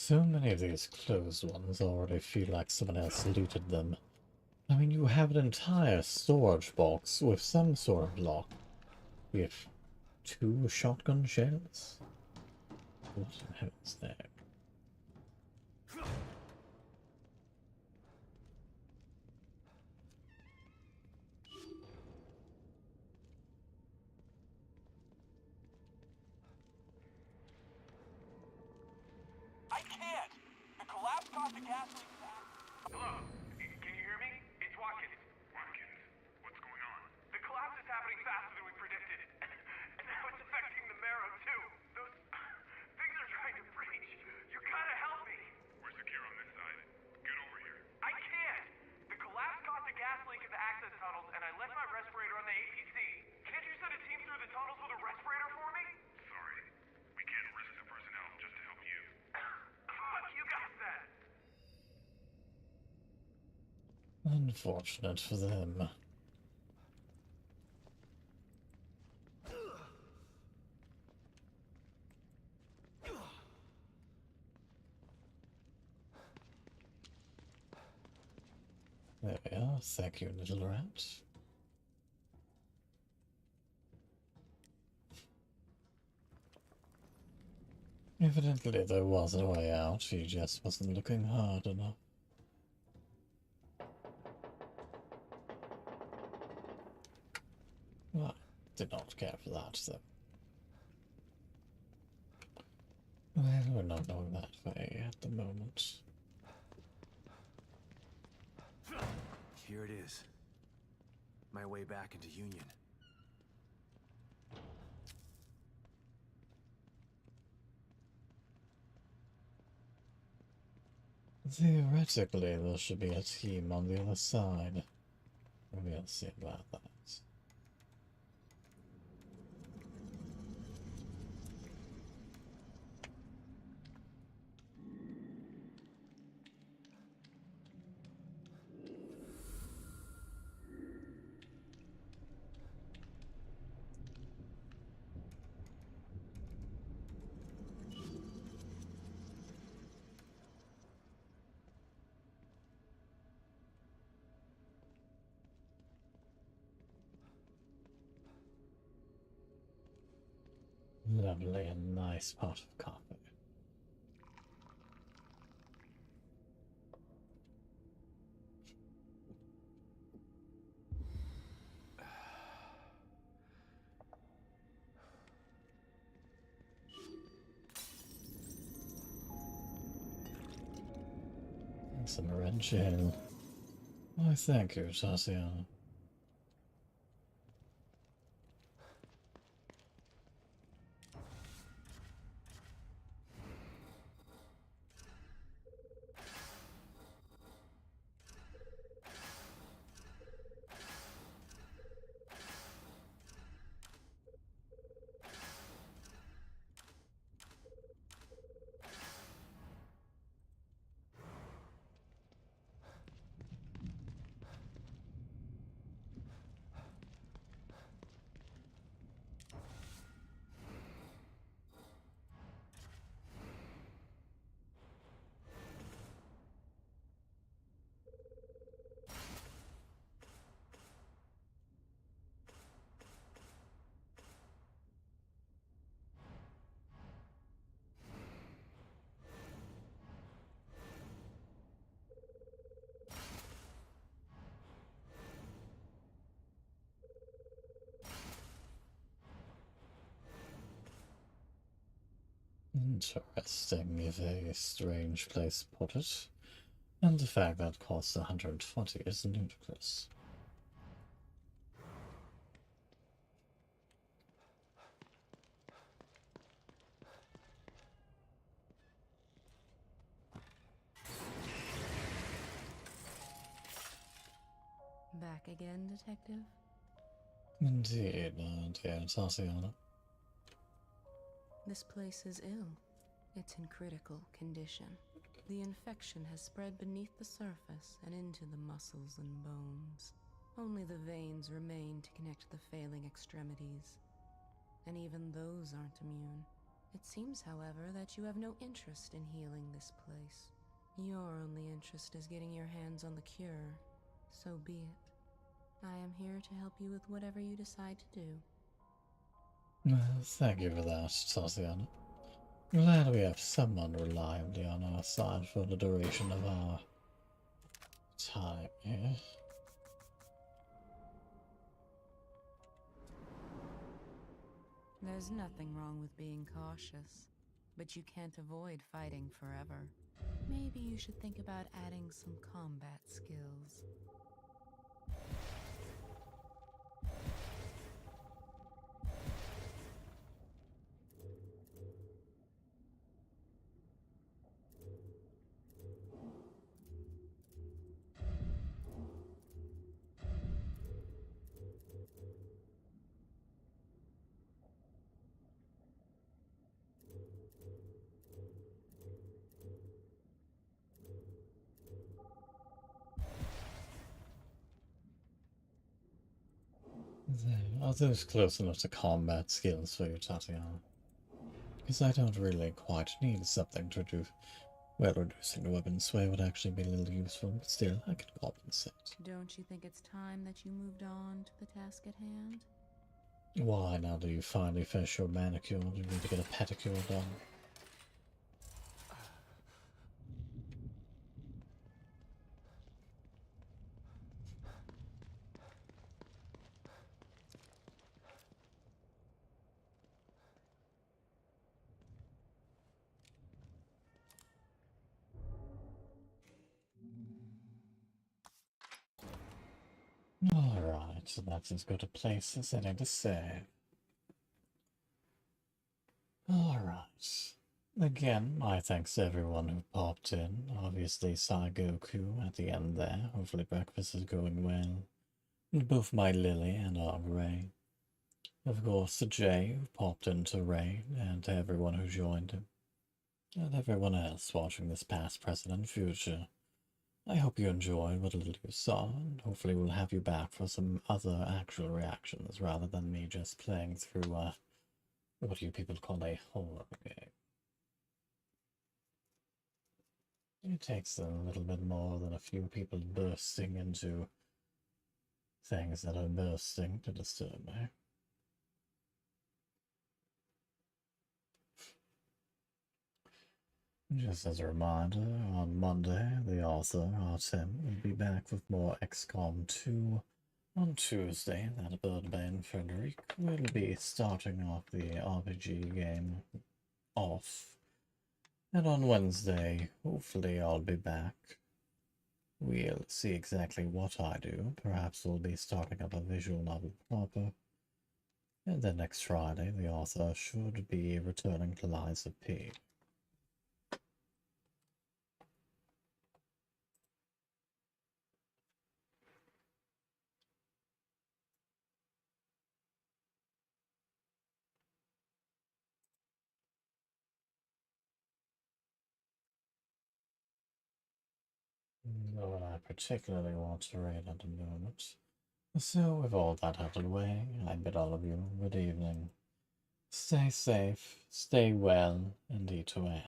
So many of these closed ones already feel like someone else looted them. I mean, you have an entire storage box with some sort of lock. We have 2 shotgun shells? What in heaven's name? I can't! The collapse caused the gas leak. Hello? Can you hear me? It's Watkins. Watkins, what's going on? The collapse is happening faster than we predicted. And now it's affecting the marrow, too. Those things are trying to breach. You gotta help me. We're secure on this side. Get over here. I can't! The collapse caused a gas leak in the access tunnels, and I left my respirator on the APC. Can't you send a team through the tunnels with a respirator for me? Sorry. We can't risk the personnel just to help you. Fuck you guys then! Unfortunate for them. There we are. Thank you, little rat. Evidently there was a way out, he just wasn't looking hard enough. Well, I did not care for that, though. Well, we're not going that way at the moment. Here it is. My way back into Union. Theoretically, there should be a team on the other side. We'll see about that. Lovely and nice pot of coffee. And some red gel. Why, thank you, Tatiana. Interesting if a strange place put it. And the fact that it costs 120 is ludicrous. Back again, Detective? Indeed, dear Tatiana. This place is ill. It's in critical condition. The infection has spread beneath the surface and into the muscles and bones. Only the veins remain to connect the failing extremities. And even those aren't immune. It seems, however, that you have no interest in healing this place. Your only interest is getting your hands on the cure. So be it. I am here to help you with whatever you decide to do. Thank you for that, Tatiana. Glad we have someone reliably on our side for the duration of our time here. There's nothing wrong with being cautious, but you can't avoid fighting forever. Maybe you should think about adding some combat skills. Are those close enough to combat skills for you, Tatiana? Because I don't really quite need something to do. Well, reducing the weapon sway would actually be a little useful, but still, I can compensate. Don't you think it's time that you moved on to the task at hand? Why, now that you finally finish your manicure, do you need to get a pedicure done? Alright, so that's as good a place as any to say. Alright. Again, my thanks to everyone who popped in. Obviously, Goku at the end there. Hopefully breakfast is going well. And both my Lily and our Ray. Of course, to Jay, who popped into Ray, and to everyone who joined him. And everyone else watching this past, present, and future. I hope you enjoyed what little you saw, and hopefully we'll have you back for some other actual reactions rather than me just playing through, what you people call a horror game. It takes a little bit more than a few people bursting into things that are bursting to disturb me. Just as a reminder, on Monday, the author, Artem, will be back with more XCOM 2. On Tuesday, that Birdbane Frederick will be starting off the RPG game off. And on Wednesday, hopefully I'll be back. We'll see exactly what I do. Perhaps we'll be starting up a visual novel proper. And then next Friday, the author should be returning to Lies of P. Not what I particularly want to read at the moment. So, with all that out of the way, I bid all of you good evening. Stay safe, stay well, and eat away.